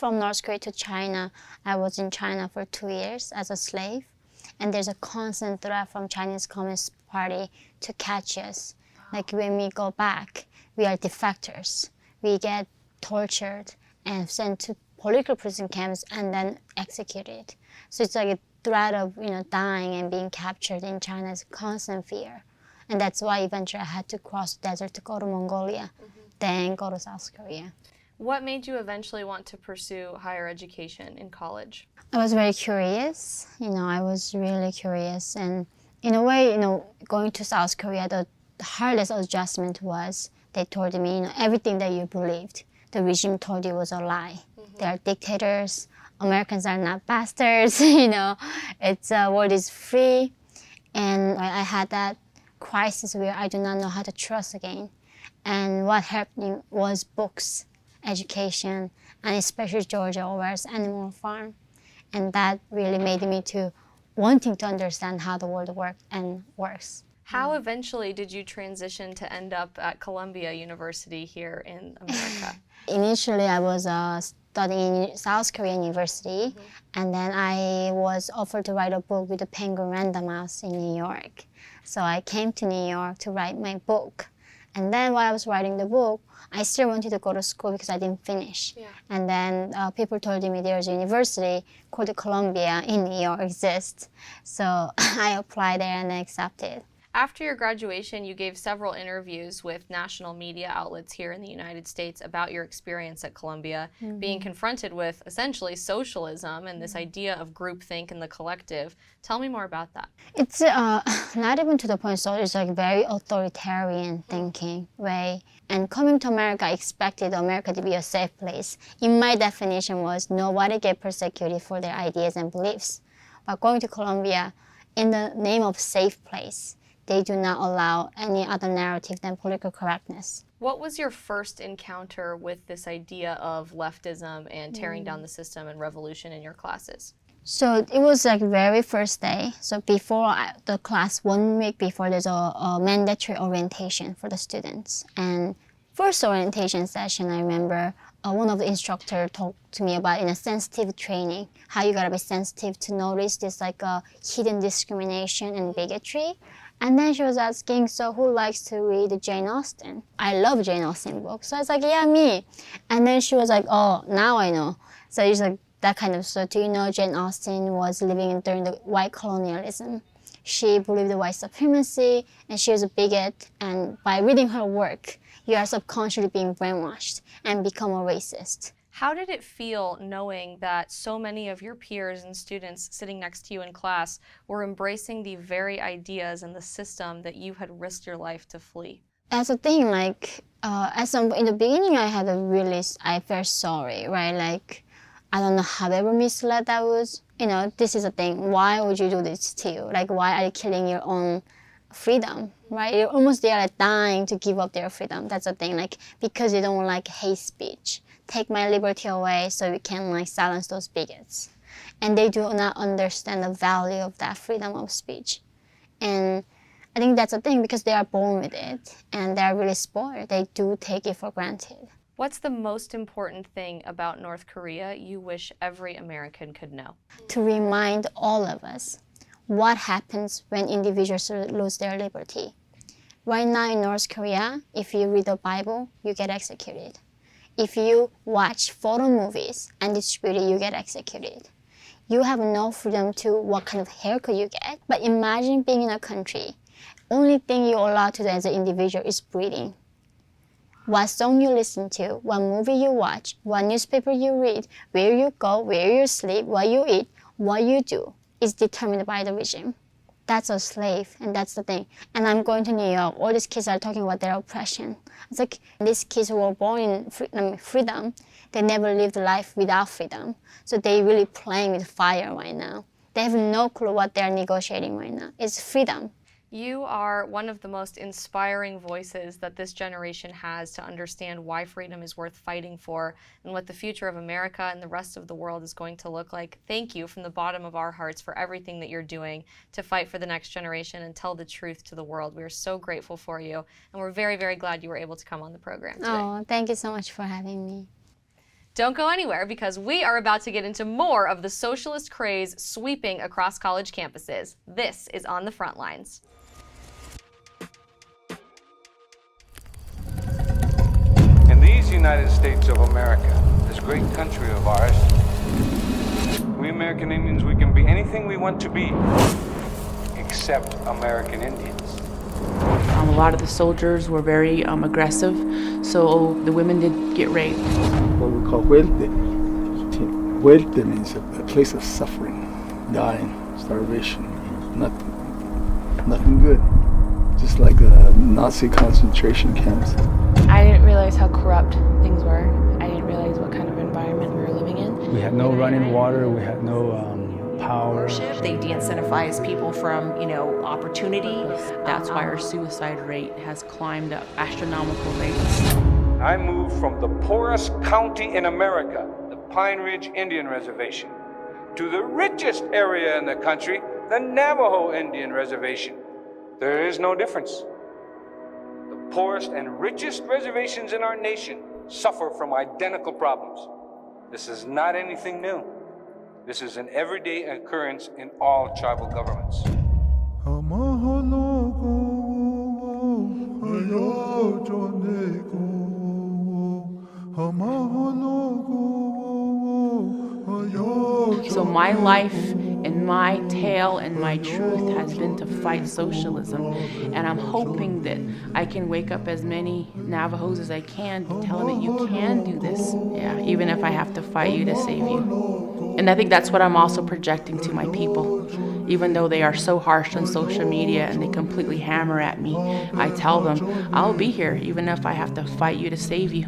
From North Korea to China, I was in China for 2 years as a slave, and there's a constant threat from Chinese Communist Party to catch us. Like when we go back, we are defectors. We get tortured and sent to political prison camps and then executed. So it's like a threat of dying and being captured in China is a constant fear, and that's why eventually I had to cross the desert to go to Mongolia, then go to South Korea. What made you eventually want to pursue higher education in college? I was very curious. I was really curious. And in a way, going to South Korea, the hardest adjustment was they told me, everything that you believed, the regime told you was a lie. They are dictators. Americans are not bastards. It's world is free. And I had that crisis where I do not know how to trust again. And what helped me was books, education, and especially George Orwell's Animal Farm. And that really made me to wanting to understand how the world works. How eventually did you transition to end up at Columbia University here in America? Initially, I was studying in South Korean University, and then I was offered to write a book with the Penguin Random House in New York. So I came to New York to write my book. And then while I was writing the book, I still wanted to go to school because I didn't finish. Yeah. And then people told me there's a university called Columbia in New York exists. So I applied there and accepted. After your graduation, you gave several interviews with national media outlets here in the United States about your experience at Columbia, being confronted with essentially socialism and this idea of groupthink and the collective. Tell me more about that. It's not even to the point, so it's like very authoritarian thinking way. And coming to America, I expected America to be a safe place. In my definition was nobody get persecuted for their ideas and beliefs. But going to Columbia, in the name of safe place, they do not allow any other narrative than political correctness. What was your first encounter with this idea of leftism and tearing down the system and revolution in your classes? So it was like very first day. So before the class, 1 week before, there's a mandatory orientation for the students. And first orientation session, I remember one of the instructors talked to me about sensitive training, how you gotta be sensitive to notice this like hidden discrimination and bigotry. And then she was asking, so who likes to read Jane Austen? I love Jane Austen books. So I was like, yeah, me. And then she was like, oh, now I know. So it's like that kind of, so do you know Jane Austen was living during the white colonialism? She believed in white supremacy, and she was a bigot. And by reading her work, you are subconsciously being brainwashed and become a racist. How did it feel knowing that so many of your peers and students sitting next to you in class were embracing the very ideas and the system that you had risked your life to flee? That's the thing, like, in the beginning, I felt sorry, right? Like, I don't know however misled that was. This is the thing, why would you do this to you? Like, why are you killing your own freedom, right? You're almost there like dying to give up their freedom. That's the thing, like, because you don't like hate speech. Take my liberty away so we can like silence those bigots. And they do not understand the value of that freedom of speech. And I think that's the thing, because they are born with it and they're really spoiled. They do take it for granted. What's the most important thing about North Korea you wish every American could know? To remind all of us what happens when individuals lose their liberty. Right now in North Korea, if you read the Bible, you get executed. If you watch photo movies and distribute it, you get executed. You have no freedom to what kind of haircut you get. But imagine being in a country, only thing you're allowed to do as an individual is breathing. What song you listen to, what movie you watch, what newspaper you read, where you go, where you sleep, what you eat, what you do is determined by the regime. That's a slave, and that's the thing. And I'm going to New York, all these kids are talking about their oppression. It's like these kids who were born in freedom, they never lived life without freedom. So they really playing with fire right now. They have no clue what they're negotiating right now. It's freedom. You are one of the most inspiring voices that this generation has to understand why freedom is worth fighting for and what the future of America and the rest of the world is going to look like. Thank you from the bottom of our hearts for everything that you're doing to fight for the next generation and tell the truth to the world. We are so grateful for you, and we're very, very glad you were able to come on the program today. Oh, thank you so much for having me. Don't go anywhere, because we are about to get into more of the socialist craze sweeping across college campuses. This is On The Frontlines. United States of America, this great country of ours, we American Indians, we can be anything we want to be, except American Indians. A lot of the soldiers were very aggressive, so the women did get raped. called huelte. Huelte means a place of suffering, dying, starvation, nothing good. Just like the Nazi concentration camps. I didn't realize how corrupt things were. I didn't realize what kind of environment we were living in. We had no running water, we had no power. They de-incentivize people from, opportunity. That's why our suicide rate has climbed up astronomical rates. I moved from the poorest county in America, the Pine Ridge Indian Reservation, to the richest area in the country, the Navajo Indian Reservation. There is no difference. The poorest and richest reservations in our nation suffer from identical problems. This is not anything new. This is an everyday occurrence in all tribal governments. So my life and my tale and my truth has been to fight socialism. And I'm hoping that I can wake up as many Navajos as I can to tell them that you can do this. Yeah, even if I have to fight you to save you. And I think that's what I'm also projecting to my people. Even though they are so harsh on social media and they completely hammer at me, I tell them, I'll be here even if I have to fight you to save you.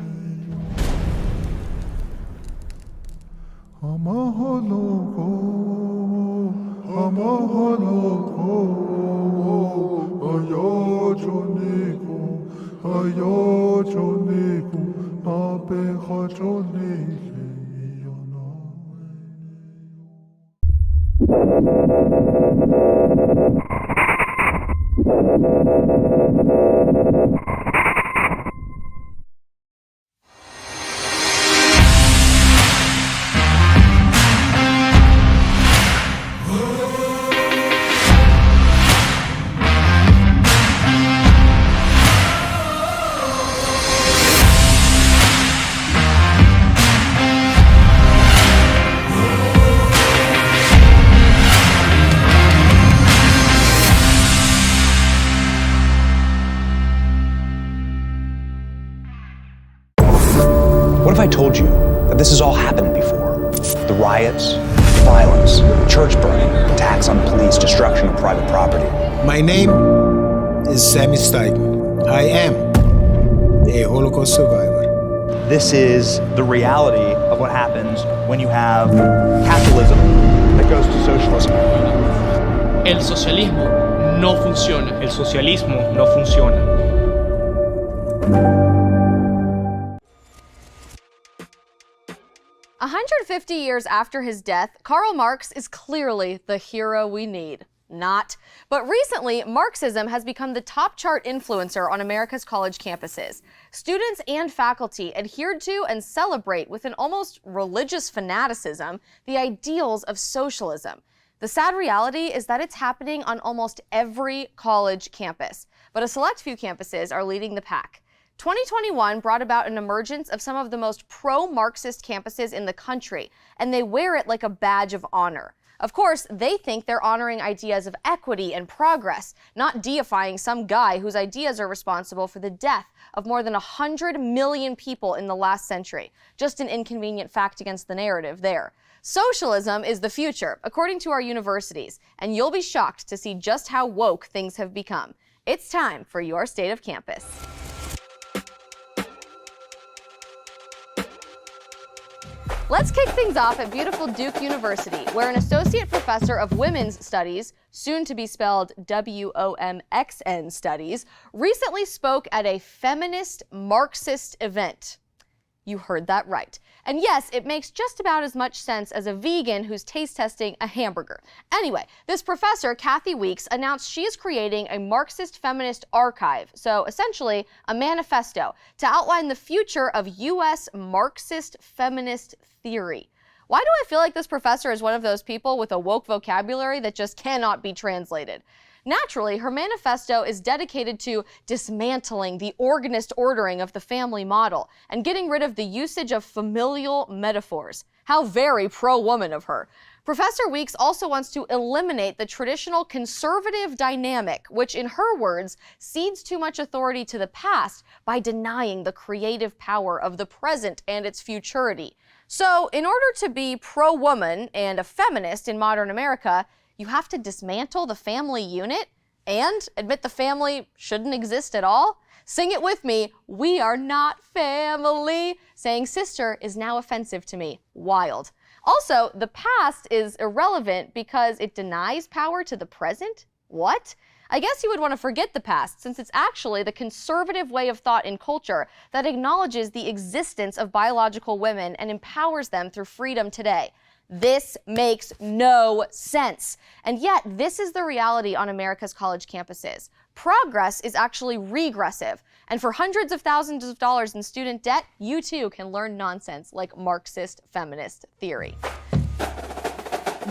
What if I told you that this has all happened before? The riots, violence, church burning, attacks on police, destruction of private property. My name is Sammy Steiden. I am a Holocaust survivor. This is the reality of what happens when you have capitalism that goes to socialism. El socialismo no funciona. El socialismo no funciona. 150 years after his death, Karl Marx is clearly the hero we need. Not. But recently, Marxism has become the top chart influencer on America's college campuses. Students and faculty adhere to and celebrate with an almost religious fanaticism the ideals of socialism. The sad reality is that it's happening on almost every college campus, but a select few campuses are leading the pack. 2021 brought about an emergence of some of the most pro-Marxist campuses in the country, and they wear it like a badge of honor. Of course, they think they're honoring ideas of equity and progress, not deifying some guy whose ideas are responsible for the death of more than 100 million people in the last century. Just an inconvenient fact against the narrative there. Socialism is the future, according to our universities, and you'll be shocked to see just how woke things have become. It's time for your State of Campus. Let's kick things off at beautiful Duke University, where an associate professor of women's studies, soon to be spelled WOMXN studies, recently spoke at a feminist Marxist event. You heard that right. And yes, it makes just about as much sense as a vegan who's taste testing a hamburger. Anyway, this professor, Kathy Weeks, announced she is creating a Marxist feminist archive, so essentially a manifesto, to outline the future of U.S. Marxist feminist theory. Why do I feel like this professor is one of those people with a woke vocabulary that just cannot be translated? Naturally, her manifesto is dedicated to dismantling the organist ordering of the family model and getting rid of the usage of familial metaphors. How very pro-woman of her. Professor Weeks also wants to eliminate the traditional conservative dynamic, which in her words, cedes too much authority to the past by denying the creative power of the present and its futurity. So in order to be pro-woman and a feminist in modern America, you have to dismantle the family unit and admit the family shouldn't exist at all? Sing it with me, we are not family. Saying sister is now offensive to me. Wild. Also, the past is irrelevant because it denies power to the present? What? I guess you would want to forget the past, since it's actually the conservative way of thought in culture that acknowledges the existence of biological women and empowers them through freedom today. This makes no sense. And yet, this is the reality on America's college campuses. Progress is actually regressive. And for hundreds of thousands of dollars in student debt, you too can learn nonsense like Marxist feminist theory.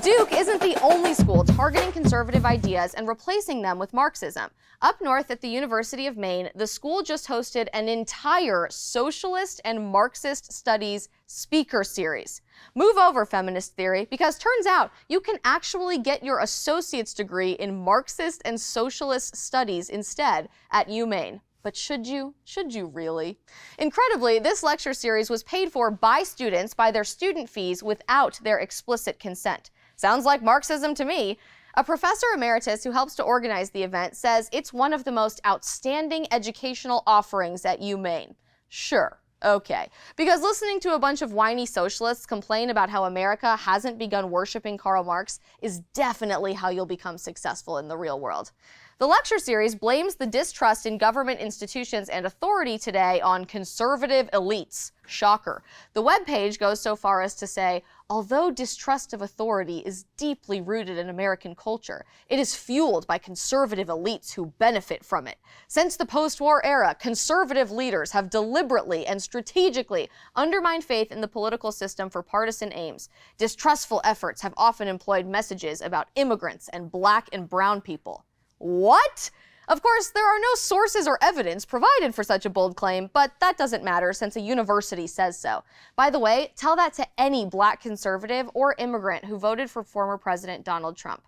Duke isn't the only school targeting conservative ideas and replacing them with Marxism. Up north at the University of Maine, the school just hosted an entire socialist and Marxist studies speaker series. Move over, feminist theory, because turns out you can actually get your associate's degree in Marxist and socialist studies instead at UMaine. But should you? Should you really? Incredibly, this lecture series was paid for by students by their student fees without their explicit consent. Sounds like Marxism to me. A professor emeritus who helps to organize the event says it's one of the most outstanding educational offerings at UMaine. Sure. Okay, because listening to a bunch of whiny socialists complain about how America hasn't begun worshiping Karl Marx is definitely how you'll become successful in the real world. The lecture series blames the distrust in government institutions and authority today on conservative elites. Shocker. The webpage goes so far as to say, although distrust of authority is deeply rooted in American culture, it is fueled by conservative elites who benefit from it. Since the post-war era, conservative leaders have deliberately and strategically undermined faith in the political system for partisan aims. Distrustful efforts have often employed messages about immigrants and black and brown people. What? Of course, there are no sources or evidence provided for such a bold claim, but that doesn't matter since a university says so. By the way, tell that to any black conservative or immigrant who voted for former President Donald Trump.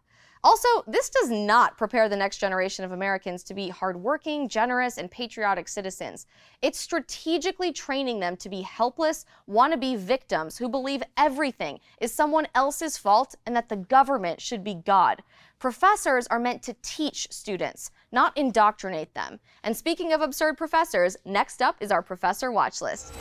Also, this does not prepare the next generation of Americans to be hardworking, generous, and patriotic citizens. It's strategically training them to be helpless, wannabe victims who believe everything is someone else's fault and that the government should be God. Professors are meant to teach students, not indoctrinate them. And speaking of absurd professors, next up is our professor watch list.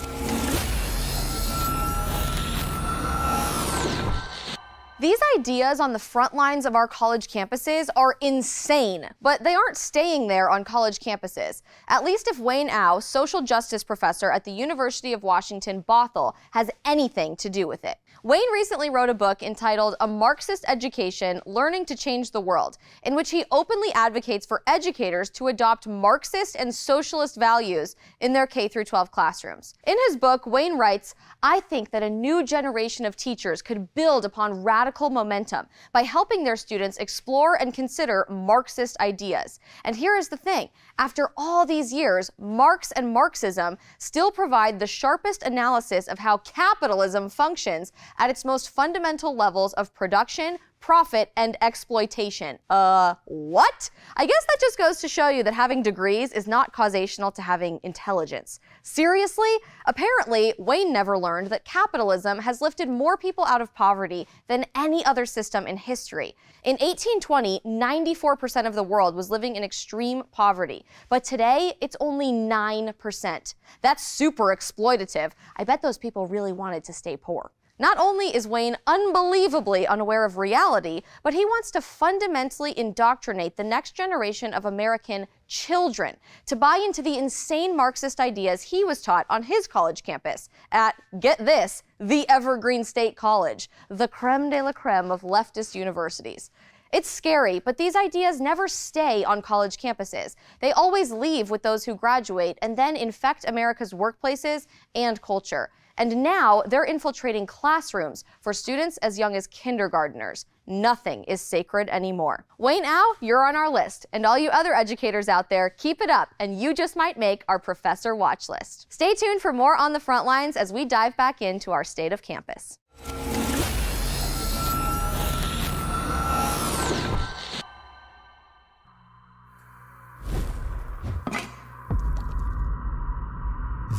These ideas on the front lines of our college campuses are insane, but they aren't staying there on college campuses. At least if Wayne Au, social justice professor at the University of Washington, Bothell, has anything to do with it. Wayne recently wrote a book entitled A Marxist Education, Learning to Change the World, in which he openly advocates for educators to adopt Marxist and socialist values in their K-12 classrooms. In his book, Wayne writes, I think that a new generation of teachers could build upon radical momentum by helping their students explore and consider Marxist ideas. And here is the thing, after all these years, Marx and Marxism still provide the sharpest analysis of how capitalism functions at its most fundamental levels of production, profit, and exploitation. What? I guess that just goes to show you that having degrees is not causational to having intelligence. Seriously? Apparently, Wayne never learned that capitalism has lifted more people out of poverty than any other system in history. In 1820, 94% of the world was living in extreme poverty, but today it's only 9%. That's super exploitative. I bet those people really wanted to stay poor. Not only is Wayne unbelievably unaware of reality, but he wants to fundamentally indoctrinate the next generation of American children to buy into the insane Marxist ideas he was taught on his college campus at, get this, the Evergreen State College, the creme de la creme of leftist universities. It's scary, but these ideas never stay on college campuses. They always leave with those who graduate and then infect America's workplaces and culture. And now they're infiltrating classrooms for students as young as kindergartners. Nothing is sacred anymore. Wayne Au, you're on our list. And all you other educators out there, keep it up, and you just might make our professor watch list. Stay tuned for more On the Frontlines as we dive back into our state of campus.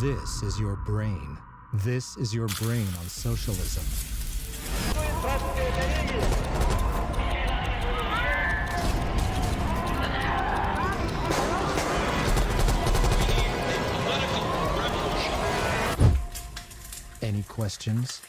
This is your brain. This is your brain on socialism. Any questions?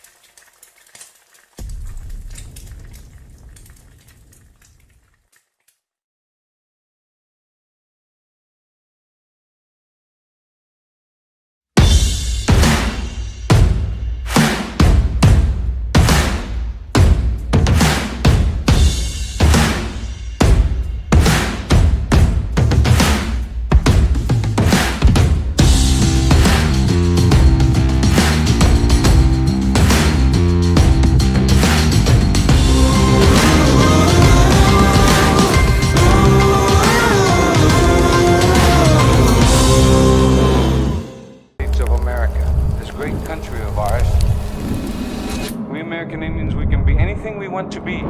To be,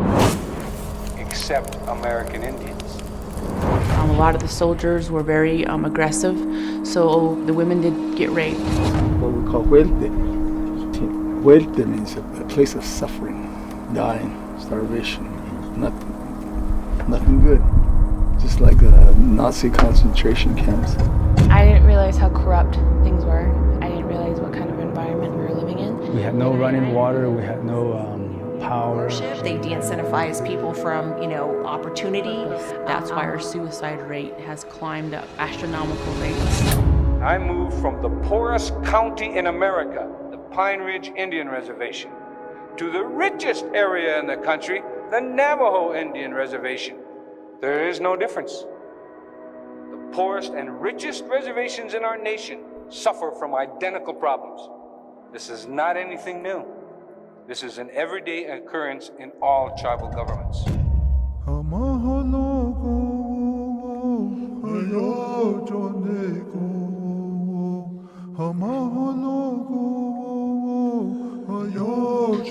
except American Indians. A lot of the soldiers were very aggressive, so the women did get raped. What we call huelte. Huelte means a place of suffering, dying, starvation, nothing good. Just like the Nazi concentration camps. I didn't realize how corrupt things were. I didn't realize what kind of environment we were living in. We had no running water, we had no power. They de-incentivize people from, opportunity. That's why our suicide rate has climbed up astronomical rates. I moved from the poorest county in America, the Pine Ridge Indian Reservation, to the richest area in the country, the Navajo Indian Reservation. There is no difference. The poorest and richest reservations in our nation suffer from identical problems. This is not anything new. This is an everyday occurrence in all tribal governments.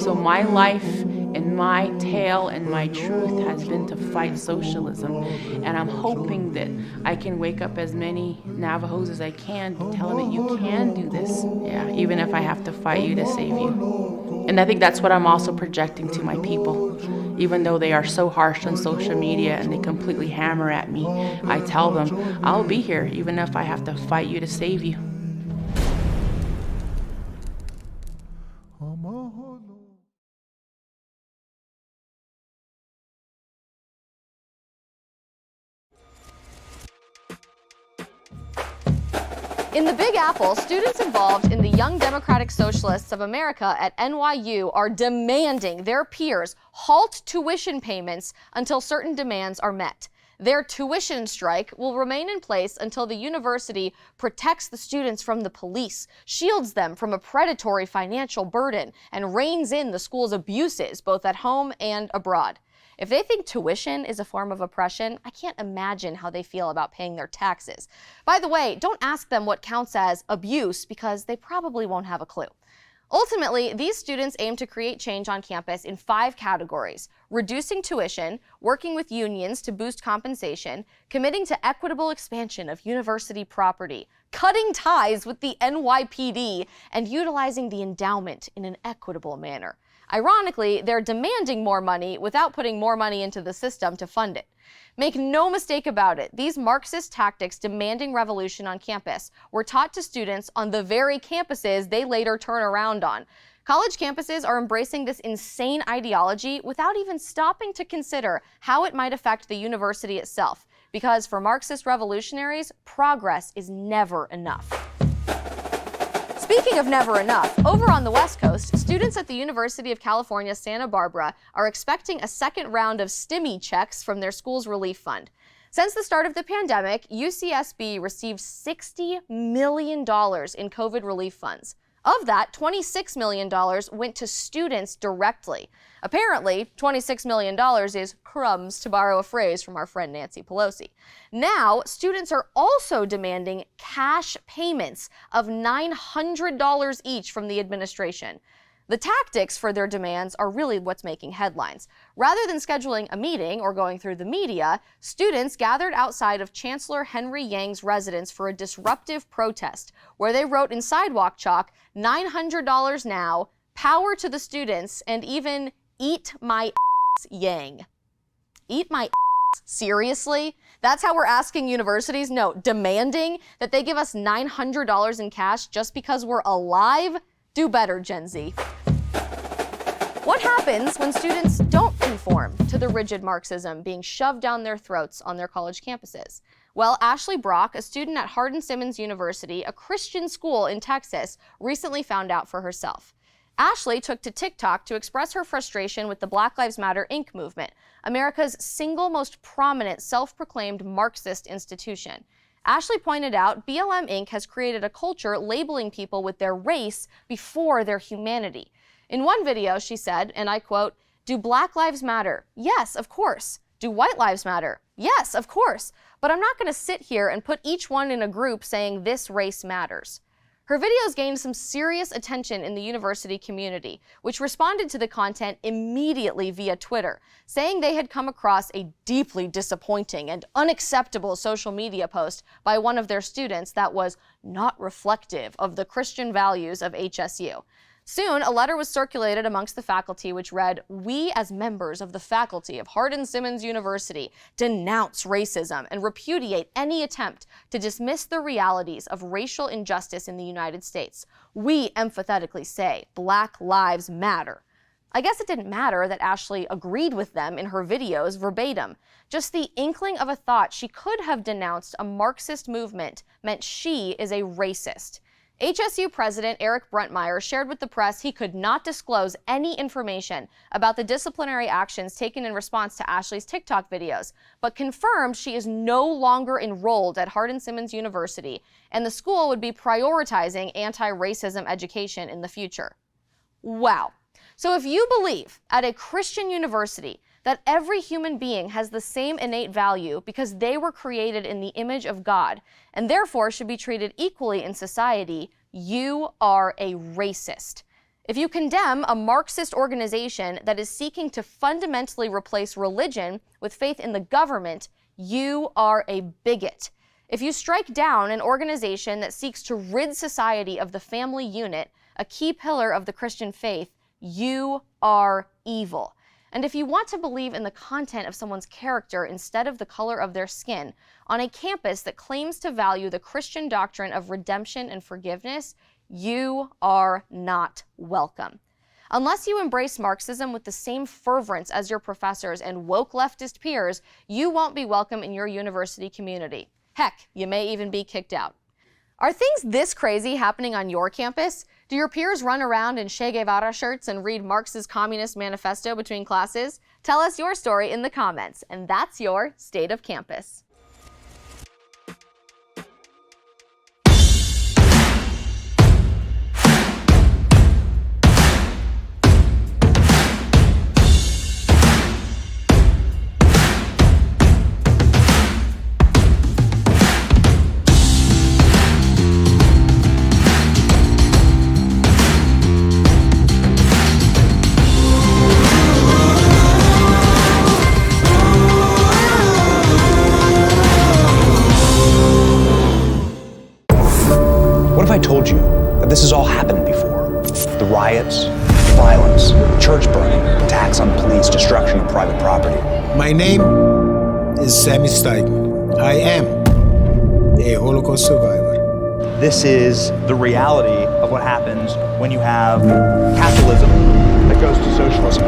So my life and my tale and my truth has been to fight socialism. And I'm hoping that I can wake up as many Navajos as I can to tell them that you can do this. Yeah, even if I have to fight you to save you. And I think that's what I'm also projecting to my people. Even though they are so harsh on social media and they completely hammer at me, I tell them, I'll be here even if I have to fight you to save you. In the Big Apple, students involved in the Young Democratic Socialists of America at NYU are demanding their peers halt tuition payments until certain demands are met. Their tuition strike will remain in place until the university protects the students from the police, shields them from a predatory financial burden, and reins in the school's abuses both at home and abroad. If they think tuition is a form of oppression, I can't imagine how they feel about paying their taxes. By the way, don't ask them what counts as abuse because they probably won't have a clue. Ultimately, these students aim to create change on campus in 5 categories: reducing tuition, working with unions to boost compensation, committing to equitable expansion of university property, cutting ties with the NYPD, and utilizing the endowment in an equitable manner. Ironically, they're demanding more money without putting more money into the system to fund it. Make no mistake about it, these Marxist tactics demanding revolution on campus were taught to students on the very campuses they later turn around on. College campuses are embracing this insane ideology without even stopping to consider how it might affect the university itself. Because for Marxist revolutionaries, progress is never enough. Speaking of never enough, over on the West Coast, students at the University of California, Santa Barbara are expecting a second round of STIMI checks from their school's relief fund. Since the start of the pandemic, UCSB received $60 million in COVID relief funds. Of that, $26 million went to students directly. Apparently, $26 million is crumbs, to borrow a phrase from our friend Nancy Pelosi. Now, students are also demanding cash payments of $900 each from the administration. The tactics for their demands are really what's making headlines. Rather than scheduling a meeting or going through the media, students gathered outside of Chancellor Henry Yang's residence for a disruptive protest, where they wrote in sidewalk chalk, $900 now, power to the students, and even eat my ass, Yang. Eat my ass? Seriously? That's how we're asking universities, no, demanding that they give us $900 in cash just because we're alive? Do better, Gen Z. What happens when students don't conform to the rigid Marxism being shoved down their throats on their college campuses? Well, Ashley Brock, a student at Hardin-Simmons University, a Christian school in Texas, recently found out for herself. Ashley took to TikTok to express her frustration with the Black Lives Matter Inc. movement, America's single most prominent self-proclaimed Marxist institution. Ashley pointed out BLM Inc. has created a culture labeling people with their race before their humanity. In one video, she said, and I quote, "Do Black lives matter? Yes, of course. Do white lives matter? Yes, of course. But I'm not going to sit here and put each one in a group saying this race matters." Her videos gained some serious attention in the university community, which responded to the content immediately via Twitter, saying they had come across a deeply disappointing and unacceptable social media post by one of their students that was not reflective of the Christian values of HSU. Soon, a letter was circulated amongst the faculty which read, "We as members of the faculty of Hardin-Simmons University denounce racism and repudiate any attempt to dismiss the realities of racial injustice in the United States. We emphatically say Black Lives Matter." I guess it didn't matter that Ashley agreed with them in her videos verbatim. Just the inkling of a thought she could have denounced a Marxist movement meant she is a racist. HSU President Eric Bruntmeyer shared with the press he could not disclose any information about the disciplinary actions taken in response to Ashley's TikTok videos, but confirmed she is no longer enrolled at Hardin-Simmons University, and the school would be prioritizing anti-racism education in the future. Wow. So if you believe at a Christian university that every human being has the same innate value because they were created in the image of God and therefore should be treated equally in society, you are a racist. If you condemn a Marxist organization that is seeking to fundamentally replace religion with faith in the government, you are a bigot. If you strike down an organization that seeks to rid society of the family unit, a key pillar of the Christian faith, you are evil. And if you want to believe in the content of someone's character instead of the color of their skin, on a campus that claims to value the Christian doctrine of redemption and forgiveness, you are not welcome. Unless you embrace Marxism with the same fervence as your professors and woke leftist peers, you won't be welcome in your university community. Heck, you may even be kicked out. Are things this crazy happening on your campus? Do your peers run around in Che Guevara shirts and read Marx's Communist Manifesto between classes? Tell us your story in the comments, and that's your State of Campus. What if I told you that this has all happened before? The riots, violence, church burning, attacks on police, destruction of private property. My name is Sammy Steigman. I am a Holocaust survivor. This is the reality of what happens when you have capitalism that goes to socialism.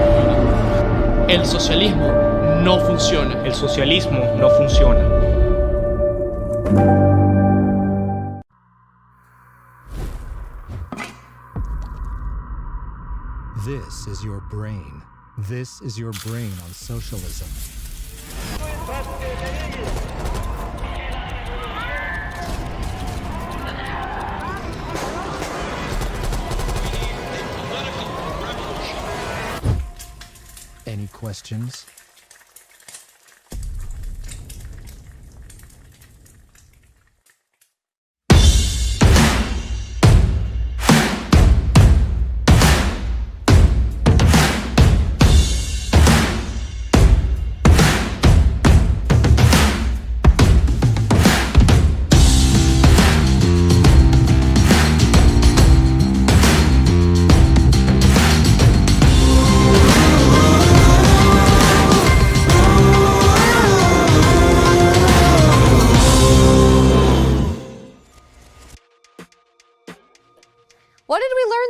El socialismo no funciona. El socialismo no funciona. This is your brain. This is your brain on socialism. Any questions?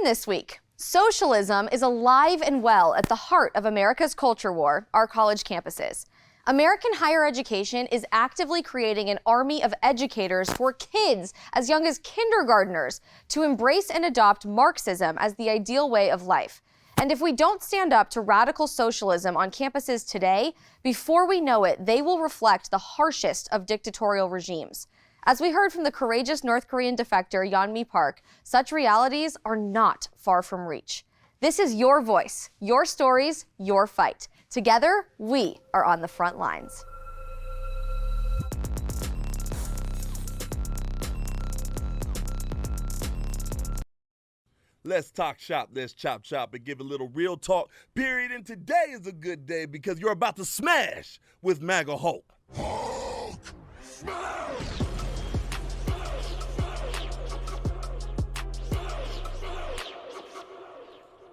this week. Socialism is alive and well at the heart of America's culture war, our college campuses. American higher education is actively creating an army of educators for kids as young as kindergartners to embrace and adopt Marxism as the ideal way of life. And if we don't stand up to radical socialism on campuses today, before we know it, they will reflect the harshest of dictatorial regimes. As we heard from the courageous North Korean defector Yeonmi Park, such realities are not far from reach. This is your voice, your stories, your fight. Together, we are on the front lines. Let's talk shop, let's chop chop and give a little real talk, period. And today is a good day because you're about to smash with MAGA Hulk. Hulk! Smash!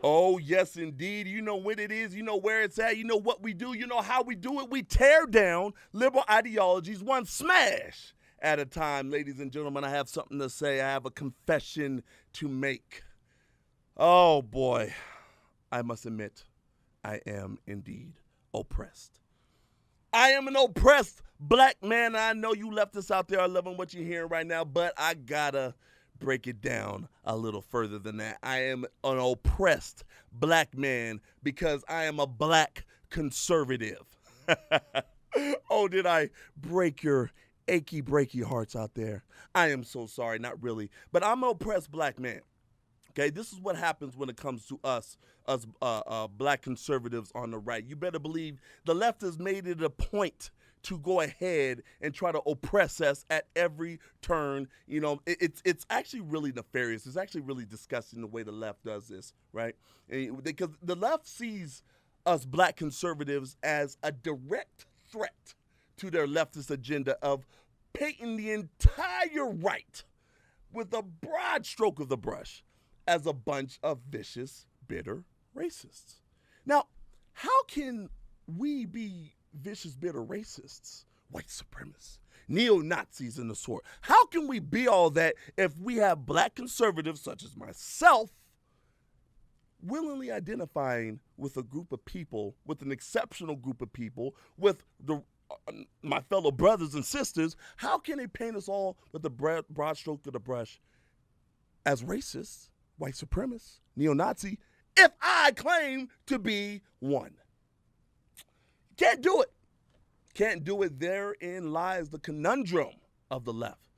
Oh, yes, indeed. You know when it is, you know where it's at, you know what we do, you know how we do it. We tear down liberal ideologies one smash at a time. Ladies and gentlemen, I have something to say. I have a confession to make. Oh, boy. I must admit, I am indeed oppressed. I am an oppressed black man. I know you leftists out there are loving what you're hearing right now, but I gotta break it down a little further than that. I am an oppressed black man because I am a black conservative. Oh, did I break your achy, breaky hearts out there? I am so sorry, not really. But I'm an oppressed black man. Okay, this is what happens when it comes to us black conservatives on the right. You better believe the left has made it a point to go ahead and try to oppress us at every turn. You know, it's actually really nefarious. It's actually really disgusting the way the left does this, right? Because the left sees us black conservatives as a direct threat to their leftist agenda of painting the entire right with a broad stroke of the brush as a bunch of vicious, bitter racists. Now, how can we be vicious, bitter racists, white supremacists, neo-Nazis, and the sort? How can we be all that if we have black conservatives such as myself willingly identifying with a group of people, with an exceptional group of people, with my fellow brothers and sisters? How can they paint us all with the broad stroke of the brush as racists, white supremacists, neo-Nazi, if I claim to be one? Can't do it. Can't do it. Therein lies the conundrum of the left.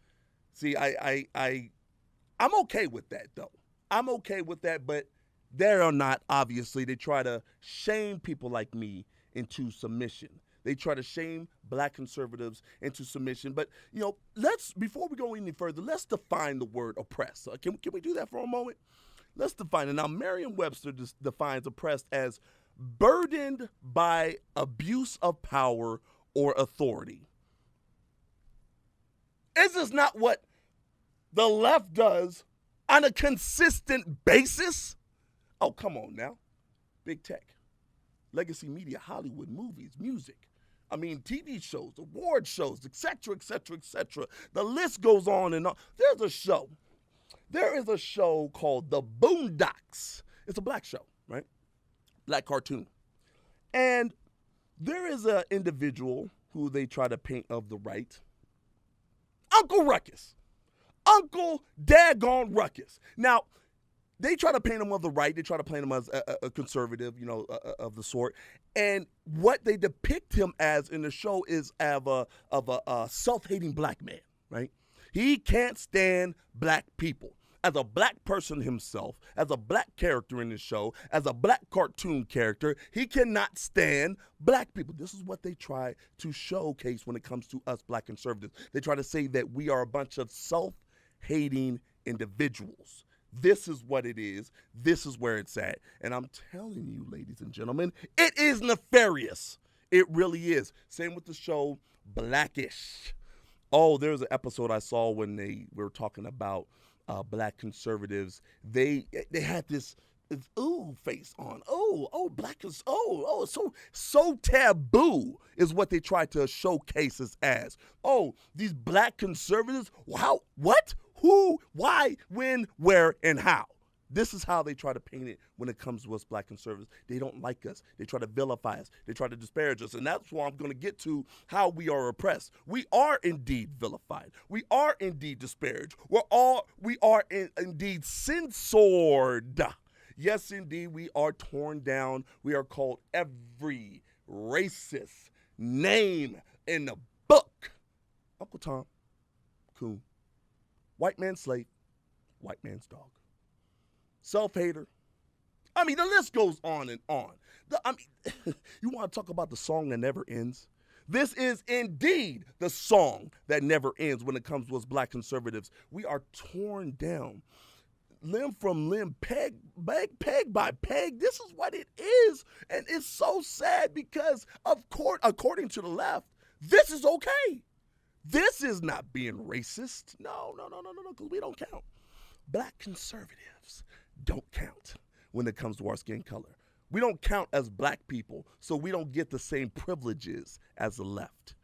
See, I'm okay with that, though. I'm okay with that, but they are not, obviously. They try to shame people like me into submission. They try to shame black conservatives into submission. But, you know, before we go any further, let's define the word oppress. Can we do that for a moment? Let's define it. Now, Merriam-Webster defines oppressed as burdened by abuse of power or authority. Is this not what the left does on a consistent basis? Oh, come on now. Big tech, legacy media, Hollywood, movies, music. I mean, TV shows, award shows, et cetera, et cetera, et cetera. The list goes on and on. There is a show called The Boondocks. It's a black show, right? Black cartoon. And there is an individual who they try to paint of the right. Uncle Ruckus. Uncle Daggone Ruckus. Now, they try to paint him of the right. They try to paint him as a conservative, you know, of the sort. And what they depict him as in the show is of a self-hating black man, right? He can't stand black people. As a black person himself, as a black character in the show, as a black cartoon character, he cannot stand black people. This is what they try to showcase when it comes to us black conservatives. They try to say that we are a bunch of self-hating individuals. This is what it is. This is where it's at. And I'm telling you, ladies and gentlemen, it is nefarious. It really is. Same with the show Blackish. Oh, there's an episode I saw when they were talking about black conservatives. They had this ooh face on. Oh, black is so taboo is what they tried to showcase us as. Oh, these black conservatives. How? What? Who? Why? When? Where? And how? This is how they try to paint it when it comes to us black conservatives. They don't like us. They try to vilify us. They try to disparage us. And that's why I'm going to get to how we are oppressed. We are indeed vilified. We are indeed disparaged. We are indeed censored. Yes, indeed, we are torn down. We are called every racist name in the book. Uncle Tom, coon, white man's slave, white man's dog, self-hater. I mean, the list goes on and on. You want to talk about the song that never ends? This is indeed the song that never ends when it comes to us black conservatives. We are torn down, limb from limb, peg by peg. This is what it is. And it's so sad because, according to the left, this is okay. This is not being racist. No, because we don't count. Black conservatives don't count when it comes to our skin color. We don't count as black people, so we don't get the same privileges as the left.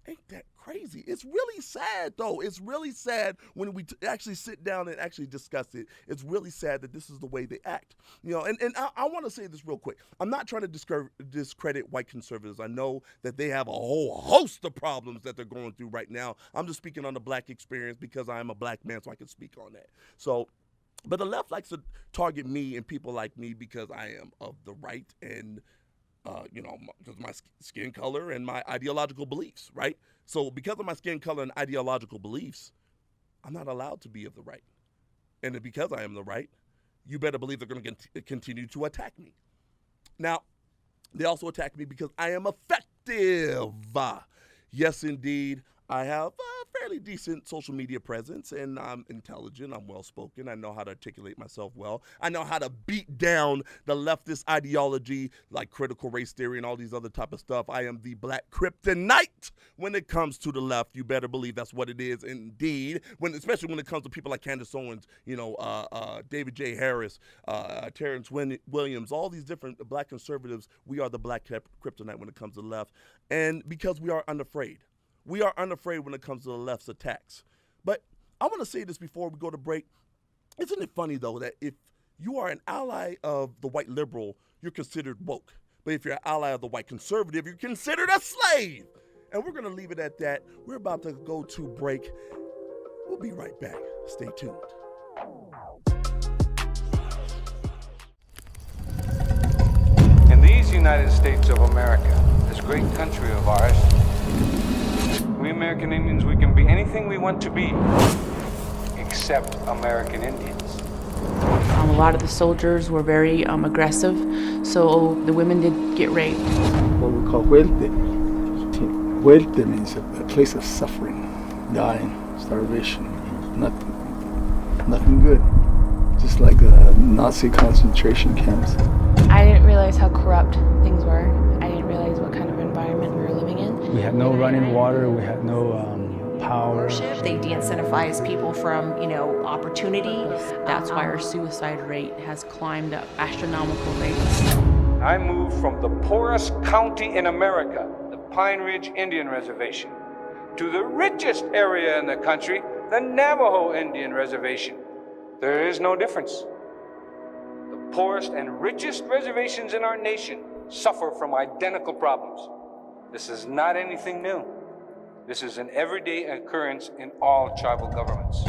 Ain't that crazy? It's really sad, though. It's really sad when we actually sit down and actually discuss it. It's really sad that this is the way they act. You know, and I want to say this real quick. I'm not trying to discredit white conservatives. I know that they have a whole host of problems that they're going through right now. I'm just speaking on the black experience because I am a black man, so I can speak on that. So, but the left likes to target me and people like me because I am of the right and because of my skin color and my ideological beliefs, right? So because of my skin color and ideological beliefs, I'm not allowed to be of the right. And because I am the right, you better believe they're going to continue to attack me. Now, they also attack me because I am effective. Yes, indeed. I have a fairly decent social media presence, and I'm intelligent, I'm well-spoken, I know how to articulate myself well. I know how to beat down the leftist ideology like critical race theory and all these other type of stuff. I am the black kryptonite when it comes to the left. You better believe that's what it is indeed, especially when it comes to people like Candace Owens, David J. Harris, Terrence Williams, all these different black conservatives. We are the black kryptonite when it comes to the left, and because we are unafraid. We are unafraid when it comes to the left's attacks. But I want to say this before we go to break. Isn't it funny, though, that if you are an ally of the white liberal, you're considered woke. But if you're an ally of the white conservative, you're considered a slave. And we're going to leave it at that. We're about to go to break. We'll be right back. Stay tuned. In these United States of America, this great country of ours, we American Indians, we can be anything we want to be, except American Indians. A lot of the soldiers were very aggressive, so the women did get raped. What we call huelte. Huelte means a place of suffering, dying, starvation, nothing good. Just like Nazi concentration camps. I didn't realize how corrupt things were. I didn't realize what kind of environment we were living in. We had no running water, we had no power. They de-incentivize people from, opportunity. That's why our suicide rate has climbed up astronomical rates. I moved from the poorest county in America, the Pine Ridge Indian Reservation, to the richest area in the country, the Navajo Indian Reservation. There is no difference. The poorest and richest reservations in our nation suffer from identical problems. This is not anything new. This is an everyday occurrence in all tribal governments.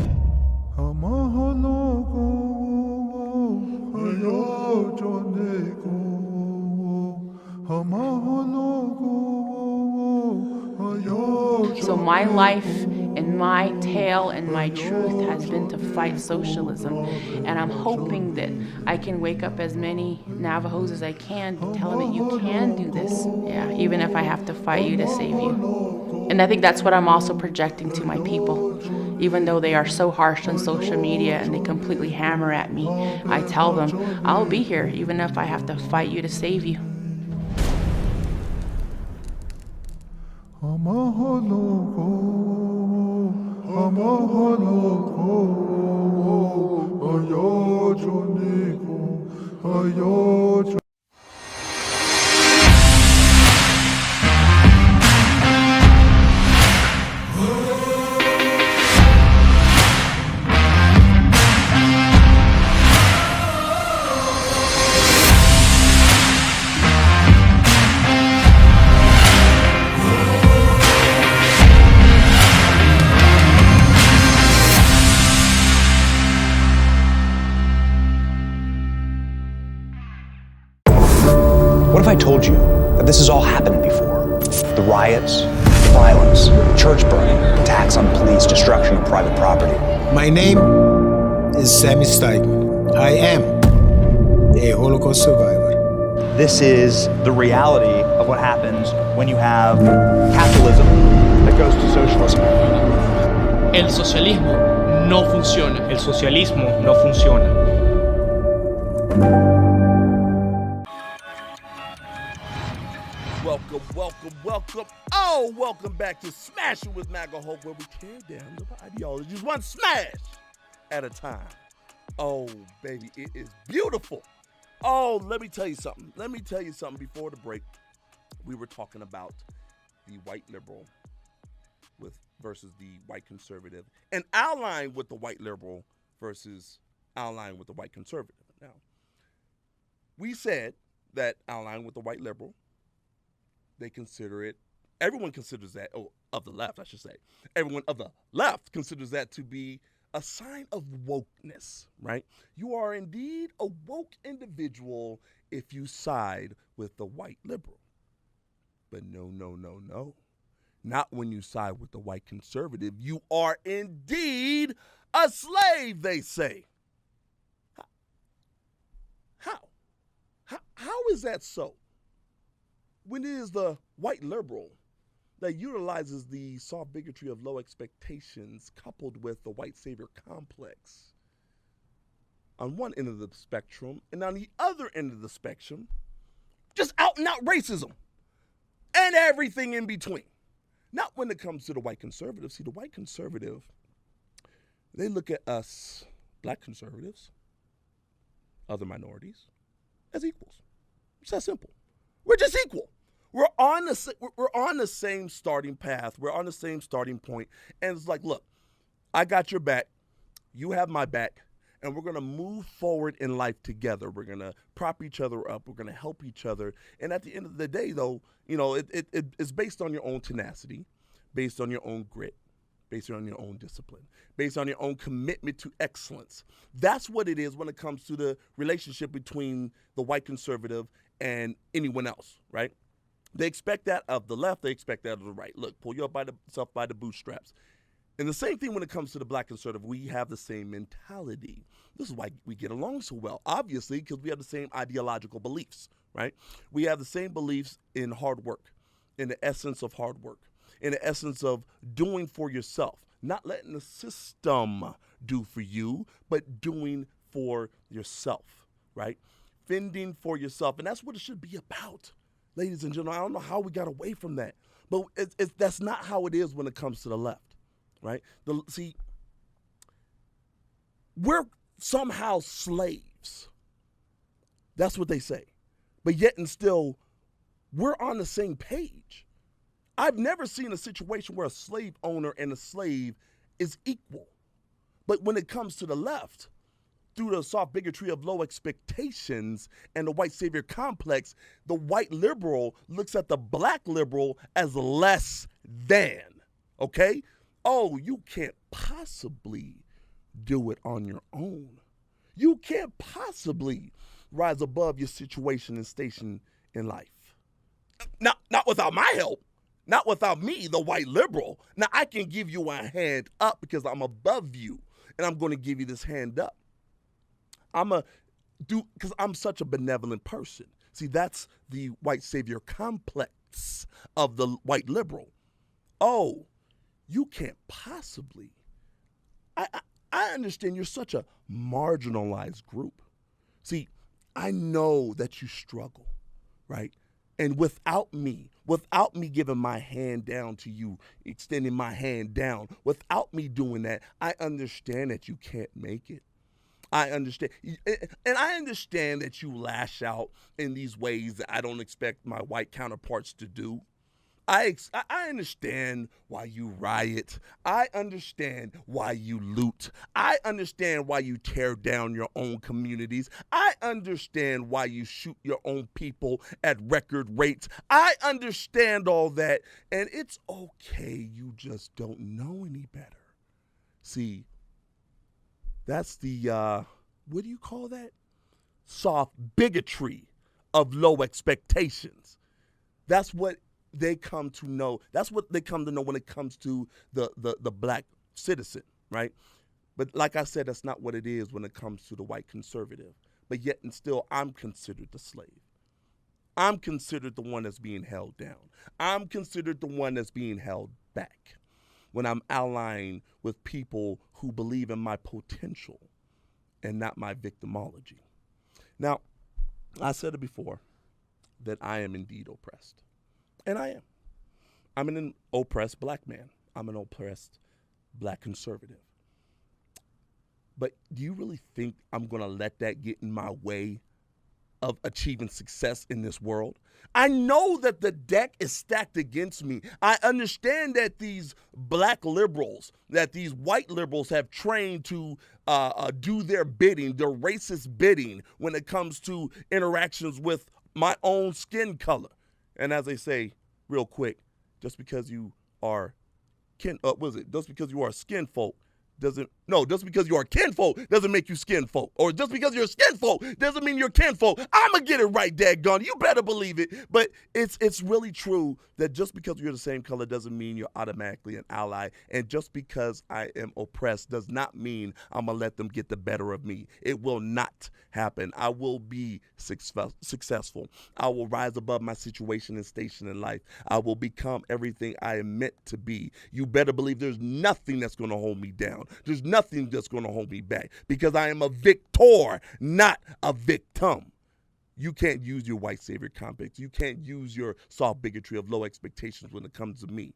So my life and my tale and my truth has been to fight socialism. And I'm hoping that I can wake up as many Navajos as I can to tell them that you can do this. Yeah, even if I have to fight you to save you. And I think that's what I'm also projecting to my people. Even though they are so harsh on social media and they completely hammer at me, I tell them, I'll be here even if I have to fight you to save you. this has all happened before. The riots, violence, church burning, attacks on police, destruction of private property. My name is Sammy Steigman. I am a Holocaust survivor. This is the reality of what happens when you have capitalism that goes to socialism. El socialismo no funciona. El socialismo no funciona. Welcome. Oh, welcome back to Smashing with MAGA Hulk, where we tear down the ideologies one smash at a time. Oh, baby, it is beautiful. Oh, let me tell you something. Before the break, we were talking about the white liberal versus the white conservative, and outline with the white liberal versus outline with the white conservative. Now, we said that outline with the white liberal, they consider it, everyone considers that, of the left, I should say. Everyone of the left considers that to be a sign of wokeness, right? You are indeed a woke individual if you side with the white liberal. But no. Not when you side with the white conservative. You are indeed a slave, they say. How is that so? When it is the white liberal that utilizes the soft bigotry of low expectations coupled with the white savior complex on one end of the spectrum, and on the other end of the spectrum, just out and out racism and everything in between. Not when it comes to the white conservative. See, the white conservative, they look at us, black conservatives, other minorities, as equals. It's that simple. We're just equal. We're on the same starting path. We're on the same starting point. And it's like, look, I got your back. You have my back. And we're going to move forward in life together. We're going to prop each other up. We're going to help each other. And at the end of the day, though, it's based on your own tenacity, based on your own grit, based on your own discipline, based on your own commitment to excellence. That's what it is when it comes to the relationship between the white conservative and anyone else, right? They expect that of the left. They expect that of the right. Look, pull yourself by the bootstraps. And the same thing when it comes to the black conservative. We have the same mentality. This is why we get along so well, obviously, because we have the same ideological beliefs, right? We have the same beliefs in hard work, in the essence of hard work, in the essence of doing for yourself, not letting the system do for you, but doing for yourself, right? Fending for yourself. And that's what it should be about. Ladies and gentlemen, I don't know how we got away from that, but that's not how it is when it comes to the left, right? See, we're somehow slaves. That's what they say. But yet and still, we're on the same page. I've never seen a situation where a slave owner and a slave is equal. But when it comes to the left, through the soft bigotry of low expectations and the white savior complex, the white liberal looks at the black liberal as less than, okay? Oh, you can't possibly do it on your own. You can't possibly rise above your situation and station in life. Not without my help. Not without me, the white liberal. Now, I can give you a hand up because I'm above you, and I'm going to give you this hand up. Because I'm such a benevolent person. See, that's the white savior complex of the white liberal. Oh, you can't possibly. I understand you're such a marginalized group. See, I know that you struggle, right? And without me giving my hand down to you, extending my hand down, without me doing that, I understand that you can't make it. I understand. And I understand that you lash out in these ways that I don't expect my white counterparts to do. I understand why you riot. I understand why you loot. I understand why you tear down your own communities. I understand why you shoot your own people at record rates. I understand all that, and it's okay. You just don't know any better. See, that's the, what do you call that? Soft bigotry of low expectations. That's what they come to know. That's what they come to know when it comes to the black citizen, right? But like I said, that's not what it is when it comes to the white conservative. But yet and still, I'm considered the slave. I'm considered the one that's being held down. I'm considered the one that's being held back when I'm allying with people who believe in my potential and not my victimology. Now, I said it before that I am indeed oppressed. And I am. I'm an oppressed black man. I'm an oppressed black conservative. But do you really think I'm going to let that get in my way of achieving success in this world? I know that the deck is stacked against me. I understand that these black liberals, that these white liberals have trained to do their bidding, their racist bidding when it comes to interactions with my own skin color. And as they say, real quick, just because you are just because you are skin folk just because you are kinfolk doesn't make you skinfolk. Or just because you're skinfolk doesn't mean you're kinfolk. I'ma get it right, daggone. You better believe it. But it's really true that just because you're the same color doesn't mean you're automatically an ally. And just because I am oppressed does not mean I'm gonna let them get the better of me. It will not happen. I will be successful. I will rise above my situation and station in life. I will become everything I am meant to be. You better believe there's nothing that's gonna hold me down. There's nothing that's going to hold me back because I am a victor, not a victim. You can't use your white savior complex. You can't use your soft bigotry of low expectations when it comes to me.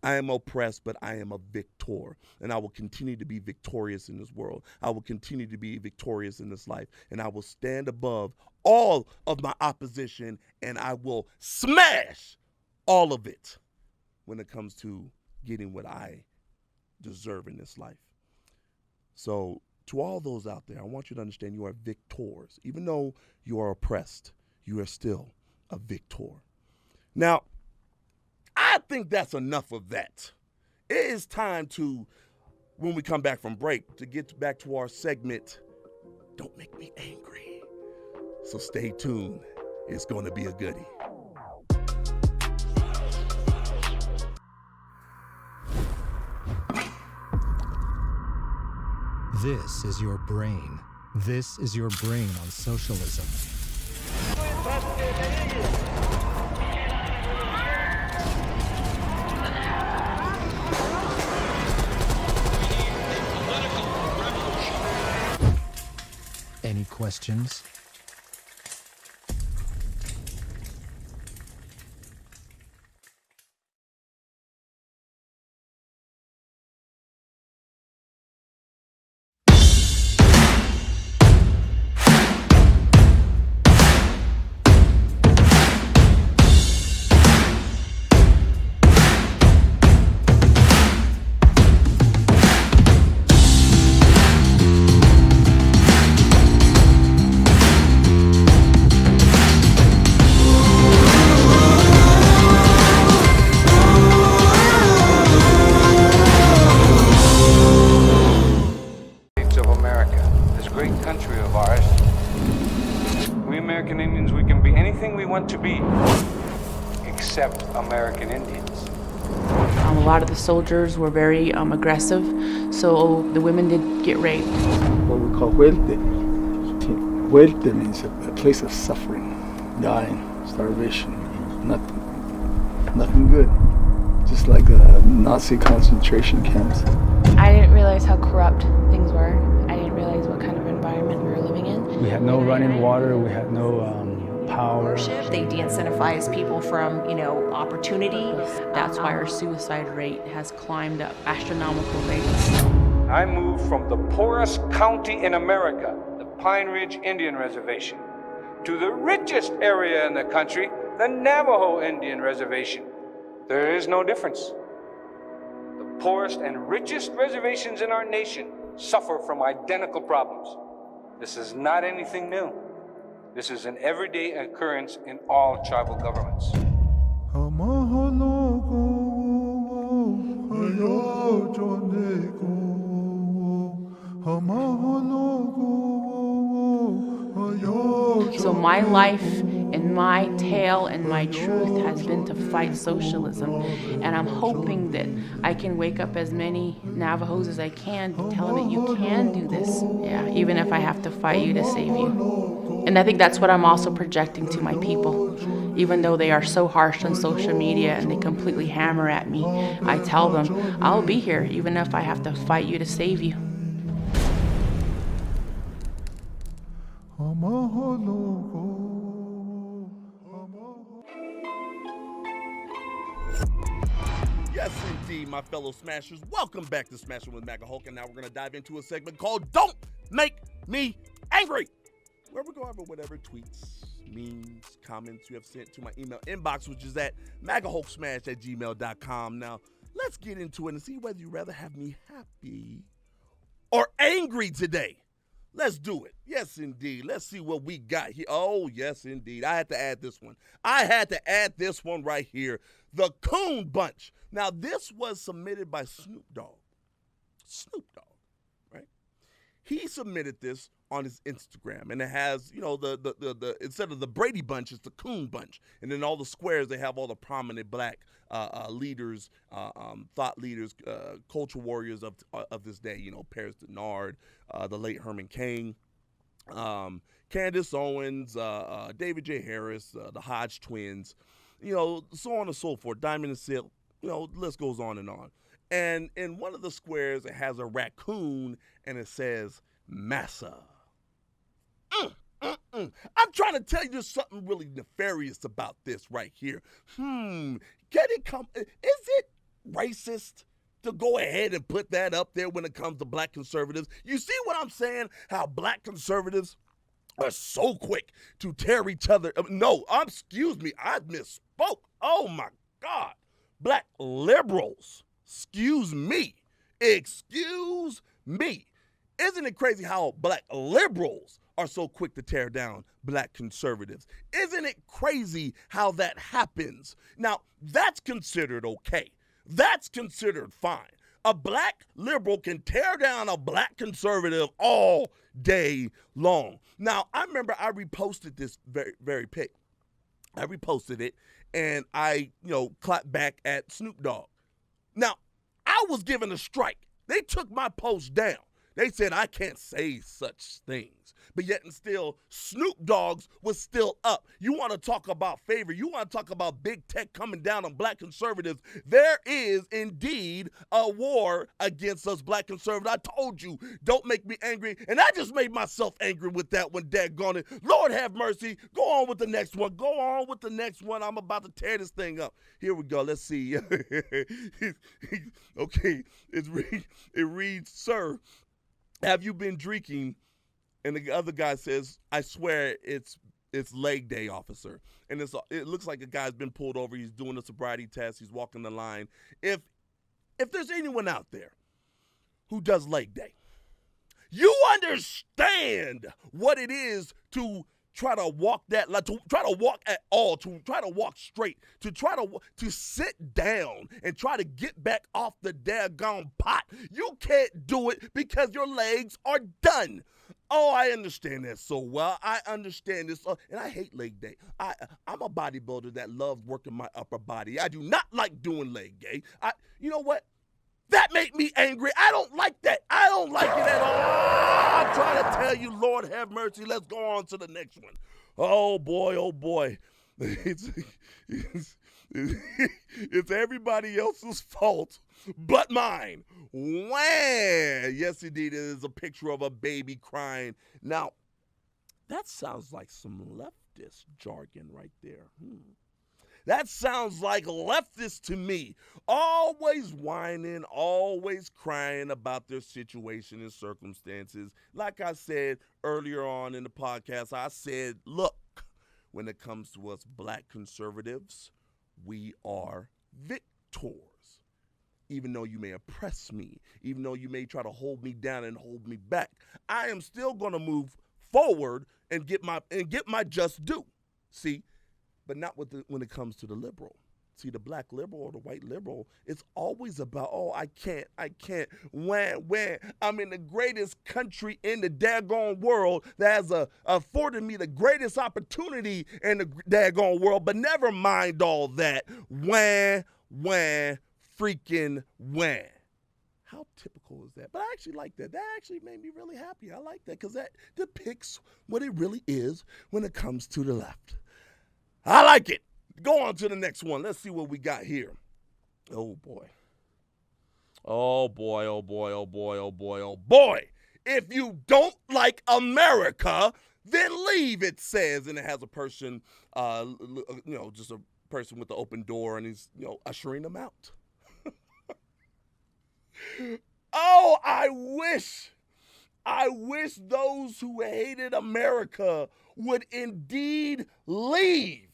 I am oppressed, but I am a victor, and I will continue to be victorious in this world. I will continue to be victorious in this life, and I will stand above all of my opposition, and I will smash all of it when it comes to getting what I deserve in this life. So to all those out there, I want you to understand you are victors. Even though you are oppressed, you are still a victor. Now, I think that's enough of that. It is time to, when we come back from break, to get back to our segment, Don't Make Me Angry. So stay tuned. It's going to be a goodie. This is your brain. This is your brain on socialism. Any questions? American Indians. A lot of the soldiers were very aggressive, so the women did get raped. What we call huelte. Huelte means a place of suffering, dying, starvation, nothing good. Just like the Nazi concentration camps. I didn't realize how corrupt things were. I didn't realize what kind of environment we were living in. We had no running water, we had no power. They de-incentivize people from, opportunity. That's why our suicide rate has climbed up astronomical rates. I moved from the poorest county in America, the Pine Ridge Indian Reservation, to the richest area in the country, the Navajo Indian Reservation. There is no difference. The poorest and richest reservations in our nation suffer from identical problems. This is not anything new. This is an everyday occurrence in all tribal governments. So my life And my tale and my truth has been to fight socialism. And I'm hoping that I can wake up as many Navajos as I can to tell them that you can do this. Yeah, even if I have to fight you to save you. And I think that's what I'm also projecting to my people. Even though they are so harsh on social media and they completely hammer at me, I tell them, I'll be here even if I have to fight you to save you. Yes, indeed, my fellow Smashers. Welcome back to Smashing with MAGA Hulk, and now we're going to dive into a segment called Don't Make Me Angry, where we go over whatever tweets, memes, comments you have sent to my email inbox, which is at magahulksmash@gmail.com. Now, let's get into it and see whether you'd rather have me happy or angry today. Let's do it. Yes, indeed. Let's see what we got here. Oh, yes, indeed. I had to add this one. Right here. The Coon Bunch. Now, this was submitted by Snoop Dogg. Right? He submitted this on his Instagram, and it has, you know, the instead of the Brady Bunch, it's the Coon Bunch. And then all the squares, they have all the prominent black leaders, thought leaders, culture warriors of this day. You know, Paris Denard, the late Herman Cain, Candace Owens, David J. Harris, the Hodge twins, you know, so on and so forth, Diamond and Silk, you know, the list goes on and on. And in one of the squares, it has a raccoon, and it says, Massa. I'm trying to tell you there's something really nefarious about this right here. Is it racist to go ahead and put that up there when it comes to black conservatives? You see what I'm saying? How black conservatives are so quick to tear each other. Excuse me, I misspoke. Oh my God. Black liberals. Excuse me. Isn't it crazy how black liberals are so quick to tear down black conservatives? Isn't it crazy how that happens? Now, that's considered okay. That's considered fine. A black liberal can tear down a black conservative all day long. Now, I remember I reposted this very pic. I reposted it, and I, clapped back at Snoop Dogg. Now, I was given a strike. They took my post down. They said I can't say such things. But yet and still, Snoop Dogg's was still up. You want to talk about favor. You want to talk about big tech coming down on black conservatives. There is indeed a war against us black conservatives. I told you, don't make me angry. And I just made myself angry with that one, daggone it. Lord have mercy. Go on with the next one. I'm about to tear this thing up. Here we go. Let's see. Okay. It reads, sir, have you been drinking? And the other guy says, I swear it's leg day, officer. And it looks like a guy's been pulled over. He's doing a sobriety test. He's walking the line. If there's anyone out there who does leg day, you understand what it is to try to walk that, like, to try to walk at all, to try to walk straight, to try to sit down and try to get back off the daggone pot. You can't do it because your legs are done. Oh, I understand that so well. I understand this. And I hate leg day. I'm a bodybuilder that loves working my upper body. I do not like doing leg day. You know what? That made me angry. I don't like that. I don't like it at all. I'm trying to tell you, Lord have mercy. Let's go on to the next one. Oh, boy, oh, boy. It's everybody else's fault but mine. Wham! Yes, indeed, it is a picture of a baby crying. Now, that sounds like some leftist jargon right there. That sounds like leftist to me. Always whining, always crying about their situation and circumstances. Like I said earlier on in the podcast, I said, look, when it comes to us black conservatives, we are victors. Even though you may oppress me, even though you may try to hold me down and hold me back, I am still going to move forward and get my just due. See, but not when it comes to the liberal. see, the black liberal or the white liberal, it's always about, oh, I can't. When I'm in the greatest country in the daggone world that has afforded me the greatest opportunity in the daggone world, but never mind all that. When. How typical is that? But I actually like that. That actually made me really happy. I like that because that depicts what it really is when it comes to the left. I like it. Go on to the next one. Let's see what we got here. Oh, boy. Oh, boy, oh, boy, oh, boy, oh, boy, oh, boy. If you don't like America, then leave, it says. And it has a person, just a person with the open door, and he's, ushering them out. Oh, I wish those who hated America would indeed leave.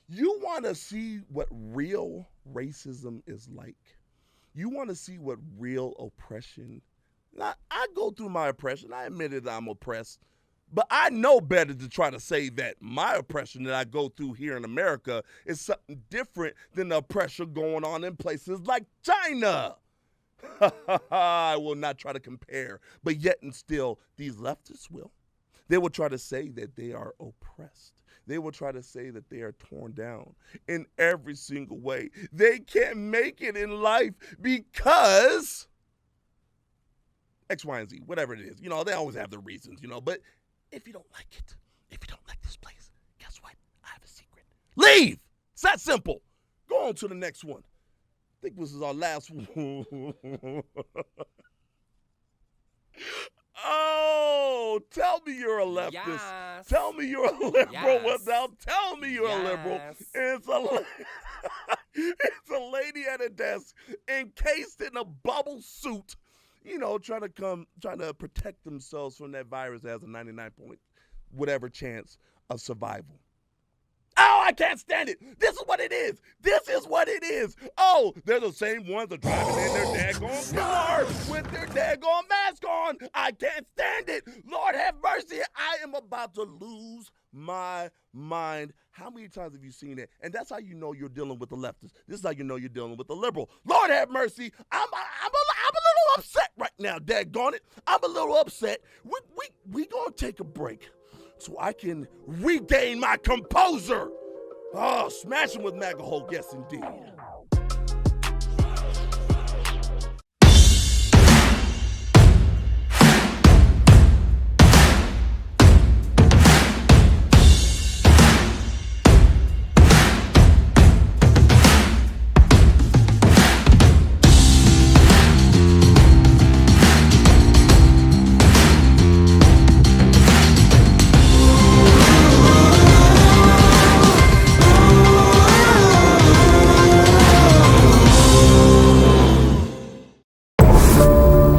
You want to see what real racism is like? You want to see what real oppression? Now, I go through my oppression. I admit that I'm oppressed. But I know better to try to say that my oppression that I go through here in America is something different than the oppression going on in places like China. I will not try to compare, but yet and still, these leftists will. They will try to say that they are oppressed. They will try to say that they are torn down in every single way. They can't make it in life because X, Y, and Z, whatever it is. They always have their reasons, but if you don't like it, if you don't like this place, guess what? I have a secret. Leave! It's that simple. Go on to the next one. I think this is our last one. Oh, tell me you're a leftist. Yes. Tell me you're a liberal. Yes. Without tell me you're a liberal. It's a lady at a desk encased in a bubble suit, trying to protect themselves from that virus that has a 99 point whatever chance of survival. Oh, I can't stand it. This is what it is. This is what it is. Oh, they're the same ones that are driving in their daggone car with their daggone mask on. I can't stand it. Lord have mercy. I am about to lose my mind. How many times have you seen it? And that's how you know you're dealing with the leftist. This is how you know you're dealing with the liberal. Lord have mercy. I'm a little upset right now, daggone it. I'm a little upset. We gonna take a break so I can regain my composure. Oh, smashing with MAGA Hulk, yes indeed.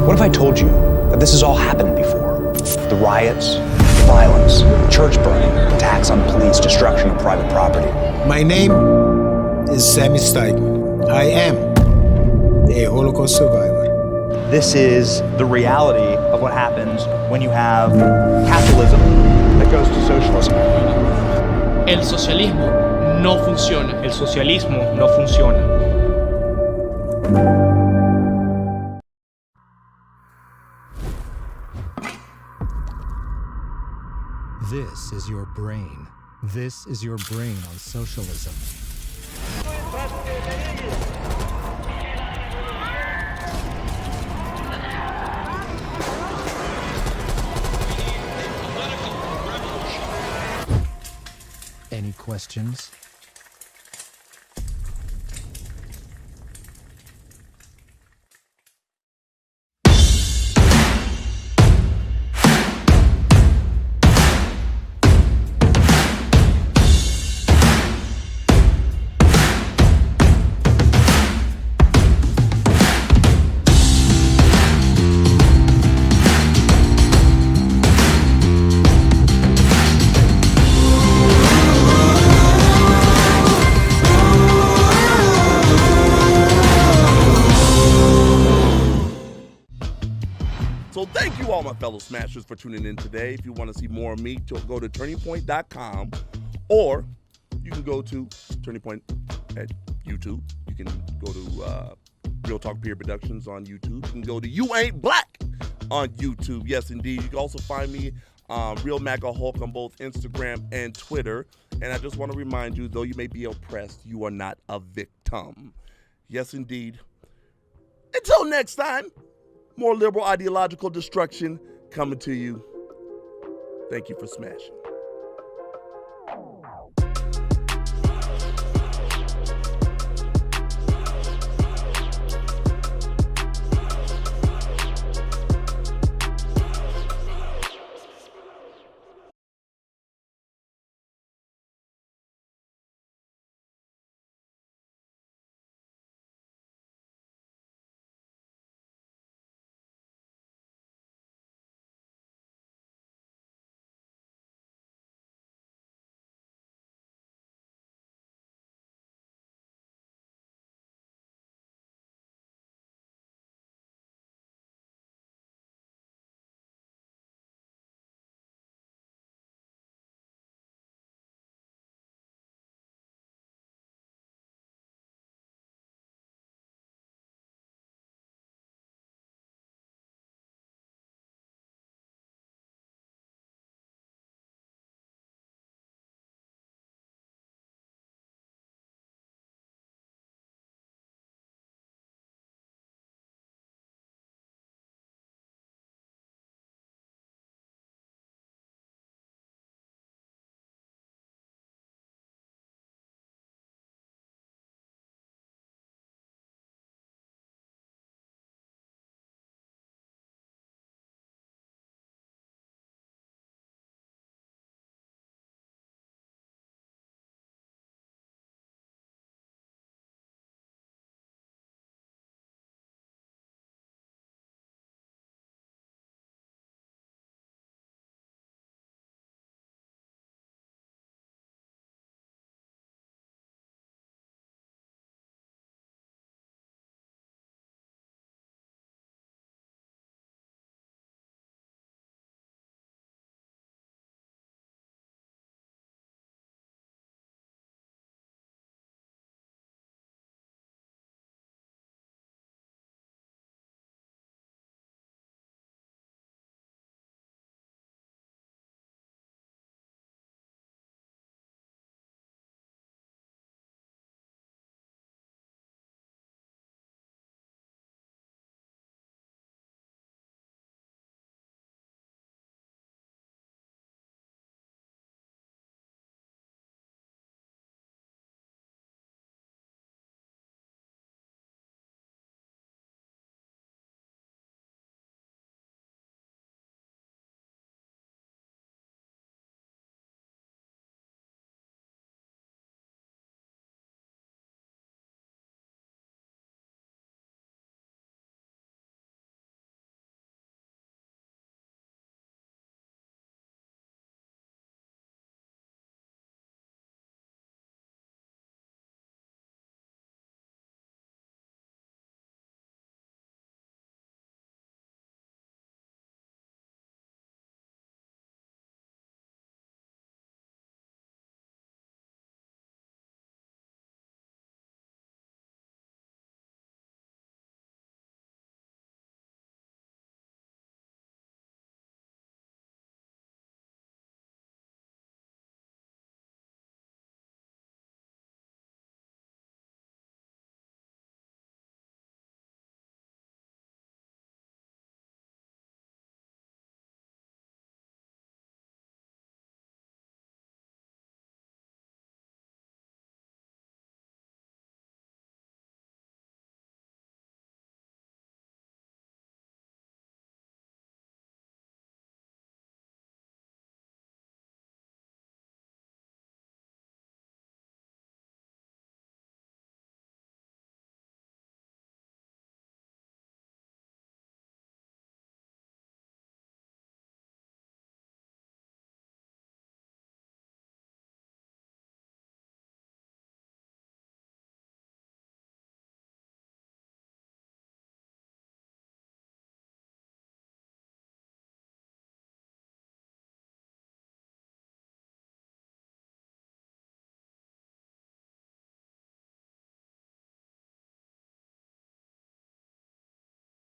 What if I told you that this has all happened before? The riots, violence, church burning, attacks on police, destruction of private property. My name is Sammy Steigman. I am a Holocaust survivor. This is the reality of what happens when you have capitalism that goes to socialism. El socialismo no funciona. El socialismo no funciona. This is your brain. This is your brain on socialism. Any questions? Thank you all my fellow smashers for tuning in today. If you want to see more of me, go to turningpoint.com or you can go to Turning Point at YouTube. You can go to Real Talk Peer Productions on YouTube. You can go to You Ain't Black on YouTube. Yes, indeed. You can also find me Real MAGA Hulk on both Instagram and Twitter. And I just want to remind you, though you may be oppressed, you are not a victim. Yes, indeed. Until next time, more liberal ideological destruction coming to you. Thank you for smashing.